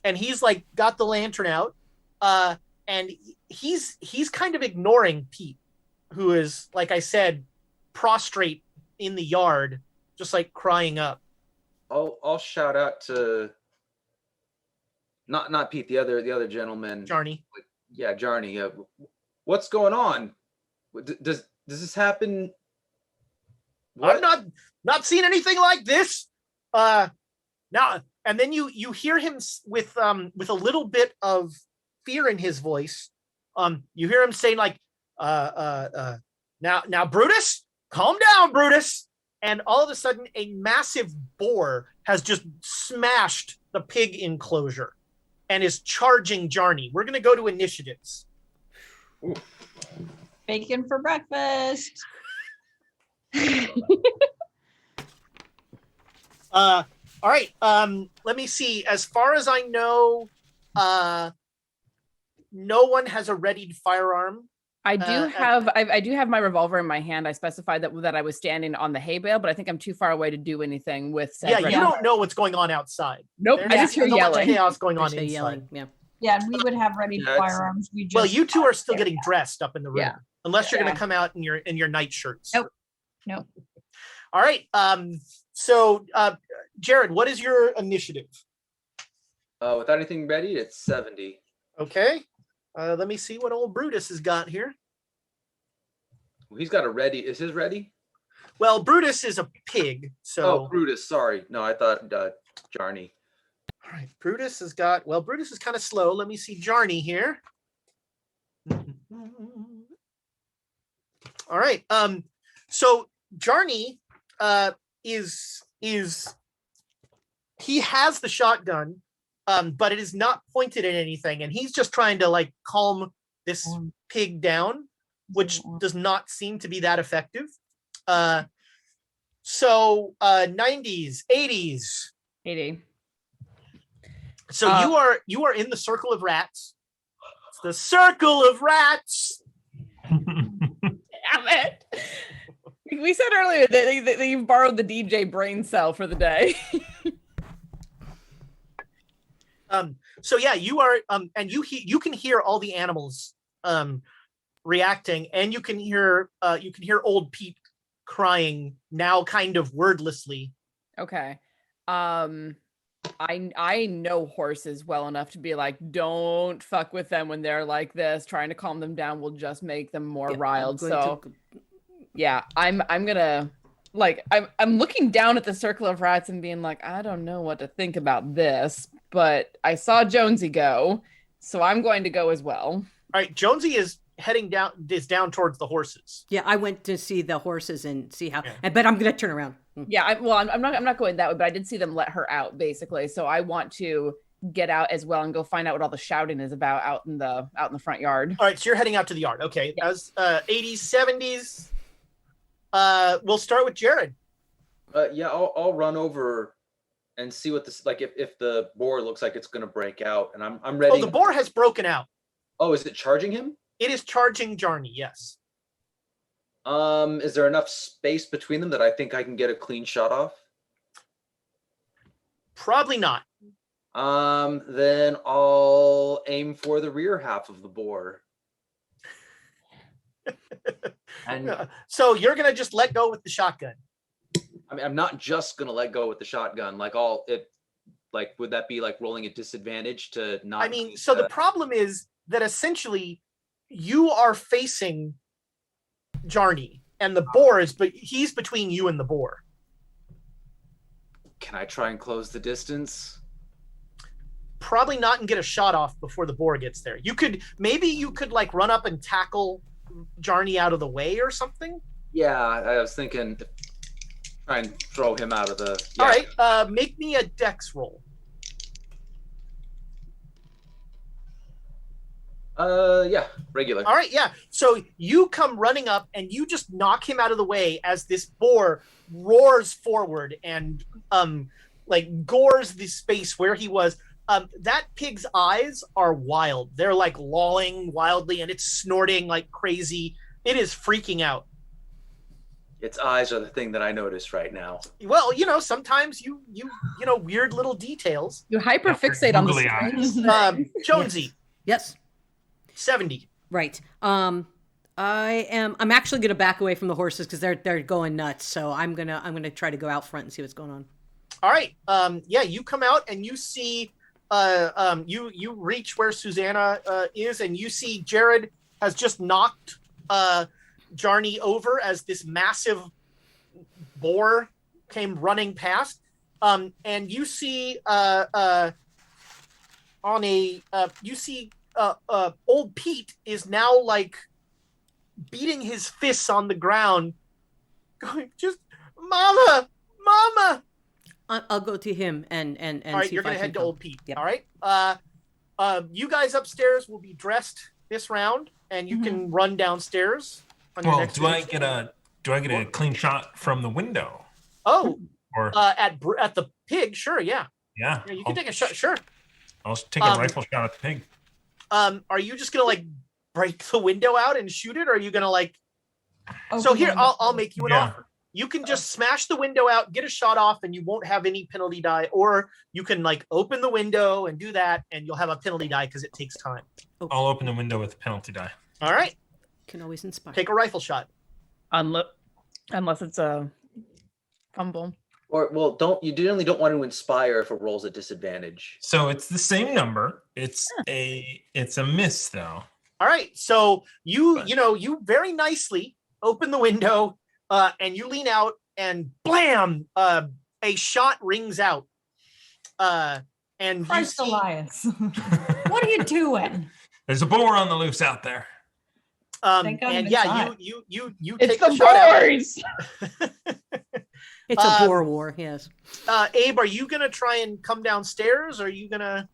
and he's like got the lantern out, and he's kind of ignoring Pete, who is, like I said, prostrate in the yard, just like crying up. I'll shout out to not Pete, the other gentleman. Jarney. Yeah, Jarney. What's going on? Does this happen? What? I've not seen anything like this. Now and then you hear him with a little bit of fear in his voice. You hear him saying like, now Brutus, calm down, Brutus. And all of a sudden, a massive boar has just smashed the pig enclosure and is charging Jarney. We're going to go to initiatives. Ooh. Bacon for breakfast. All right. Let me see. As far as I know, no one has a readied firearm. I do have my revolver in my hand. I specified that I was standing on the hay bale, but I think I'm too far away to do anything with said You don't know what's going on outside. Nope. I just hear so much yelling. chaos going on inside. Yelling. Yeah. Yeah, and we would have ready firearms. We just Well, you two are still getting dressed up in the room, unless you're going Yeah. to come out in your night shirts. Nope. All right. So, Jared, what is your initiative? Without anything ready, it's 70. Okay. Let me see what old Brutus has got here. He's got a ready. Is his ready? Well, Brutus is a pig, so. Oh, Brutus. Sorry. No, I thought Jarny. All right, Brutus has got. Well, Brutus is kind of slow. Let me see Jarny here. All right. So Jarny is he has the shotgun, but it is not pointed at anything, and he's just trying to like calm this pig down, which does not seem to be that effective. So 90s, 80s. 80. So you are in the circle of rats. It's the circle of rats. Damn it. We said earlier that you borrowed the DJ brain cell for the day. So yeah, you are and you can hear all the animals reacting, and you can hear old Pete crying now, kind of wordlessly. Okay. I know horses well enough to be like, don't fuck with them when they're like this. Trying to calm them down will just make them more riled. So yeah, I'm gonna like I'm looking down at the circle of rats and being like, I don't know what to think about this, but I saw Jonesy go, so I'm going to go as well. All right, Jonesy is heading down towards the horses. Yeah, I went to see the horses and see how, but I'm gonna turn around. Yeah, I'm not going that way, but I did see them let her out basically. So I want to get out as well and go find out what all the shouting is about out in the front yard. All right, so you're heading out to the yard. Okay, yeah. As 80s, 70s. We'll start with Jared. Yeah, I'll run over and see what this like if the boar looks like it's gonna break out, and I'm ready. Oh, the boar has broken out. Oh, is it charging him? It is charging Jarny, yes. Is there enough space between them that I think I can get a clean shot off? Probably not. Then I'll aim for the rear half of the boar. And so you're gonna just let go with the shotgun? I mean, I'm not just gonna let go with the shotgun. Like, would that be like rolling at disadvantage to not? I mean, so the problem is that essentially you are facing Jarny, and the boar he's between you and the boar. Can I try and close the distance? Probably not, and get a shot off before the boar gets there. You could like run up and tackle Jarny out of the way or something. Yeah, I was thinking try and throw him out of the. Yeah. All right, make me a dex roll. Yeah, regular. All right, yeah. So you come running up and you just knock him out of the way as this boar roars forward and like gores the space where he was. That pig's eyes are wild. They're like lolling wildly and it's snorting like crazy. It is freaking out. Its eyes are the thing that I notice right now. Well, sometimes you weird little details. You hyperfixate on the screen. Jonesy. Yes. 70. Right. I'm actually gonna back away from the horses because they're going nuts. So I'm gonna try to go out front and see what's going on. All right. Yeah, you come out and you see you reach where Susanna is, and you see Jared has just knocked Jarny over as this massive boar came running past. And you see old Pete is now like beating his fists on the ground, going, just mama. I'll go to him and all right, see you're if I gonna can head to come. old Pete. Yep. All right. You guys upstairs will be dressed this round, and you can run downstairs. Well, do I get a clean shot from the window? Oh, or at the pig, sure, yeah. Yeah, you can take a shot, sure. I'll take a rifle shot at the pig. Are you just gonna like break the window out and shoot it, or are you gonna like? Open So here, the- I'll make you an offer. You can just smash the window out, get a shot off, and you won't have any penalty die. Or you can like open the window and do that, and you'll have a penalty die because it takes time. I'll open the window with a penalty die. All right. Can always inspire. Take a rifle shot. Unless it's a fumble. Or you generally don't want to inspire if it rolls at disadvantage. So it's the same number. It's a miss though. All right. So you very nicely open the window, and you lean out, and blam! A shot rings out. And you Christ see, Elias. What are you doing? There's a boar on the loose out there. Thank God and I'm yeah, inside. you It's take the the shot out. boys. It's a boar war, yes. Abe, are you gonna try and come downstairs? Or are you gonna?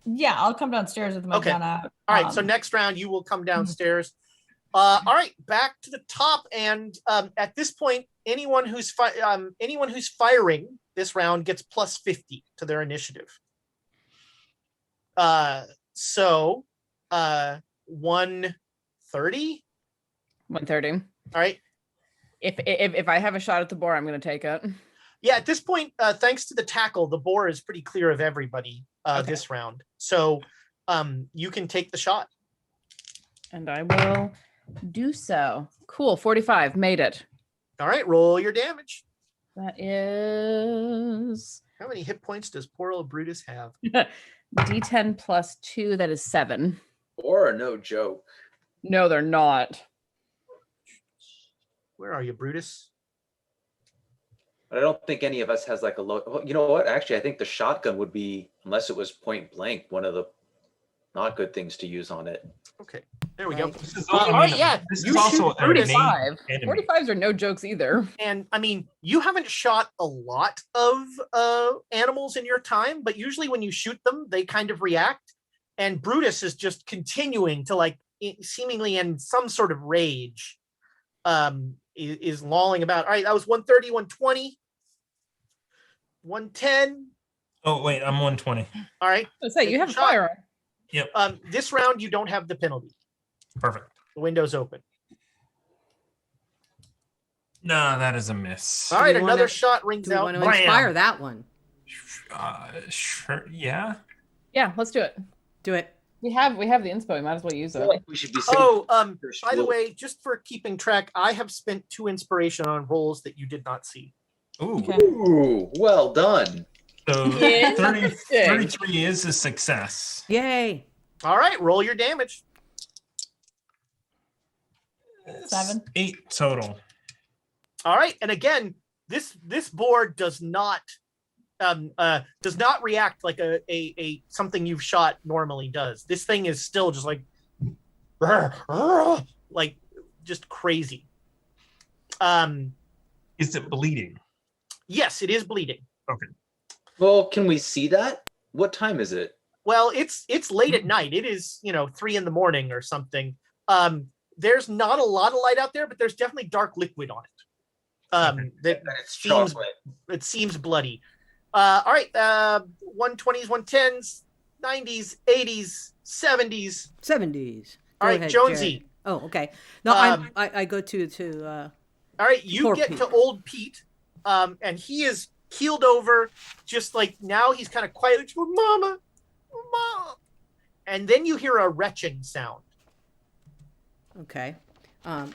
Yeah, I'll come downstairs with my Okay. gun out. All right. So next round you will come downstairs. All right, back to the top, and at this point, anyone who's firing this round gets plus 50 to their initiative. So 130. 130. All right. If I have a shot at the boar, I'm gonna take it. Yeah, at this point, thanks to the tackle, the boar is pretty clear of everybody this round. So you can take the shot. And I will do so. Cool. 45. Made it. All right, roll your damage. That is How many hit points does poor old Brutus have? D10 plus 2. That is 7. Or no joke. No, they're not. Where are you, Brutus? I don't think any of us has like a low. Well, you know what? Actually, I think the shotgun would be, unless it was point blank, one of the not good things to use on it. Okay, there we go. This is all right, yeah, This you is also shoot a Brutus. innate 45. enemy. 45s are no jokes either. And I mean, you haven't shot a lot of animals in your time, but usually when you shoot them, they kind of react. And Brutus is just continuing to, like, seemingly in some sort of rage, is lolling about. All right, that was 130, 120, 110. Oh, wait, I'm 120. All right. Let's say you have a Shot. firearm. Yep, This round, you don't have the penalty. perfect. The window's open. No, that is a miss. All right, we another wanna- shot rings Do we out. want to Blam. inspire that one? Sure, yeah. Yeah, let's do it. Do it. We have the inspo. We might as well use I it. feel like we should be saying Oh, There's by the will. way, just for keeping track, I have spent 2 inspiration on rolls that you did not see. Ooh, Okay. Ooh, well done. so Yeah. 33 is a success. Yay. All right, roll your damage. 7. 8 total. All right, and again, this board does not react like a something you've shot normally does. This thing is still just like just crazy. Is it bleeding? Yes, it is bleeding. Well, can we see that? What time is it? Well, it's late at night. It is, 3 a.m. or something. There's not a lot of light out there, but there's definitely dark liquid on it. That That it's seems chocolate. it seems bloody. All right, 120s, 110s, 90s, 80s, 70s. 70s. All Go right, ahead, Jonesy. Jared. Oh, okay. No, I go to All right, you Poor get Pete. to old Pete, and he is keeled over, just like now he's kind of quietly going, "Mama, Mama," and then you hear a retching sound. okay. All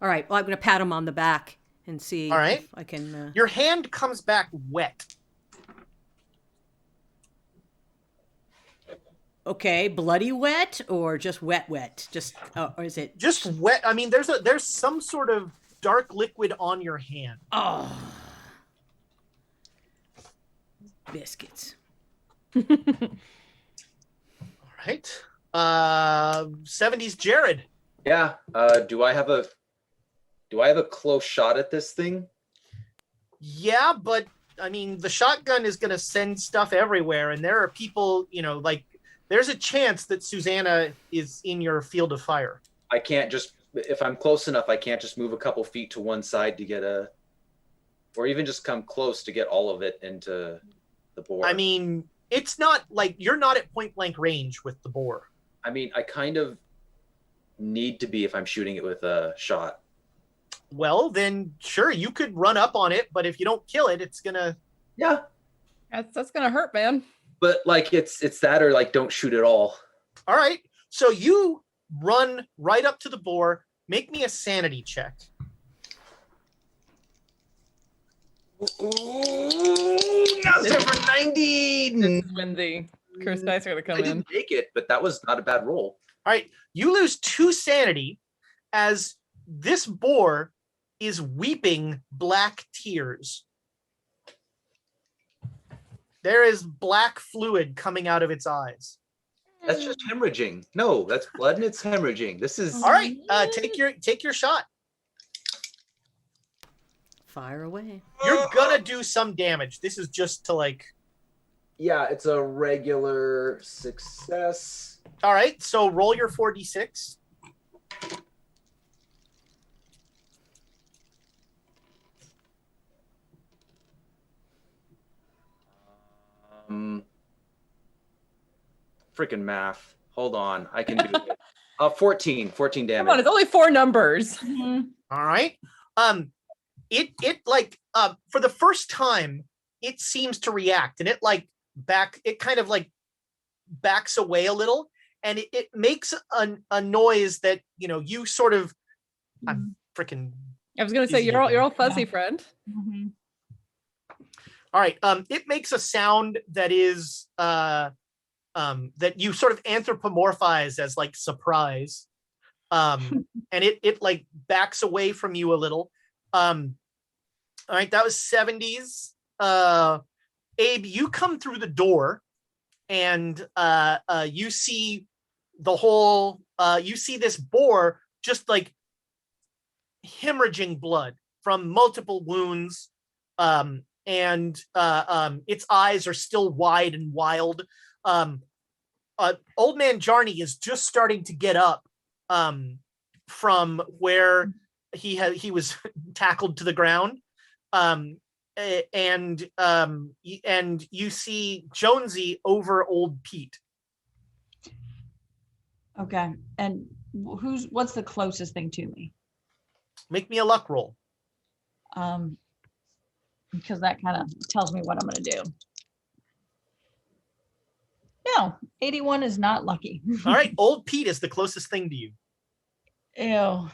right. Well, I'm going to pat him on the back and see All right. if I can. Your hand comes back wet. Okay, bloody wet or just wet? Just or is it Just wet. I mean, there's some sort of dark liquid on your hand. Oh, biscuits. All right. 70s Jared. Yeah. Do I have a close shot at this thing? Yeah, but I mean, the shotgun is going to send stuff everywhere, and there are people, like there's a chance that Susanna is in your field of fire. I can't just, if I'm close enough, I can't just move a couple feet to one side to get or even just come close to get all of it into the boar. I mean, it's not like you're not at point blank range with the boar. I mean, I kind of need to be if I'm shooting it with a shot. Well, then sure, you could run up on it, but if you don't kill it, it's gonna. Yeah. That's gonna hurt, man. But like it's that or like don't shoot at all. All right. So you run right up to the boar. Make me a sanity check. Ooh, now it's over 90. This is when the curse dice are gonna I come in. didn't make it, but that was not a bad roll. All right, you lose 2 sanity as this boar is weeping black tears. There is black fluid coming out of its eyes. That's just hemorrhaging. No, that's blood and it's hemorrhaging. This is All right, take your shot. Fire away. You're gonna do some damage. This is just to like. Yeah, it's a regular success. All right, so roll your 4d6. Freaking math. Hold on, I can do it. 14 damage. Come on, it's only 4 numbers. All right. It like for the first time, it seems to react, and it kind of like backs away a little, and it makes a noise that you sort of. I'm freaking. I was gonna say you're all fuzzy, friend. Mm-hmm. All right. It makes a sound that is that you sort of anthropomorphize as like surprise, and it like backs away from you a little. All right, that was 70s. Abe, you come through the door, and you see the whole. You see this boar just like hemorrhaging blood from multiple wounds, and its eyes are still wide and wild. Old man Jarny is just starting to get up from where he was tackled to the ground. And you see Jonesy over old Pete. Okay, and what's the closest thing to me? Make me a luck roll. Because that kind of tells me what I'm going to do. No, 81 is not lucky. All right, old Pete is the closest thing to you. Ew.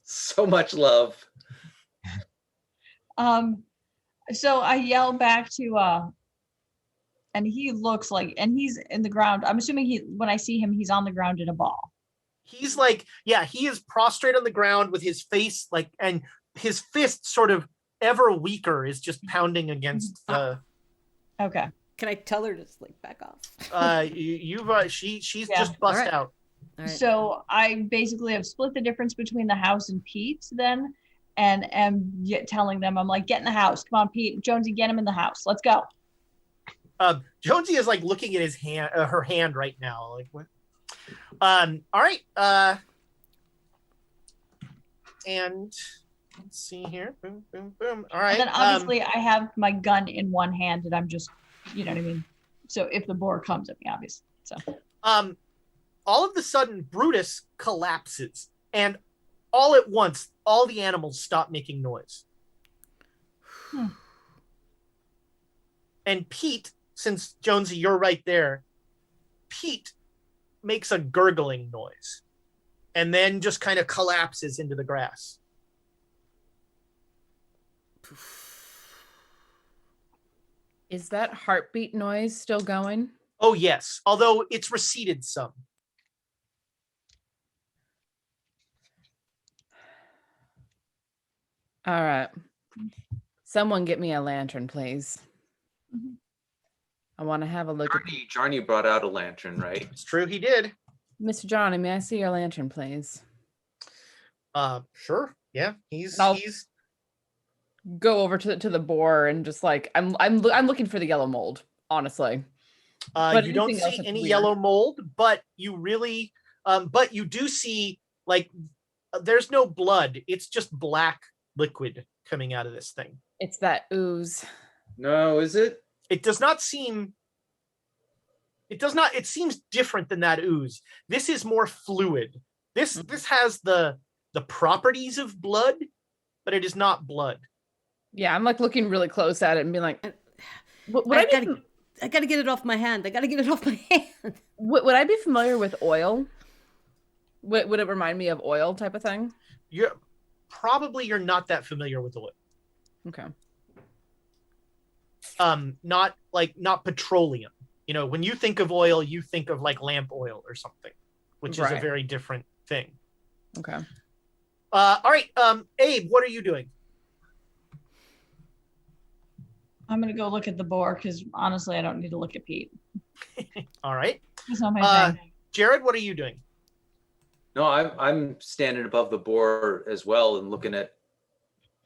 So much love. So I yell back to and he looks like, and he's in the ground. I'm assuming when I see him, he's on the ground in a ball. He's like, yeah, he is prostrate on the ground with his face like, and his fist sort of ever weaker is just pounding against the. Okay. Can I tell her to like back off? She's Yeah. just bust All right. out. All right. So I basically have split the difference between the house and Pete then, and am telling them, I'm like, get in the house. Come on, Pete. Jonesy, get him in the house. Let's go. Jonesy is like looking at his hand, her hand right now. Like what? All right. And let's see here. Boom, boom, boom. All right. And then obviously I have my gun in one hand, and I'm just, you know what I mean? So if the boar comes at me, obviously. So. All of a sudden, Brutus collapses, and all at once, all the animals stop making noise. And Pete, since Jonesy, you're right there, Pete makes a gurgling noise, and then just kind of collapses into the grass. Is that heartbeat noise still going? Oh, yes, although it's receded some. All right. Someone get me a lantern, please. Mhm. I want to have a look at Jarny brought out a lantern, right? It's true, he did. Mr. Johnny. May I see your lantern, please? Sure. Yeah, he's Go over to the boar and just like I'm looking for the yellow mold, honestly. But you don't anything else see that's any weird. yellow mold, but you really but you do see like there's no blood. It's just black liquid coming out of this thing. It's that ooze. No, is it? It does not seem it seems different than that ooze. This is more fluid. This has the properties of blood, but it is not blood. Yeah, I'm like looking really close at it and being like, I gotta get it off my hand. I gotta get it off my hand. would I be familiar with oil? Would it remind me of oil type of thing? You're not that familiar with oil. Okay. Not petroleum. when you think of oil, you think of like lamp oil or something, which is a Right. very different thing. Okay. All right, Abe, what are you doing? I'm gonna go look at the boar because honestly, I don't need to look at Pete. All right, He's not my thing. Jared, what are you doing? No, I'm standing above the boar as well and looking at.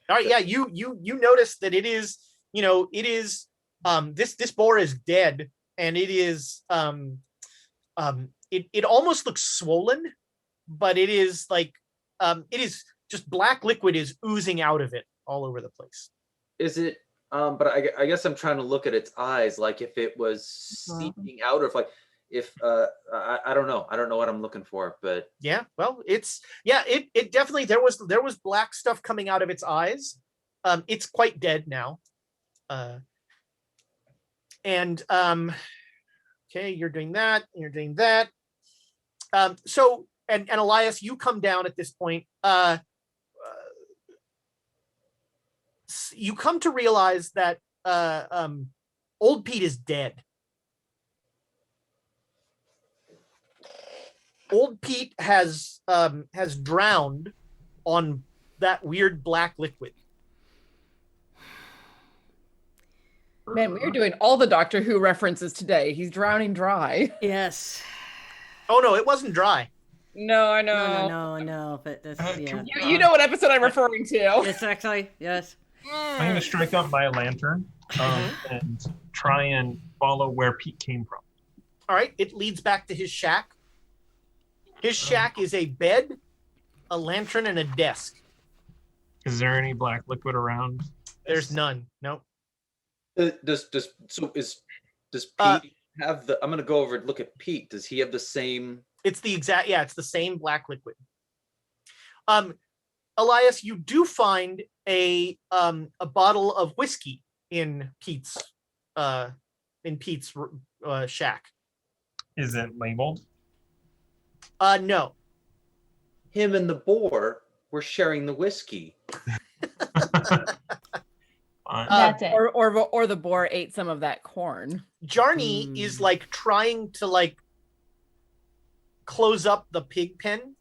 All right, yeah, you notice that it is, this boar is dead, and it is it almost looks swollen, but it is like it is just black liquid is oozing out of it all over the place. Is it? But I guess I'm trying to look at its eyes, like if it was seeping out, or if I don't know. I don't know what I'm looking for, but Yeah, well, it definitely there was black stuff coming out of its eyes. It's quite dead now. And okay, you're doing that, and you're doing that. So and Elias, you come down at this point. You come to realize that old Pete is dead. Old Pete has drowned on that weird black liquid. Man, we are doing all the Doctor Who references today. He's drowning dry. Yes. Oh no, it wasn't dry. No, I know. No. But this, yeah. You know what episode I'm referring to. It's actually, yes. I'm going to strike up my lantern and try and follow where Pete came from. All right, it leads back to his shack. His shack is a bed, a lantern, and a desk. Is there any black liquid around? There's none. Nope. does Pete have the? I'm gonna go over and look at Pete. Does he have the same? It's the same black liquid. Elias, you do find a bottle of whiskey in Pete's shack. Is it labeled? No. Him and the boar were sharing the whiskey. That's it. Or the boar ate some of that corn. Jarny is like trying to like close up the pig pen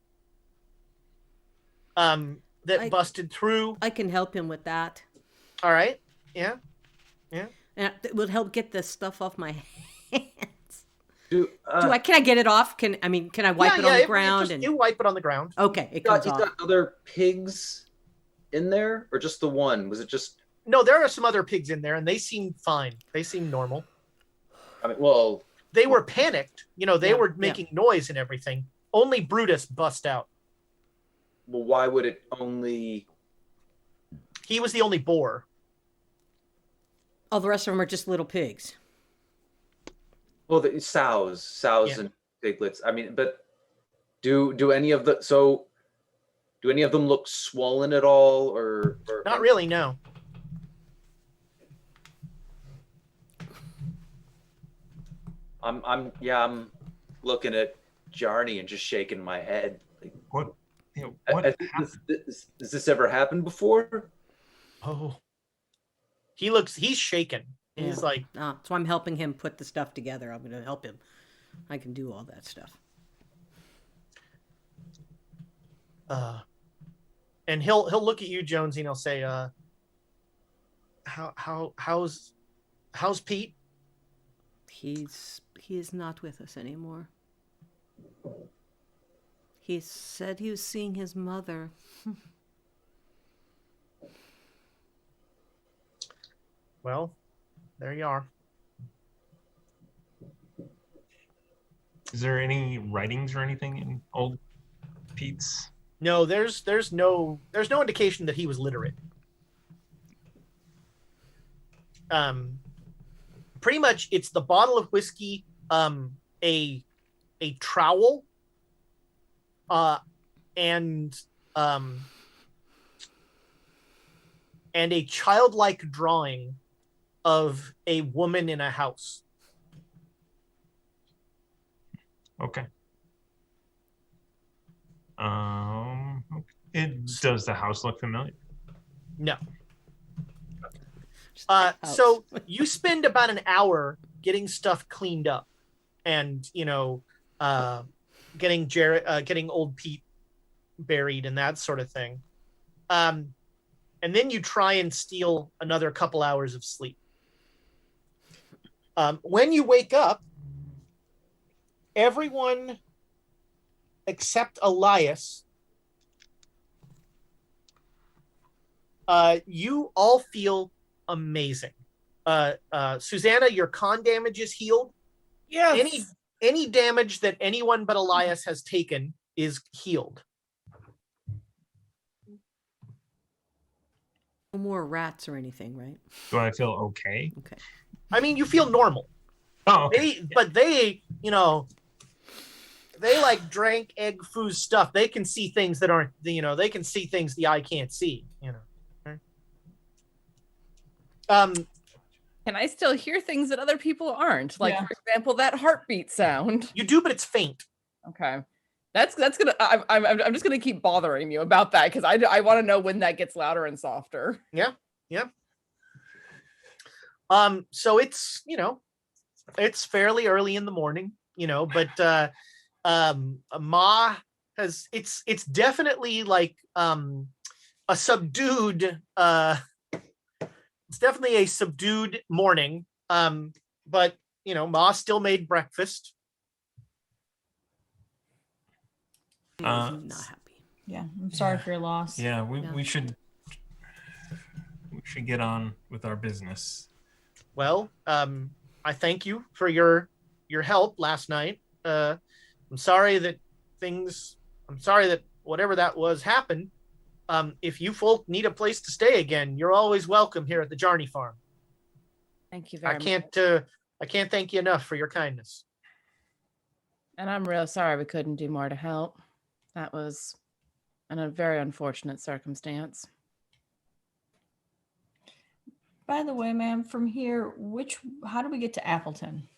that busted through. I can help him with that. All right. Yeah. And it will help get the stuff off my hands. Can Can I get it off? Can I wipe it on the ground? You wipe it on the ground. Okay, it comes he's off. got other pigs in there, or just the one? Was it just? No, there are some other pigs in there, and they seem fine. They seem normal. I mean, well, They were panicked. They were making noise and everything. Only Brutus bust out. well, why would it only? He was the only boar. All the rest of them are just little pigs. Well, the sows Yeah. and piglets. I mean, but do any of them look swollen at all, or Not really, no. I'm looking at Jarny and just shaking my head. Like, What? has this ever happened before? Oh. He's shaken. He's like, So I'm helping him put the stuff together. I'm going to help him. I can do all that stuff. and he'll look at you, Jonesy, and he'll say, how's Pete? He is not with us anymore. He said he was seeing his mother. Well, there you are. Is there any writings or anything in old Pete's? No, there's no indication that he was literate. Pretty much it's the bottle of whiskey, a trowel, and a childlike drawing of a woman in a house. Okay. Does the house look familiar? No. So you spend about an hour getting stuff cleaned up, and getting old Pete buried and that sort of thing. And then you try and steal another couple hours of sleep. When you wake up, everyone except Elias, you all feel amazing. Susanna, your con damage is healed. Yes. Any damage that anyone but Elias has taken is healed. No more rats or anything, right? Do I feel okay? Okay. I mean, you feel normal. Oh, okay. They like drank egg foo stuff. They can see things that aren't, they can see things the eye can't see, Can I still hear things that other people aren't? Like, for example, that heartbeat sound. You do, but it's faint. Okay. That's gonna. I'm just gonna keep bothering you about that because I want to know when that gets louder and softer. Yeah. So it's it's fairly early in the morning, but Ma has it's definitely like a subdued it's definitely a subdued morning. But Ma still made breakfast. Not happy. Yeah, I'm sorry for your loss. Yeah, we should get on with our business. Well, I thank you for your help last night. I'm sorry that whatever that was happened. If you folk need a place to stay again, you're always welcome here at the Jarney Farm. Thank you very much. I can't thank you enough for your kindness. And I'm real sorry we couldn't do more to help. That was a very unfortunate circumstance. By the way, ma'am, from here, how do we get to Appleton?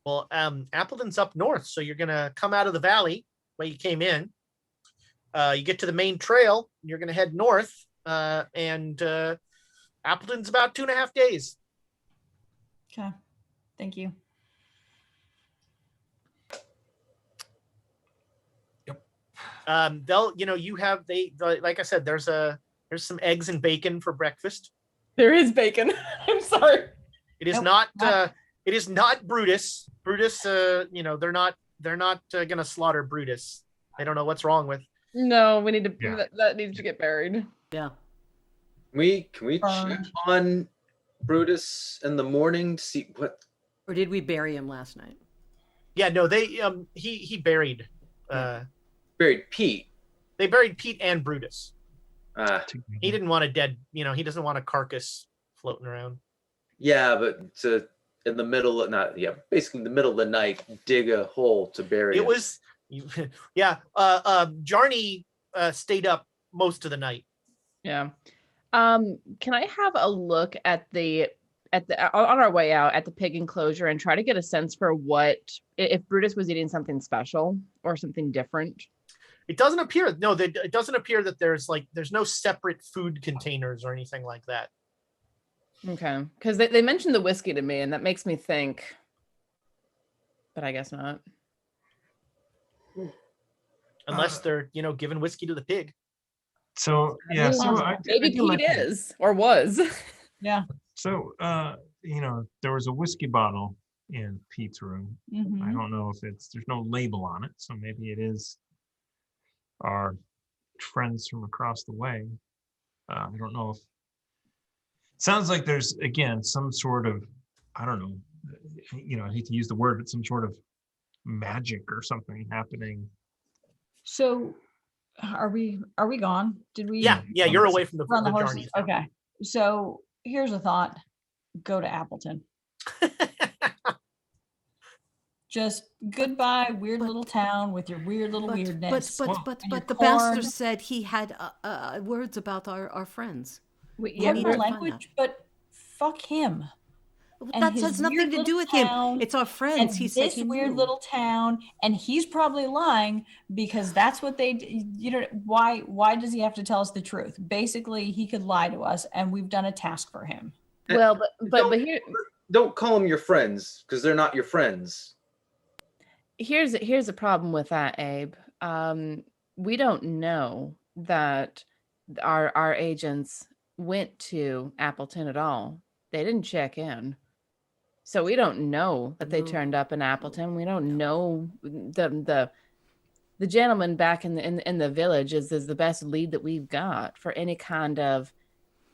Well, Appleton's up north, so you're gonna come out of the valley where you came in. You get to the main trail, and you're gonna head north, and Appleton's about 2.5 days. Okay, thank you. They'll, like I said, there's some eggs and bacon for breakfast. There is bacon. I'm sorry. It is it is not Brutus. Brutus, they're not gonna slaughter Brutus. I don't know what's wrong with. No, we need to. That needs to get buried. Yeah. Can we check on Brutus in the morning to see what? Or did we bury him last night? Yeah, no, he buried. Buried Pete. They buried Pete and Brutus. He didn't want a dead. He doesn't want a carcass floating around. Yeah, but in the middle of basically in the middle of the night, dig a hole to bury him. Was, Jarney stayed up most of the night. Yeah. Can I have a look at the on our way out at the pig enclosure and try to get a sense for if Brutus was eating something special or something different? It doesn't appear. No, it doesn't appear that there's no separate food containers or anything like that. Okay, because they mentioned the whiskey to me, and that makes me think, but I guess not. Unless they're giving whiskey to the pig. So yeah, maybe Pete is or was. Yeah. So there was a whiskey bottle in Pete's room. Mm-hmm. I don't know if there's no label on it, so maybe it is our friends from across the way. I don't know if sounds like there's again some sort of, I don't know, I hate to use the word, but some sort of magic or something happening. So are we gone? Did we? Yeah, you're away from the horses. Okay. So here's a thought. Go to Appleton. Just goodbye, weird little town with your weird little weirdness. But the bastard said he had words about our friends. We have no language, but fuck him. That has nothing to do with him. It's our friends. He said he knew. Weird little town, and he's probably lying because that's what they. Why does he have to tell us the truth? Basically, he could lie to us, and we've done a task for him. Well, but here, don't call them your friends because they're not your friends. Here's a problem with that, Abe. We don't know that our agents went to Appleton at all. They didn't check in. So we don't know that they turned up in Appleton. We don't know the gentleman back in the village is the best lead that we've got for any kind of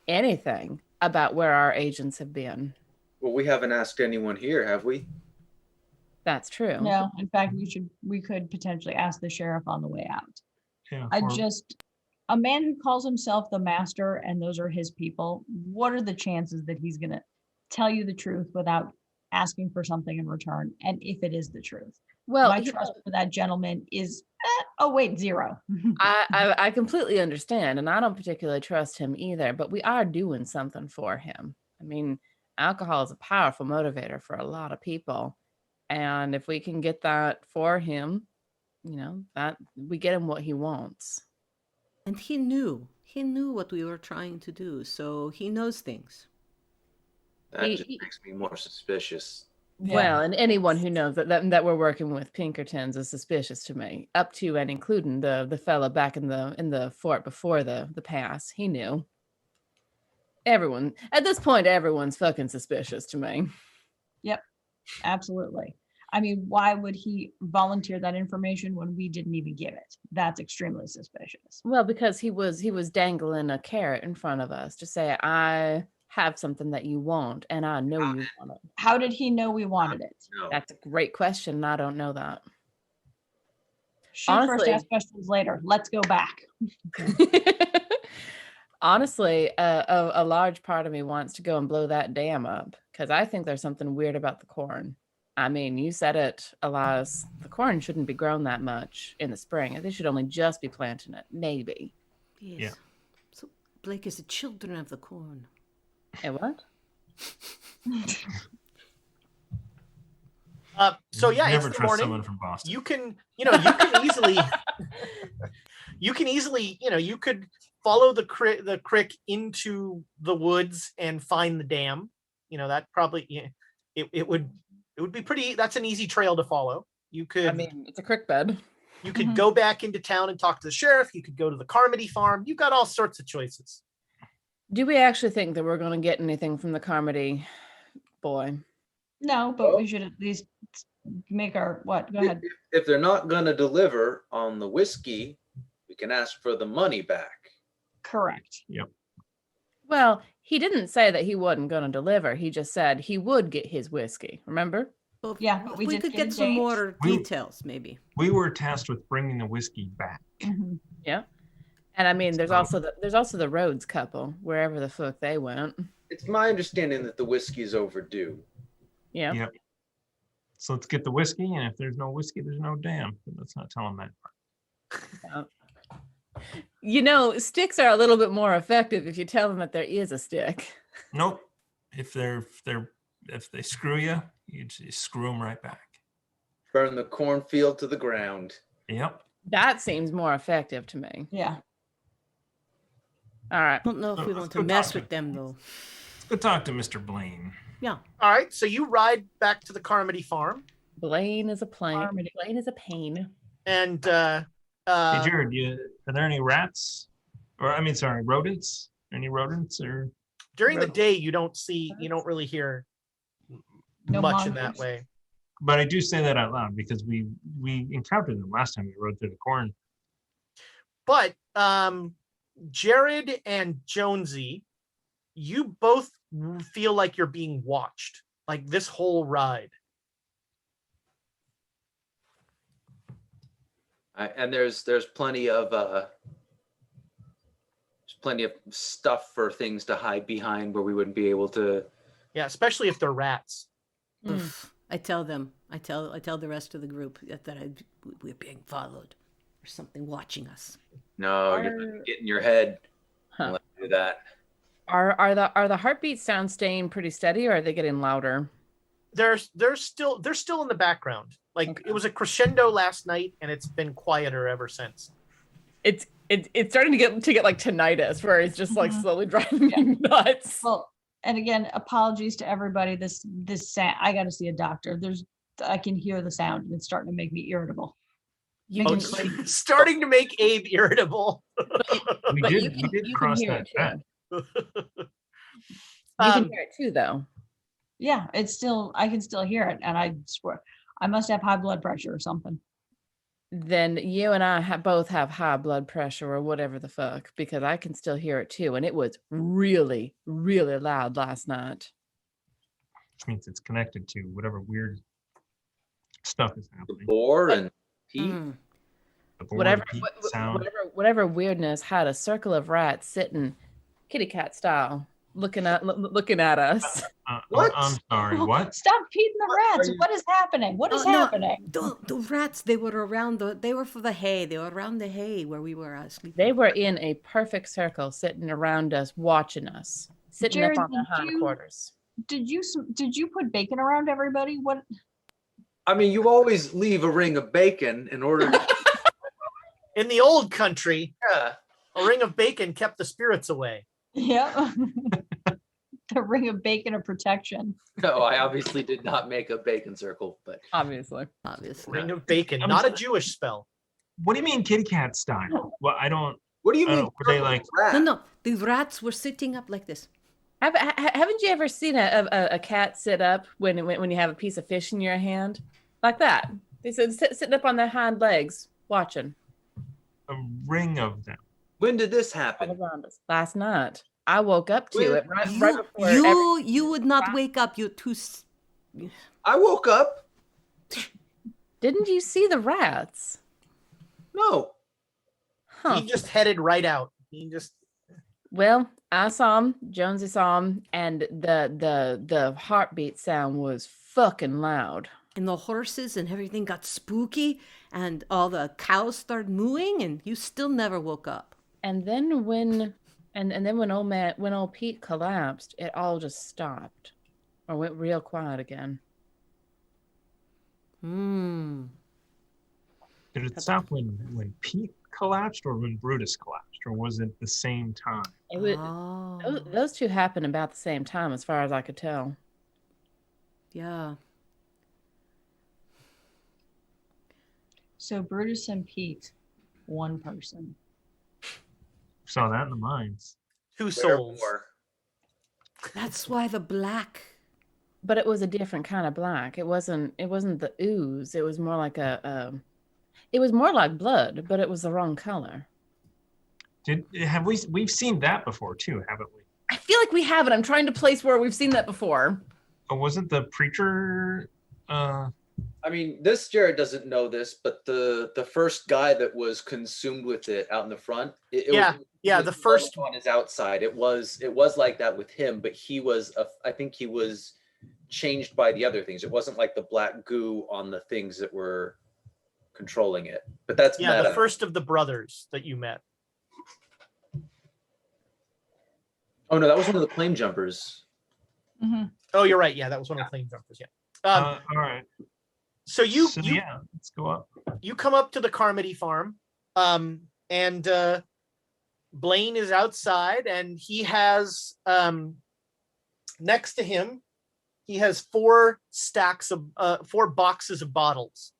anything about where our agents have been. Well, we haven't asked anyone here, have we? That's true. No, in fact, we could potentially ask the sheriff on the way out. Yeah. A man who calls himself the master and those are his people, what are the chances that he's going to tell you the truth without asking for something in return? And if it is the truth, well, my trust for that gentleman is, 0. I completely understand. And I don't particularly trust him either, but we are doing something for him. I mean, alcohol is a powerful motivator for a lot of people. And if we can get that for him, that we get him what he wants. And he knew what we were trying to do, so he knows things. That just makes me more suspicious. Yeah. Well, and anyone who knows that we're working with Pinkertons is suspicious to me, up to and including the fella back in the fort before the pass. He knew. Everyone at this point, everyone's fucking suspicious to me. Yep, absolutely. I mean, why would he volunteer that information when we didn't even give it? That's extremely suspicious. Well, because he was dangling a carrot in front of us to say, I have something that you want, and I know you want it. How did he know we wanted it? No. That's a great question, and I don't know that. Shoot first, ask questions later. Let's go back. Honestly, a large part of me wants to go and blow that dam up, because I think there's something weird about the corn. I mean, you said it, Elias. The corn shouldn't be grown that much in the spring. They should only just be planting it, maybe. Yes. Yeah. So Blake is the children of the corn. Hey, what? So yeah, Never it's the trust morning. someone from Boston. You can easily, you could follow the crick into the woods and find the dam. That probably, it would be pretty. That's an easy trail to follow. You could. I mean, it's a creek bed. You could go back into town and talk to the sheriff. You could go to the Carmody farm. You've got all sorts of choices. Do we actually think that we're going to get anything from the Carmody boy? No, but we should at least make our what? Go ahead. If they're not going to deliver on the whiskey, we can ask for the money back. Correct. Yep. Well, he didn't say that he wasn't going to deliver. He just said he would get his whiskey. Remember? Well, Yeah, but we we could did get some dates. more details, maybe. We were tasked with bringing the whiskey back. Mhm. Yeah. And I mean, there's also the Rhodes couple, wherever the fuck they went. It's my understanding that the whiskey is overdue. Yeah. Yep. So let's get the whiskey, and if there's no whiskey, there's no dam. But let's not tell them that part. Sticks are a little bit more effective if you tell them that there is a stick. Nope. If they screw you, you just screw them right back. Burn the cornfield to the ground. Yep. That seems more effective to me. Yeah. All right. I don't know if we want to mess with them, though. Let's go talk to Mr. Blaine. Yeah. All right. So you ride back to the Carmody farm, Blaine is a plane. Carmody. Blaine is a pain. and Hey, Jared, are there any rats? Rodents? Any rodents or? during the day you don't really hear No much in that mongoose. way. But I do say that out loud because we encountered them last time we rode through the corn. But Jared and Jonesy, you both feel like you're being watched, like this whole ride. And there's plenty of stuff for things to hide behind where we wouldn't be able to. Yeah, especially if they're rats. Oof. I tell them. I tell the rest of the group that we're being followed. There's something watching us. No, you're not gonna get in your head. Huh. Let's do that. Are the heartbeat sounds staying pretty steady, or are they getting louder? They're still in the background. Like Okay. It was a crescendo last night, and it's been quieter ever since. It's starting to get like tinnitus, where it's just like slowly driving me nuts. Well, And again, apologies to everybody. This sound, I got to see a doctor. I can hear the sound and it's starting to make me irritable. Oh, it's starting to make Abe irritable. We did cross that path. You can hear it too, though. Yeah, I can still hear it. And I swear, I must have high blood pressure or something. Then you and I both have high blood pressure or whatever the fuck, because I can still hear it too. And it was really, really loud last night. Which means it's connected to whatever weird stuff is happening. Boar and Pete. The boar, Whatever, the Pete sound. whatever weirdness had a circle of rats sitting kitty cat style looking at us. What? I'm sorry, what? Stop feeding the rats. What is happening? What is happening? The rats, they were they were for the hay. They were around the hay where we were sleeping. They were in a perfect circle sitting around us, watching us, sitting Jared, up on their hindquarters. Did you put bacon around everybody? What? I mean, you always leave a ring of bacon in order to... In the old country, Yeah. a ring of bacon kept the spirits away. Yeah. The ring of bacon of protection. No, I obviously did not make a bacon circle, but Obviously. Ring of bacon, not a Jewish spell. What do you mean kitty cat style? Well, I don't. what do you I mean? don't- were they like- rat? No, the rats were sitting up like this. Haven't you ever seen a cat sit up when you have a piece of fish in your hand? Like that. They said sitting up on their hind legs, watching. A ring of them. When did this all happen? around us. Last night. I woke up to Well, it right before You would not wake up. You're too. I woke up. Didn't you see the rats? No. Huh. He just headed right out. Well, I saw him, Jonesy saw him, and the heartbeat sound was fucking loud. And the horses and everything got spooky, and all the cows started mooing, and you still never woke up. And then when old Pete collapsed, it all just stopped. Or went real quiet again. Did it stop when Pete collapsed or when Brutus collapsed? Or was it the same time? It was, those two happened about the same time, as far as I could tell. Yeah. So Brutus and Pete, one person. Saw that in the mines. Two souls. Wherefore. That's why the black. But it was a different kind of black. It wasn't the ooze. It was more like it was more like blood, but it was the wrong color. We've seen that before too, haven't we? I feel like we haven't. I'm trying to place where we've seen that before. Or wasn't the preacher I mean, Jared doesn't know this, but the first guy that was consumed with it out in the front, the first one is outside. It was like that with him, but I think he was changed by the other things. It wasn't like the black goo on the things that were controlling it. But that's meta. the first of the brothers that you met. Oh no, that was one of the plane jumpers. Mm-hmm. Oh, you're right. Yeah, that was one of the plane jumpers. Yeah. all right. So let's go up. You come up to the Carmody farm, and Blaine is outside, and he has next to him, he has four boxes of bottles.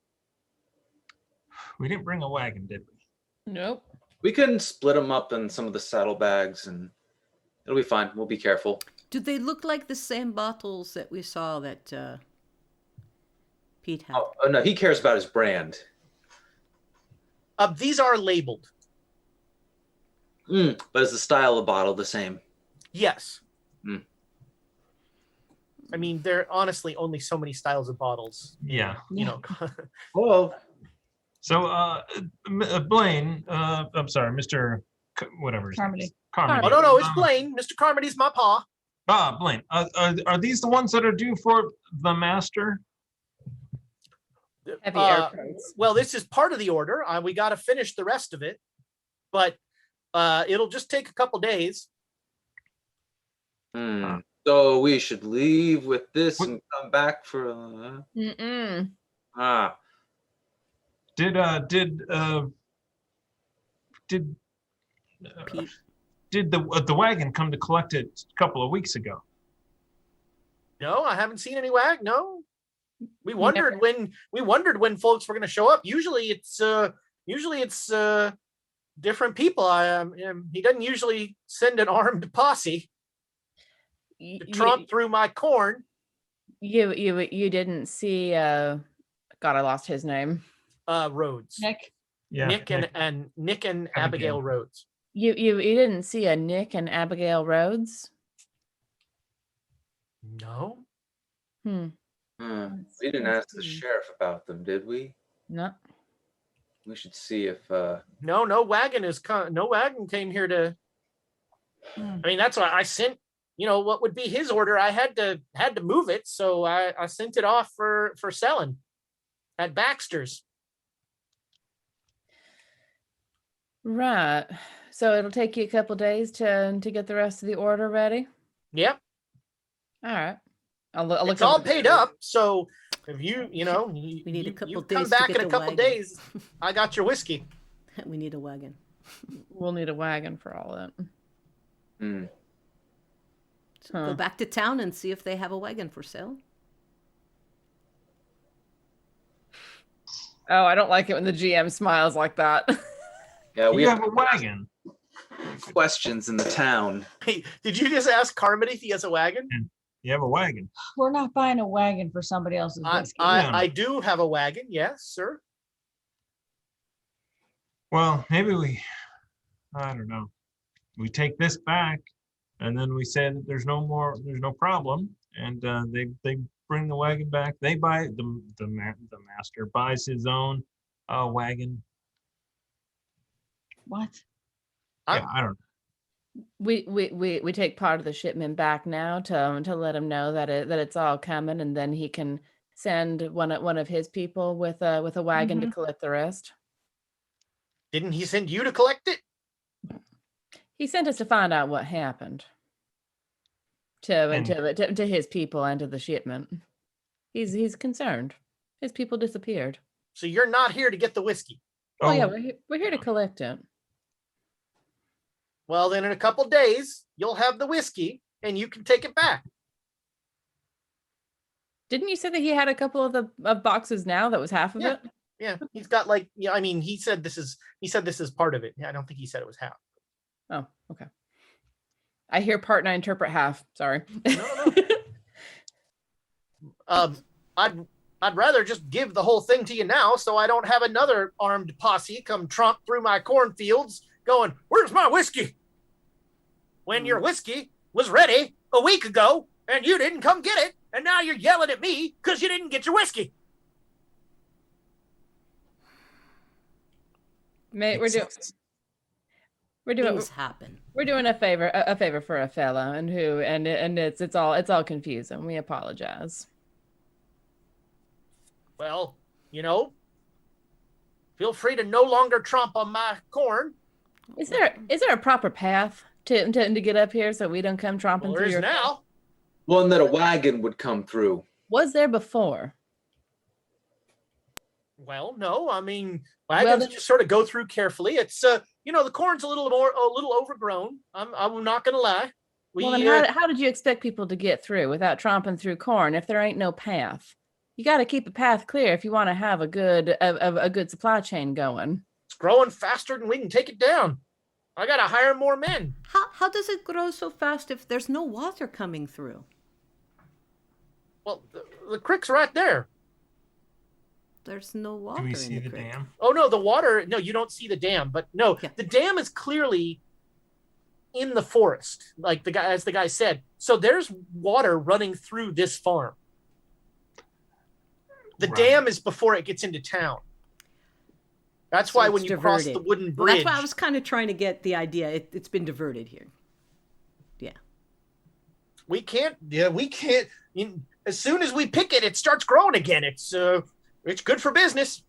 We didn't bring a wagon, did we? Nope. We can split them up in some of the saddlebags, and it'll be fine. We'll be careful. Do they look like the same bottles that we saw that Pete had? Oh no, he cares about his brand. These are labeled. But is the style of bottle the same? Yes. I mean, there are honestly only so many styles of bottles. Yeah. You know. Whoa. So, Blaine, I'm sorry, Mr. Whatever. his name Carmody. is. Carmody. Oh no, it's Blaine. Mr. Carmody's my pa. Blaine. Are these the ones that are due for the master? Heavy air quotes. Well, this is part of the order. We got to finish the rest of it, but it'll just take a couple days. So we should leave with this and come back for. Did the wagon come to collect it a couple of weeks ago? No, I haven't seen any wag. No, we wondered when folks were going to show up. Usually it's different people. He doesn't usually send an armed posse to tromp through my corn. You didn't see God, I lost his name. Rhodes. Nick. Yeah, Nick and Abigail Rhodes. You didn't see a Nick and Abigail Rhodes? No. We didn't ask the sheriff about them, did we? No. We should see if No wagon came here to. I mean, that's why I sent. What would be his order? I had to move it, so I sent it off for selling at Baxter's. Right. So it'll take you a couple days to get the rest of the order ready. Yep. All right. I'll look. It's all paid up, so if we need a couple you days come to back get in a the couple wagon. days, I got your whiskey. We need a wagon. We'll need a wagon for all that. So go back to town and see if they have a wagon for sale. Oh, I don't like it when the GM smiles like that. yeah, we you have have a wagon. questions in the town. Hey, did you just ask Carmen if he has a wagon? You have a wagon. We're not buying a wagon for somebody else's whiskey. I do have a wagon, yes, sir. Well, maybe I don't know. We take this back, and then we say that there's no problem, and they bring the wagon back. They buy the master buys his own wagon. What? Yeah, I don't know. We take part of the shipment back now to let him know that it's all coming, and then he can send one of his people with a wagon to collect the rest. Didn't he send you to collect it? He sent us to find out what happened to his people and to the shipment. He's concerned. His people disappeared. So you're not here to get the whiskey. Oh yeah, we're here to collect it. Well, then in a couple days, you'll have the whiskey and you can take it back. Didn't you say that he had a couple of boxes now that was half of it? Yeah, he's got he said this is part of it. Yeah, I don't think he said it was half. Oh, okay. I hear part and I interpret half. Sorry. No. I'd rather just give the whole thing to you now so I don't have another armed posse come tromp through my cornfields going, "Where's my whiskey?" When your whiskey was ready a week ago and you didn't come get it, and now you're yelling at me because you didn't get your whiskey. Mate, we're doing Things happen. We're doing a favor for a fella, and it's all confusing. We apologize. Well, feel free to no longer tromp on my corn. Is there a proper path to get up here so we don't come tromping Well, through there is now. One that a wagon would come through. Was there before? Well, no, I mean, wagons just sort of go through carefully. It's the corn's a little overgrown. I'm not gonna lie. How did you expect people to get through without tromping through corn if there ain't no path? You got to keep a path clear if you want to have a good supply chain going. It's growing faster than we can take it down. I gotta hire more men. How does it grow so fast if there's no water coming through? Well, the creek's right there. There's no water. Do we in see the creek. dam? Oh no, the water. No, you don't see the dam. But no, The dam is clearly in the forest, as the guy said. So there's water running through this farm. The dam is before it gets into town. That's why when you cross the wooden bridge. Well, that's why I was kind of trying to get the idea. It's been diverted here. Yeah. We can't. As soon as we pick it, it starts growing again. It's good for business.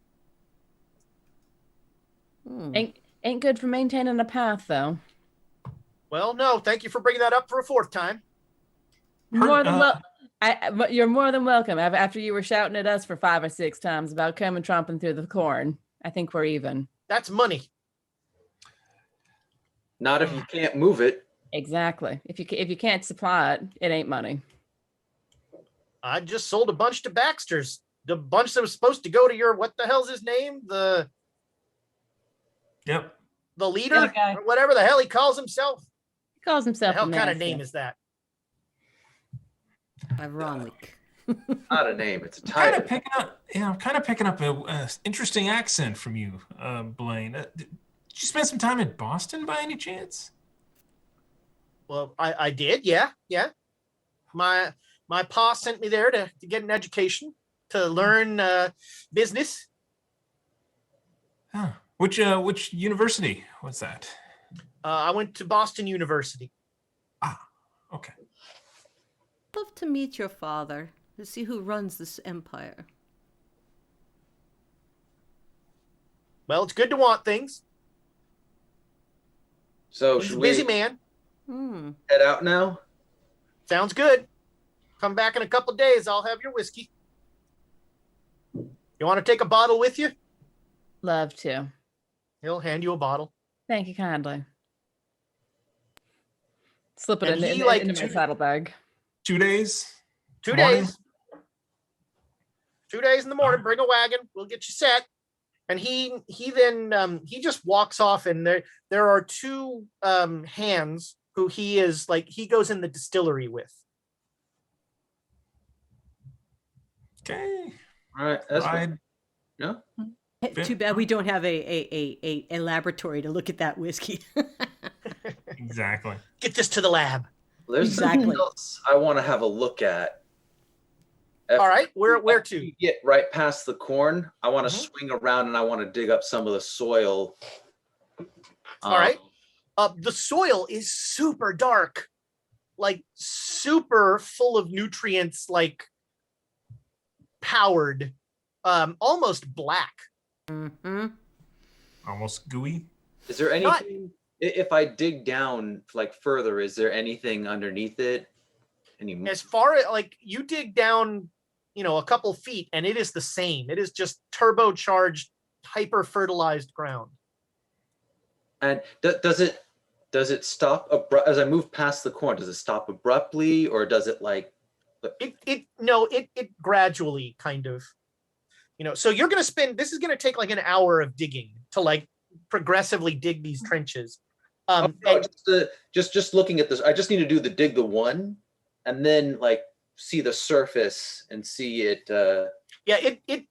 Ain't good for maintaining a path though. Well, no. Thank you for bringing that up for a fourth time. You're more than welcome. After you were shouting at us for 5 or 6 times about coming tromping through the corn, I think we're even. That's money. Not if you can't move it. Exactly. If you can't supply it, it ain't money. I just sold a bunch to Baxter's. The bunch that was supposed to go to your, what the hell's his name? Yep. The leader, Yeah, guy. or whatever the hell he calls himself. He calls The himself hell a kind of master. name is that? Ironic. Not a name, it's a Kind title. of picking up. Yeah, I'm kind of picking up a interesting accent from you, Blaine. Did you spend some time in Boston by any chance? Well, I did, yeah. My pa sent me there to get an education, to learn business. Huh. Which university was that? I went to Boston University. Okay. Love to meet your father, to see who runs this empire. Well, it's good to want things. So He's a should busy we man. head out now? Sounds good. Come back in a couple days. I'll have your whiskey. You want to take a bottle with you? Love to. He'll hand you a bottle. Thank you kindly. Slip it And he, into my saddlebag. 2 days. 2 Morning. days. 2 days in the morning. Bring a wagon. We'll get you set. And he then he just walks off, and there are two hands who he goes in the distillery with. Okay. All right, that's Ride. yeah. Too bad we don't have a laboratory to look at that whiskey. Exactly. Get this to the lab. There's Exactly. something else I want to have a look at. All right, where After to? you get right past the corn, I want to Mhm. swing around and I want to dig up some of the soil. All right. The soil is super dark, like super full of nutrients, like powered, almost black. Mm-hmm. Almost gooey. Is there anything? If I dig down like further, is there anything underneath it? Any? As far as like you dig down, a couple feet, and it is the same. It is just turbocharged, hyper fertilized ground. And does it stop as I move past the corn? Does it stop abruptly, or does it like? It gradually kind of, so you're going to this is going to take like an hour of digging to like progressively dig these trenches. No, just looking at this, I just need to do dig the one, and then like see the surface and see it. Yeah,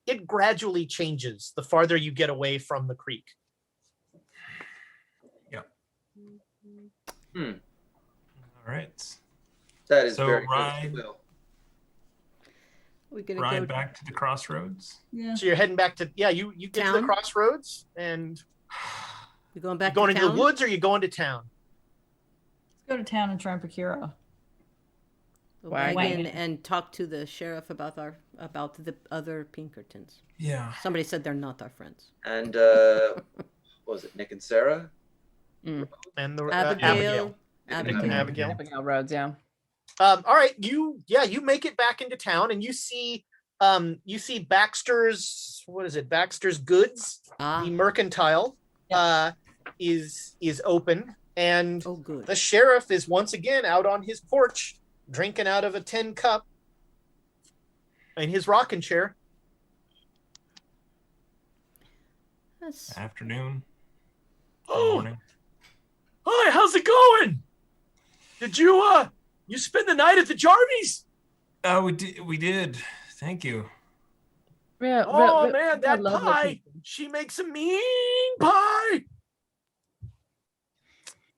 it gradually changes the farther you get away from the creek. All right. That is So very ride- good. We're gonna Ride go back to the crossroads. Yeah. So you're heading back to you get to the Town? crossroads, and We're going you back going to into town? the woods, or you going to town? Let's go to town and try and procure a The Wagon. wagon and talk to the sheriff about the other Pinkertons. Yeah. Somebody said they're not our friends. And what was it, Nick and Sarah? And the Abigail. Abigail Roads, yeah. All right, you make it back into town, and you see Baxter's, what is it? Baxter's Goods, Ah, the mercantile, is open, and oh good. the sheriff is once again out on his porch, drinking out of a tin cup in his rocking chair. That's- Afternoon. Oh, Morning. hi, how's it going? Did you spend the night at the Jarvies? We did. Thank you. Oh man, that lovely pie! people. She makes a mean pie.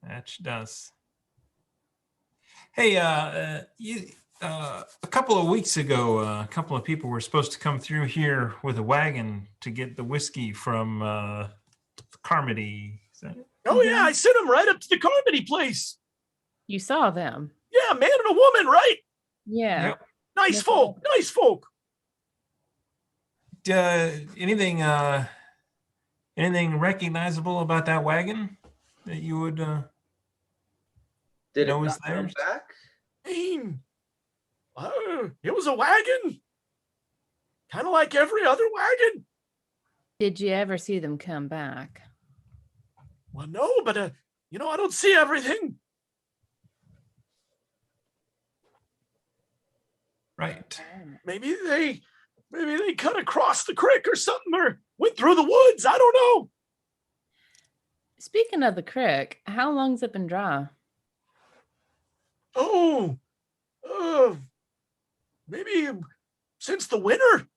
That she does. Hey, a couple of weeks ago, a couple of people were supposed to come through here with a wagon to get the whiskey from Carmody. Is that it? Oh yeah, I sent him right up to the Carmody place. You saw them. Yeah, man and a woman, right? Yeah. Yep. Nice Yes, folk, nice folk. Anything recognizable about that wagon that you would Did know it is not come theirs? back? It was a wagon, kind of like every other wagon. Did you ever see them come back? Well, no, but I don't see everything. Right. Maybe they cut across the creek or something, or went through the woods. I don't know. Speaking of the creek, how long's it been dry? Oh, maybe since the winter.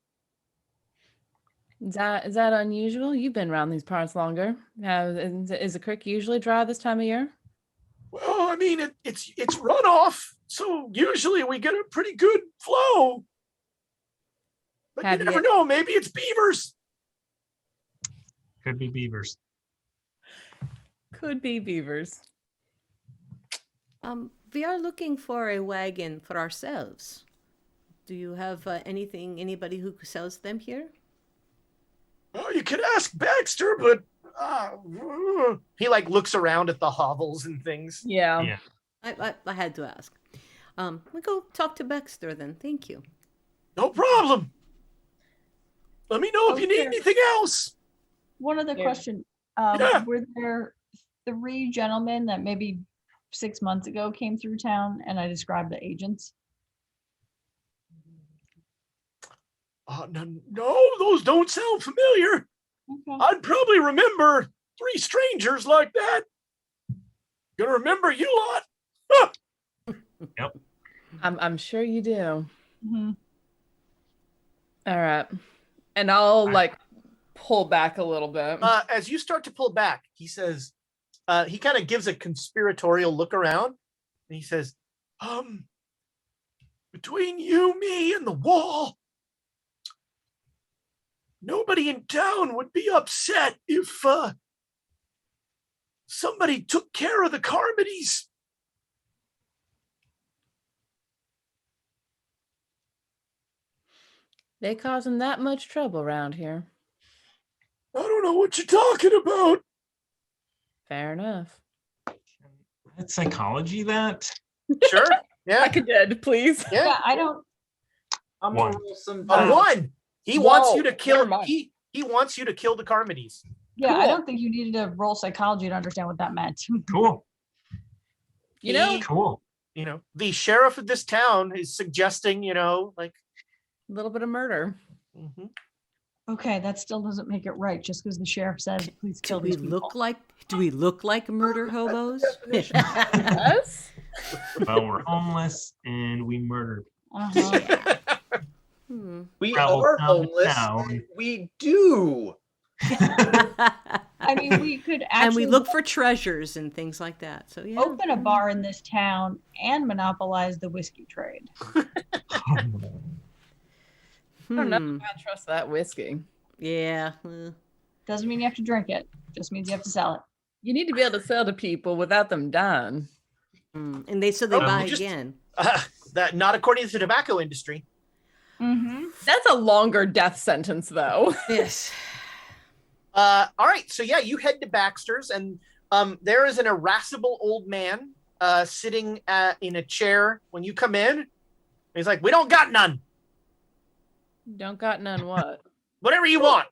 Is that unusual? You've been around these parts longer. Is the creek usually dry this time of year? Well, I mean, it's runoff, so usually we get a pretty good flow. But you never know. Maybe it's beavers. Could be beavers. Could be beavers. We are looking for a wagon for ourselves. Do you have anybody who sells them here? Oh, you could ask Baxter, but he like looks around at the hovels and things. Yeah. I had to ask. We go talk to Baxter then. Thank you. No problem. Let me know if you need anything else. One other question. Were there 3 gentlemen that maybe 6 months ago came through town and I described the agents? No, those don't sound familiar. Okay. I'd probably remember 3 strangers like that. Gonna remember you lot. Yep. I'm sure you do. Mm-hmm. All right. And I'll like pull back a little bit. As you start to pull back, he says, he kind of gives a conspiratorial look around and he says, between you, me, and the wall, nobody in town would be upset if somebody took care of the Carmodys. They causing that much trouble around here. I don't know what you're talking about. Fair enough. That's psychology, that? Sure. Yeah. I could dead, please. Yeah, I don't. I'm One. gonna roll some A dice. 1. He wants you to kill. never mind. He wants you to kill the Carmodys. Yeah, I Cool. don't think you needed to roll psychology to understand what that meant. Cool. You know, Cool. The sheriff of this town is suggesting, like. a little bit of murder. Mhm. Okay, that still doesn't make it right. Just because the sheriff says, "Please Do kill we these people." look like murder hobos? Yes. Well, we're homeless and we murder. Uh-huh. We Travel are town to homeless. town. And we do. I mean, we could actually And we look for treasures and things like that. So yeah. open a bar in this town and monopolize the whiskey trade. I don't know if I trust that whiskey. Yeah. Doesn't mean you have to drink it. Just means you have to sell it. You need to be able to sell to people without them dying. And they Oh, buy just- again. That not according to the tobacco industry. Mm-hmm. That's a longer death sentence, though. Yes. All right, so yeah, you head to Baxter's, and there is an irascible old man sitting in a chair when you come in. He's like, "We don't got none. Don't got none what? Whatever you want."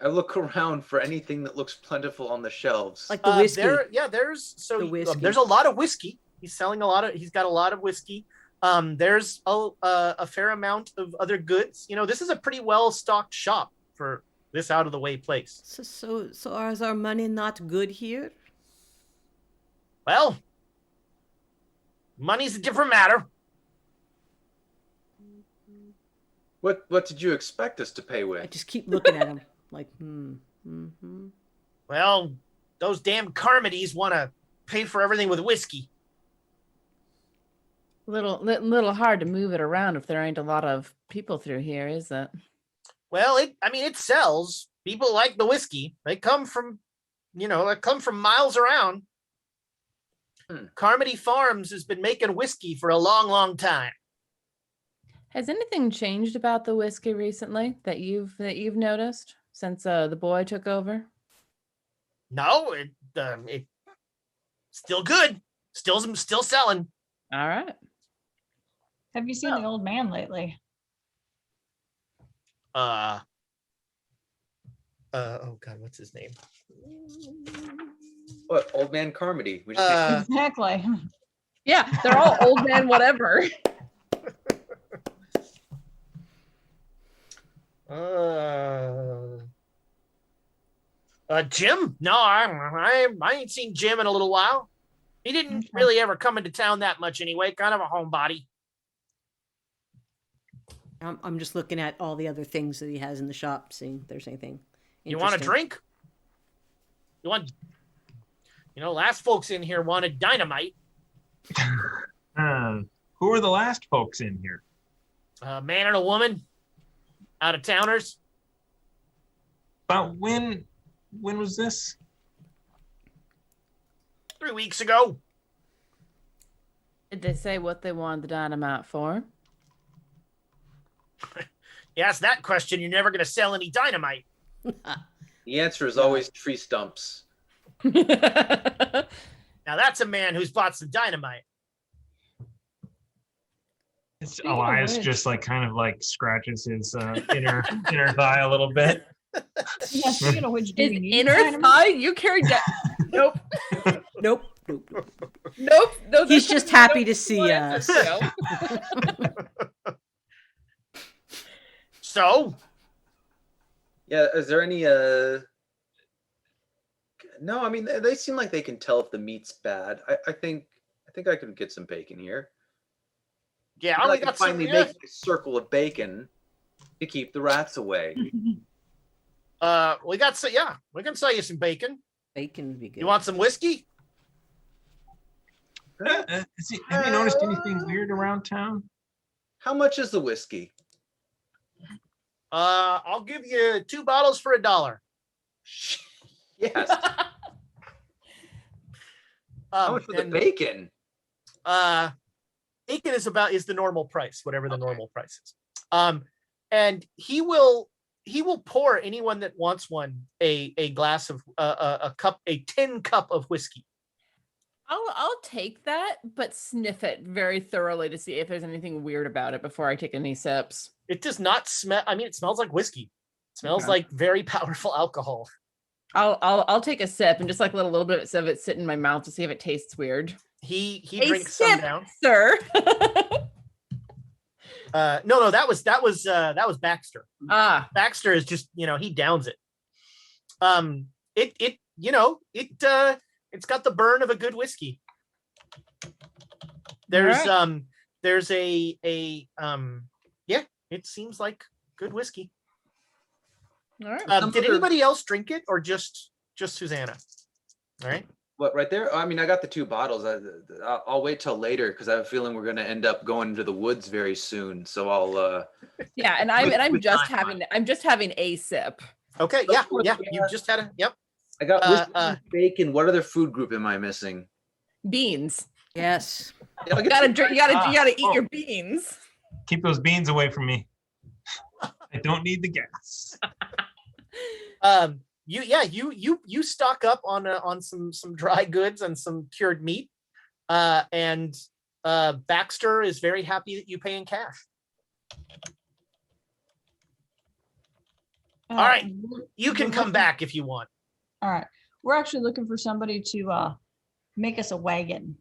I look around for anything that looks plentiful on the shelves. Like the whiskey. There's whiskey. there's a lot of whiskey. He's selling he's got a lot of whiskey. There's a fair amount of other goods. This is a pretty well stocked shop for this out of the way place. So is our money not good here? Well, money's a different matter. What did you expect us to pay I with? just keep looking at him like, Well, those damn Carmodys want to pay for everything with whiskey. Little hard to move it around if there ain't a lot of people through here, is it? Well, it sells. People like the whiskey. They come from miles around. Carmody Farms has been making whiskey for a long, long time. Has anything changed about the whiskey recently that you've noticed since the boy took over? No, it still good. Still selling. All right. Have you seen the old man lately? Oh God, what's his name? What, Old Man Carmody? We just Exactly. Yeah, they're all old man whatever. Jim? No, I ain't seen Jim in a little while. He didn't really ever come into town that much anyway. Kind of a homebody. I'm just looking at all the other things that he has in the shop, seeing if there's anything. You want a drink? Last folks in here wanted dynamite. Who are the last folks in here? A man and a woman, out of towners. About when was this? 3 weeks ago. Did they say what they wanted the dynamite for? You ask that question, you're never going to sell any dynamite. The answer is always tree stumps. Now that's a man who's bought some dynamite. Elias just kind of scratches his inner thigh a little bit. Yeah, speaking of which, do His we need inner dynamite? thigh? You carried that? Nope. Nope. Nope. No, He's that's just what happy we to see don't us. want So? Yeah, is there any no, I mean they seem like they can tell if the meat's bad. I think I could get some bacon here. Yeah, I we can got some. finally make a circle of bacon to keep the rats away. We got some. Yeah, we can sell you some bacon. Bacon would be good. You want some whiskey? Have you noticed anything weird around town? How much is the whiskey? I'll give you 2 bottles for $1. Yes. How much for the bacon? Bacon is the normal price, whatever the normal price is. And he will pour anyone that wants one a glass of a tin cup of whiskey. I'll take that, but sniff it very thoroughly to see if there's anything weird about it before I take any sips. It does not smell. I mean, it smells like whiskey. It smells like very powerful alcohol. I'll take a sip and just let a little bit of it sit in my mouth to see if it tastes weird. He A drinks sip, some down, sir. No, that was Baxter. Baxter is just he downs it. It's got the burn of a good whiskey. There's it seems like good whiskey. All right. Did anybody else drink it or just Susanna? All right. What, right there? I mean, I got the 2 bottles. I'll wait till later because I have a feeling we're going to end up going into the woods very soon. So I'll. Yeah, and I'm just having a sip. Okay. Yeah. You just had a. Yep. I got whiskey, bacon. What other food group am I missing? Beans. Yes. Yeah, You gotta eat your beans. Keep those beans away from me. I don't need the gas. You stock up on some dry goods and some cured meat, and Baxter is very happy that you pay in cash. All right, you can come back if you want. All right, we're actually looking for somebody to make us a wagon.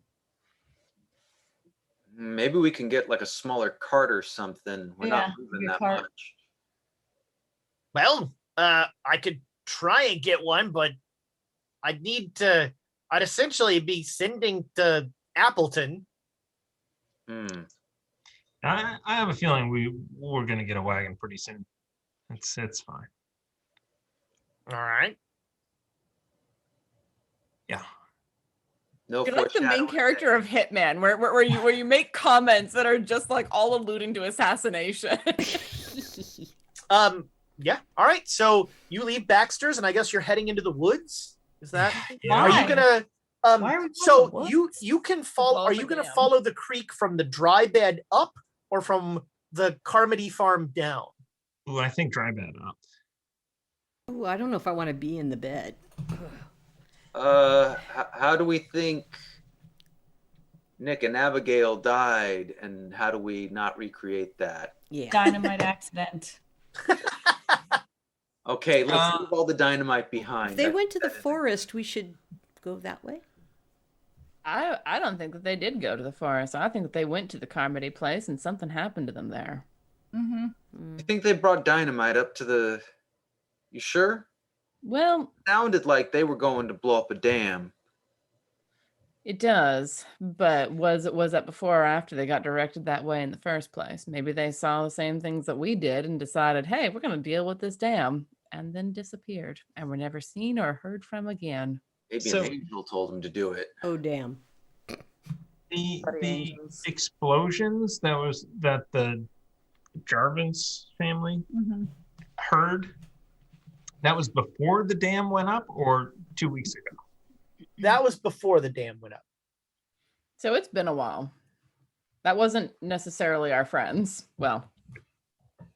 Maybe we can get a smaller cart or something. We're not moving that cart. much. Well, I could try and get one, but I'd essentially be sending to Appleton. I have a feeling we're gonna get a wagon pretty soon. It's fine. All right. Yeah. No, You're like the main character of Hitman, where you make comments that are just all alluding to assassination. Yeah. All right. So you leave Baxter's, and I guess you're heading into the woods. Is that? Yeah. Are you gonna? Why are we So going to the woods? you can follow. Well, Are you gonna dam. follow the creek from the dry bed up, or from the Carmody farm down? Ooh, I think dry bed up. Ooh, I don't know if I want to be in the bed. How do we think Nick and Abigail died, and how do we not recreate that? Yeah. Dynamite accident. Okay, let's leave all the dynamite behind. If they went to the forest, we should go that way. I don't think that they did go to the forest. I think that they went to the Carmody place and something happened to them there. I think they brought dynamite up to the. You sure? Well, Sounded like they were going to blow up a dam. it does, but was that before or after they got directed that way in the first place? Maybe they saw the same things that we did and decided, hey, we're going to deal with this dam, and then disappeared and were never seen or heard from again. Maybe So- an angel told them to do it. Oh damn. The Bloody angels. explosions that the Jarvis family heard, that was before the dam went up or 2 weeks ago? That was before the dam went up. So it's been a while. That wasn't necessarily our friends. Well,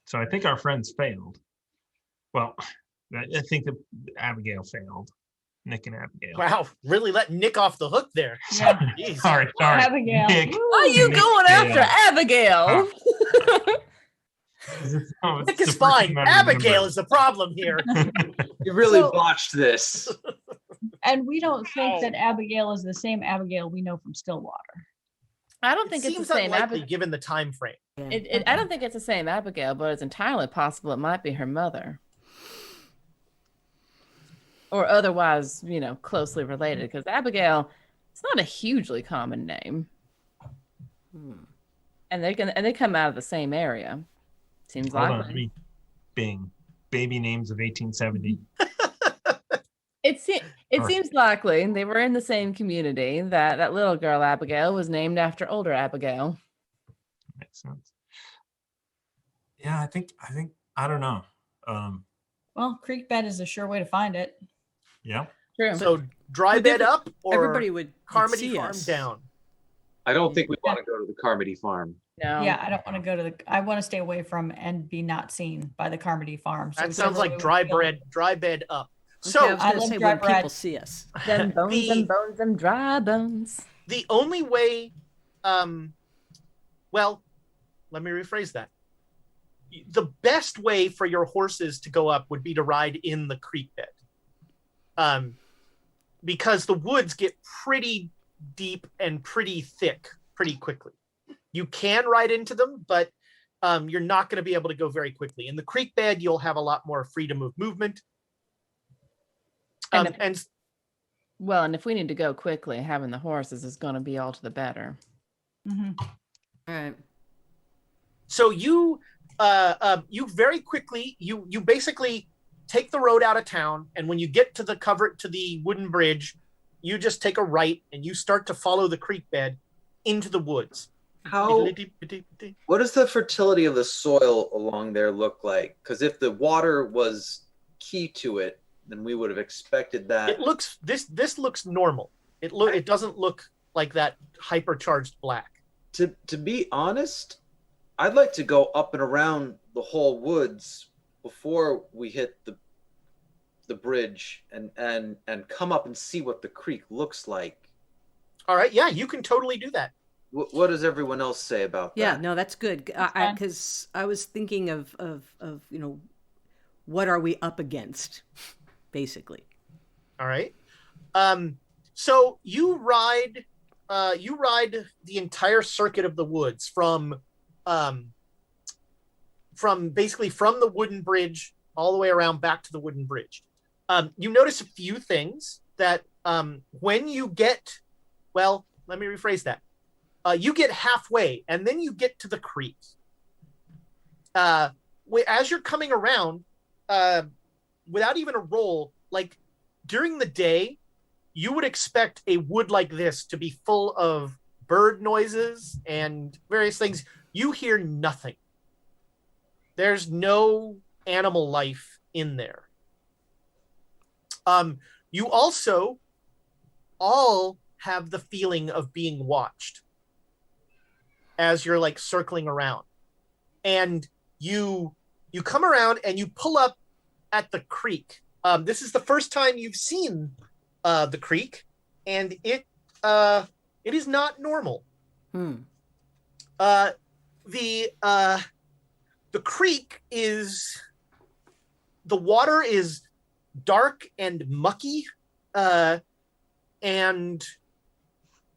So I think our friends failed. Well, I think that Abigail failed. Nick and Abigail. Wow, really let Nick off the hook there. Yeah. Jeez. Sorry. Abigail. Nick. why are you Nick going after failed. Abigail? Oh, Nick it's is the first fine. time I Abigail remember. is the problem here. You really So- botched this. And we don't think that Abigail is the same Abigail we know from Stillwater. I don't It think it's the seems same unlikely Abigail. given the time frame. I don't think it's the same Abigail, but it's entirely possible it might be her mother. Or otherwise, closely related. Because Abigail, it's not a hugely common name. And they come out of the same area. Seems Hold on, likely. let me bing. Baby names of 1870. It Or- seems likely they were in the same community. That little girl Abigail was named after older Abigail. Makes sense. Yeah, I think I don't know. Well, creek bed is a sure way to find it. Yeah. True. So dry Would bed every- up or Everybody would Carmody see Farm us. down? I don't think we want to go to the Carmody farm. no. Yeah, I don't want to go to I want to stay away from and be not seen by the Carmody farm. So That sounds whichever way like we dry bed up. Okay, So I was I going to love say dry when bread. people see us. Them bones, The- them bones, them dry bones. the only way, well, let me rephrase that. The best way for your horses to go up would be to ride in the creek bed. Because the woods get pretty deep and pretty thick pretty quickly. You can ride into them, but you're not going to be able to go very quickly. In the creek bed, you'll have a lot more freedom of movement. And And Well, and if we need to go quickly, having the horses is going to be all to the better. Mhm. All right. so you very quickly you basically take the road out of town, and when you get to the wooden bridge, you just take a right and you start to follow the creek bed into the woods. What does the fertility of the soil along there look like? Because if the water was key to it, then we would have expected that. It looks this looks normal. It doesn't look like that hypercharged black. To be honest, I'd like to go up and around the whole woods before we hit the bridge and come up and see what the creek looks like. All right, yeah, you can totally do that. What does everyone else say about Yeah, that? no, that's good. fine. Because I was thinking of what are we up against, basically. All right. So you ride the entire circuit of the woods from basically from the wooden bridge all the way around back to the wooden bridge. You notice a few things that when you get, well, let me rephrase that. You get halfway and then you get to the creek. As you're coming around, without even a roll, like during the day, you would expect a wood like this to be full of bird noises and various things. You hear nothing. There's no animal life in there. You also all have the feeling of being watched as you're like circling around. And you come around and you pull up at the creek. This is the first time you've seen the creek, and it is not normal. The creek is, the water is dark and mucky, and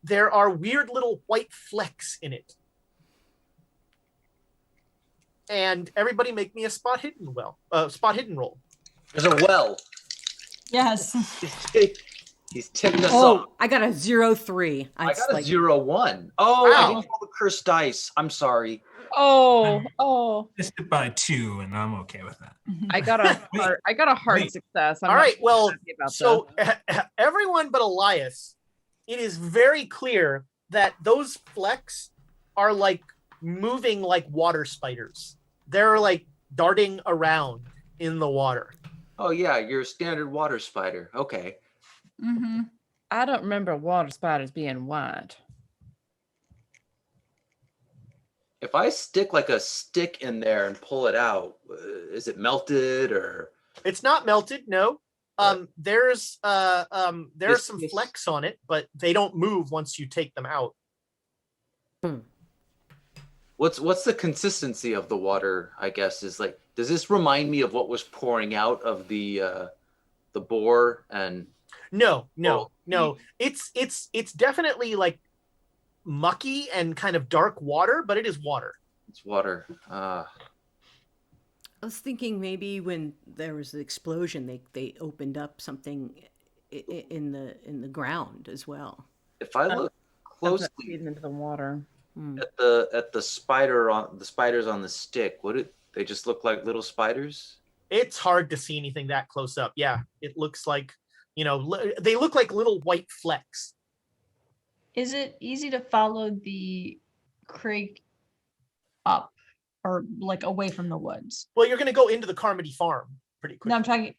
there are weird little white flecks in it. and everybody make me a spot hidden roll. There's a well. Yes. He's tipping us Oh, off. I got a 0-3. I got a 0-1. Oh, I Wow. didn't roll the cursed dice. I'm sorry. Oh. Missed it by 2, and I'm okay with that. I got a hard Wait. success. I'm All not right, well, happy about so everyone but Elias, it is very clear that those flecks are like moving like water spiders. They're like darting around in the water. Oh yeah, you're a standard water spider. Okay. Mm-hmm. I don't remember water spiders being white. If I stick like a stick in there and pull it out, is it melted or? It's not melted, no. There's some This- flecks on it, but they don't move once you take them out. What's the consistency of the water? I guess is like, does this remind me of what was pouring out of the bore and? No. Oh, It's definitely like mucky and kind of dark water, but it is water. It's water. I was thinking maybe when there was the explosion, they opened up something in the ground as well. If I look closely Feeding into the water. at the spiders on the stick, they just look like little spiders? It's hard to see anything that close up. Yeah, it looks like, they look like little white flecks. Is it easy to follow the creek up or like away from the woods? Well, you're going to go into the Carmody farm pretty quickly. No, I'm talking.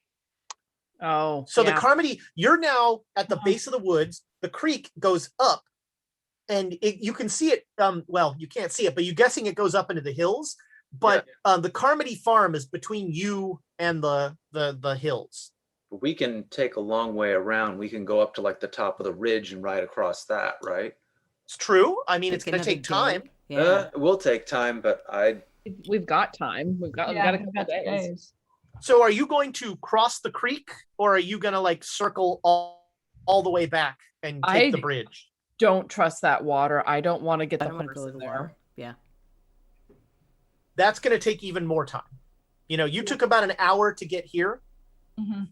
Oh. So yeah. the Carmody, you're now at the Uh-huh. base of the woods. The creek goes up, and you can see it. Well, you can't see it, but you're guessing it goes up into the hills. But the Carmody farm is between you and the hills. We can take a long way around. We can go up to like the top of the ridge and ride across that, right? It's true. I mean, it's Like going to another take time. day. Yeah. It will take time, but We've got time. We've got a Yeah, couple we've got 2 days. days. So are you going to cross the creek, or are you going to like circle all the way back and take the bridge? Don't trust that water. I don't want to get I the don't want to horse go in to the there. water. Yeah. That's going to take even more time. You took about an hour to get here. Mm-hmm.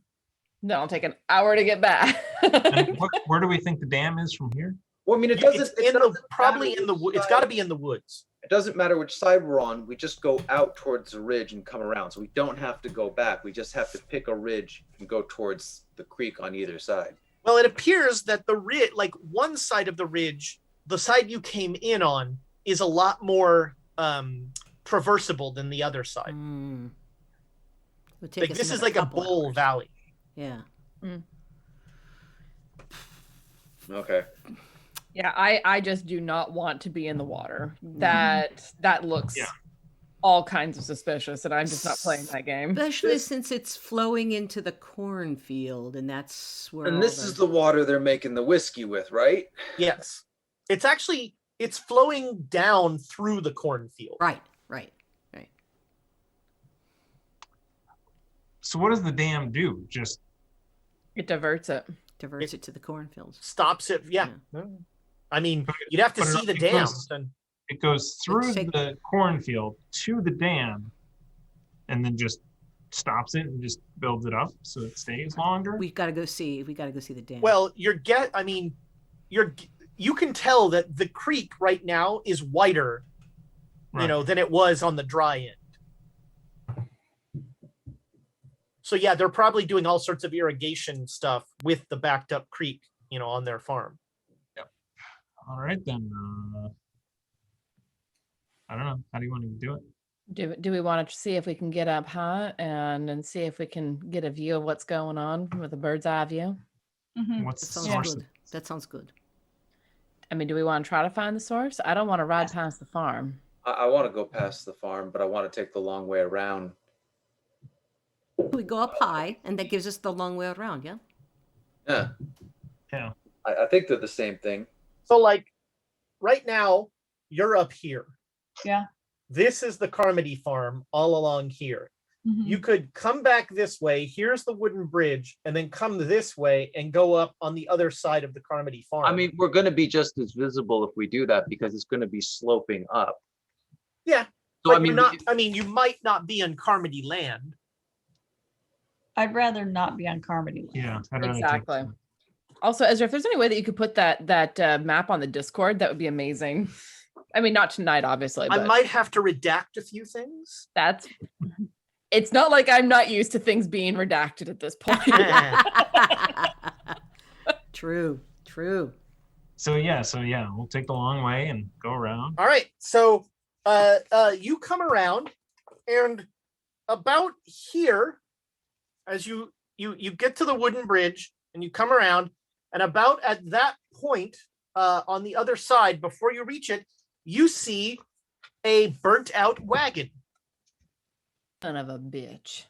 No, it'll take an hour to get back. And where do we think the dam is from here? well, I mean, it It's doesn't. in the probably in the it's got to be in the woods. It doesn't matter which side we're on. We just go out towards the ridge and come around. So we don't have to go back. We just have to pick a ridge and go towards the creek on either side. Well, it appears that the ridge, like one side of the ridge, the side you came in on, is a lot more traversable than the other side. Mm. It'll take Like us this is another like a couple bowl hours. valley. Yeah. Okay. Yeah, I just do not want to be in the water. That looks Yeah. all kinds of suspicious, and I'm just not playing that game. Especially since it's flowing into the cornfield, and that's where. And all this is the water they're making the whiskey with, right? Yes, it's flowing down through the cornfield. Right. So what does the dam do? Just It diverts it. Diverts it to the cornfields. Stops it. Yeah. I mean, you'd have to But it- see the it dam. goes- then. it goes through Shake- the cornfield to the dam, and then just stops it and just builds it up so it stays longer. We gotta go see the dam. Well, you can tell that the creek right now is wider, Right. than it was on the dry end. So yeah, they're probably doing all sorts of irrigation stuff with the backed up creek, on their farm. All right then. I don't know. How do you want to do it? Do we want to see if we can get up high and see if we can get a view of what's going on with a bird's eye view? Mm-hmm. What's that the sounds source? good. That sounds good. I mean, do we want to try to find the source? I don't want to ride past the farm. I want to go past the farm, but I want to take the long way around. We go up high, and that gives us the long way around. Yeah. Yeah. Yeah. I think they're the same thing. So like right now, you're up here. Yeah. This is the Carmody farm all along here. Mhm. You could come back this way. Here's the wooden bridge, and then come this way and go up on the other side of the Carmody farm. I mean, we're going to be just as visible if we do that because it's going to be sloping up. yeah. But you might not be on Carmody land. I'd rather not be on Carmody land. Yeah, I'd rather Exactly. take- Also, Ezra, if there's any way that you could put that map on the Discord, that would be amazing. I mean, not tonight, obviously. I But might have to redact a few things. it's not like I'm not used to things being redacted at this point. True. So yeah, we'll take the long way and go around. All right, so you come around, and about here, as you get to the wooden bridge, and you come around, and about at that point on the other side, before you reach it, you see a burnt out wagon. Son of a bitch.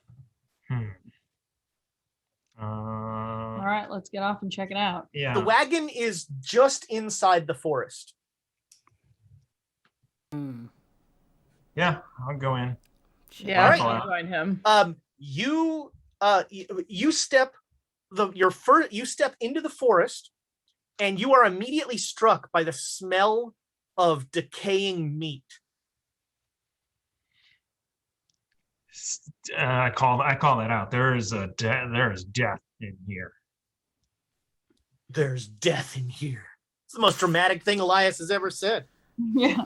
All right, let's get off and check it out. Yeah. The wagon is just inside the forest. Yeah, I'll go in. Yeah, All right. I'll join him. You step into the forest, and you are immediately struck by the smell of decaying meat. I call that out. There is death in here. There's death in here. It's the most dramatic thing Elias has ever said. Yeah.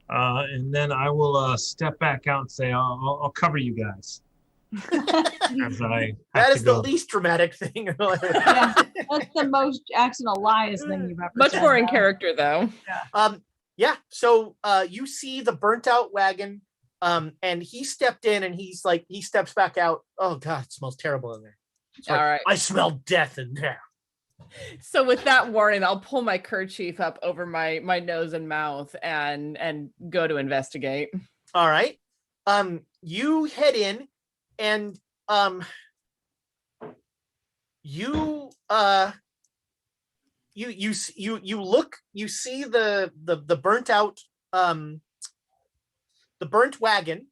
And then I will step back out and say, I'll cover you guys. As I That is the go. least dramatic thing. Yeah, that's the most Jackson Elias thing you've ever Much said. more in character, though. Yeah. So you see the burnt out wagon, and he stepped in, and he steps back out. Oh God, it smells terrible in there. All right. I smell death in there. So with that warning, I'll pull my kerchief up over my nose and mouth and go to investigate. All right. You head in, and you look, you see the burnt out the burnt wagon,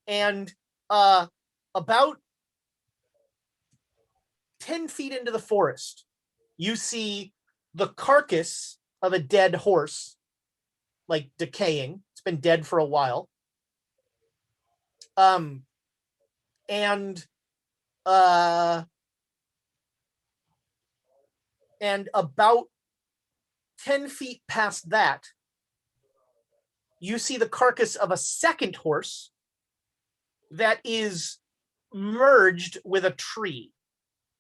and about 10 feet into the forest, you see the carcass of a dead horse, like decaying. It's been dead for a while. And about 10 feet past that, you see the carcass of a second horse that is merged with a tree.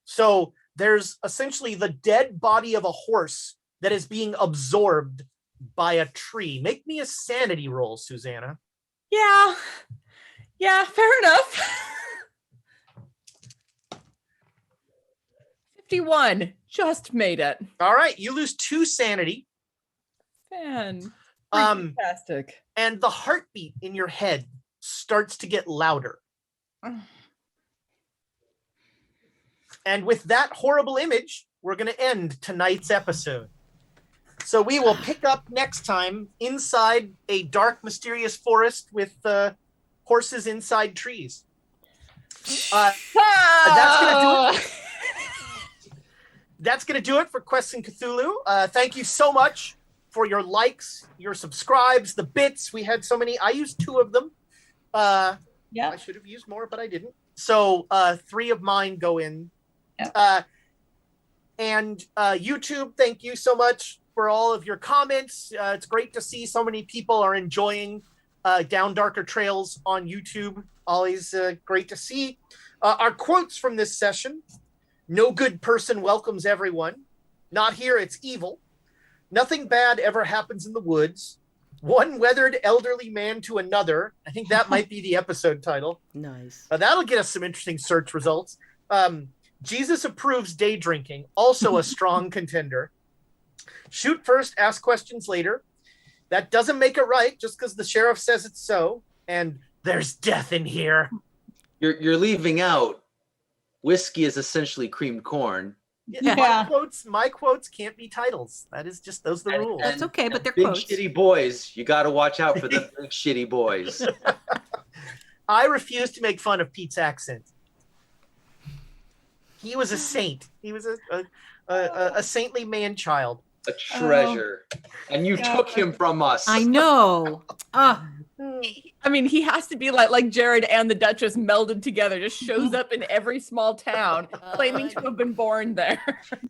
So there's essentially the dead body of a horse that is being absorbed by a tree. Make me a sanity roll, Susanna. Yeah, fair enough. 51. Just made it. All right, you lose 2 sanity. Fantastic. And the heartbeat in your head starts to get louder. And with that horrible image, we're going to end tonight's episode. So we will pick up next time inside a dark, mysterious forest with horses inside trees. That's going to do it. That's going to do it for Quests and Cthulhu. Thank you so much for your likes, your subscribes, the bits. We had so many. I used 2 of them. I should have used more, but I didn't. So 3 of mine go in. Yep. And YouTube, thank you so much for all of your comments. It's great to see so many people are enjoying Down Darker Trails on YouTube. Always great to see. Our quotes from this session: "No good person welcomes everyone. Not here, it's evil. Nothing bad ever happens in the woods. One weathered elderly man to another." I think that might be the episode title. Nice. That'll get us some interesting search results. "Jesus approves day drinking," also a strong contender. "Shoot first, ask questions later. That doesn't make it right just because the sheriff says it's so." And "There's death in here." You're leaving out "Whiskey is essentially creamed corn." Yeah. My quotes can't be titles. That is just, those are the rules. That's okay, but they're Big quotes. shitty boys. You got to watch out for the big shitty boys. I refuse to make fun of Pete's accent. He was a saint. He was a saintly man-child. A treasure. And you took him from us. I know. Ah, I mean, he has to be like Jared and the Duchess melded together, just shows up in every small town, claiming to have been born there.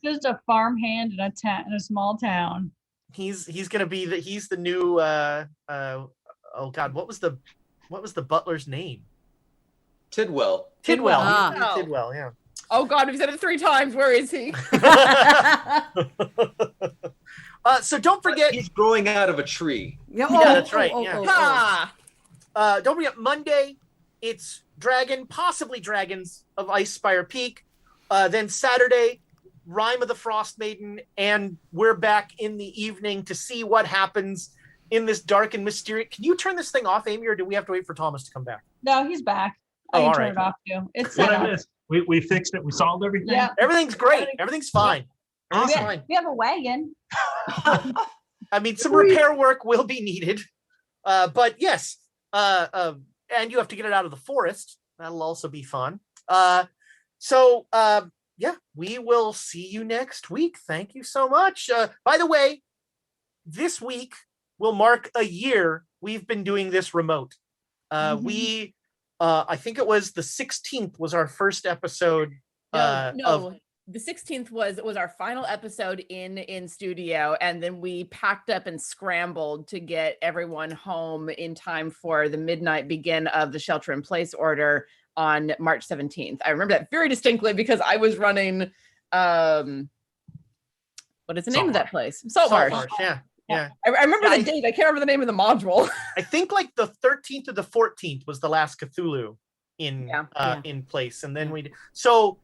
Just a farmhand in a small town. He's gonna be he's the new oh God, what was the butler's name? Tidwell. Tidwell. Ah. He's the new Tidwell, yeah. Oh God, we've said it 3 times. Where is he? So don't forget. He's growing out of a tree. yeah, that's right, yeah. Ah, Don't forget Monday. It's possibly Dragons of Icespire Peak. Then Saturday, Rime of the Frost Maiden, and we're back in the evening to see what happens in this dark and mysterious. Can you turn this thing off, Amy, or do we have to wait for Thomas to come back? No, he's back. Oh, I can all turn right. it off too. It's What set I up. missed? We fixed it. We solved everything. Yeah. Everything's great. Everything's fine. Everything's Awesome. fine. We have a wagon. I mean, some repair work will be needed, but yes, and you have to get it out of the forest. That'll also be fun. So yeah, we will see you next week. Thank you so much. By the way, this week will mark a year we've been doing this remote. We, I think it was the 16th was our first episode. no. The 16th was our final episode in studio, and then we packed up and scrambled to get everyone home in time for the midnight begin of the shelter-in-place order on March 17th. I remember that very distinctly because I was running, what is the name of that place? Saltmarsh. Yeah. Yeah. I remember the date. I can't remember the name of the module. I think like the 13th or the 14th was the last Cthulhu in place, and then so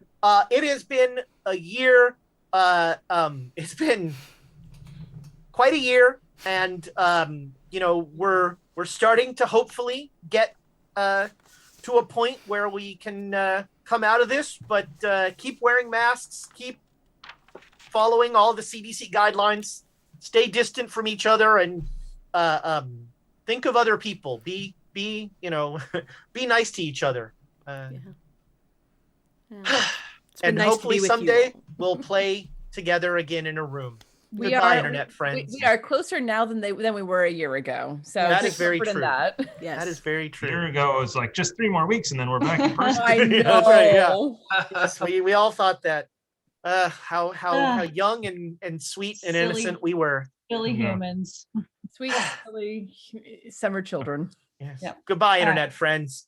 it has been a year. It's been quite a year, and we're starting to hopefully get to a point where we can come out of this, but keep wearing masks, keep following all the CDC guidelines, stay distant from each other, and think of other people. Be be nice to each other. And nice hopefully someday we'll play together again in a room. Goodbye, internet friends. We are closer now than we were a year ago. So that is very true. That. Yes. That is very true. A year ago, it was like just 3 more weeks, and then we're back in person. I know. That's right, yeah. Yes, we all thought that. How young and sweet and Silly. innocent we were. Silly Yeah. humans. Sweet, silly summer children. Yes. Yep. Goodbye, All internet friends.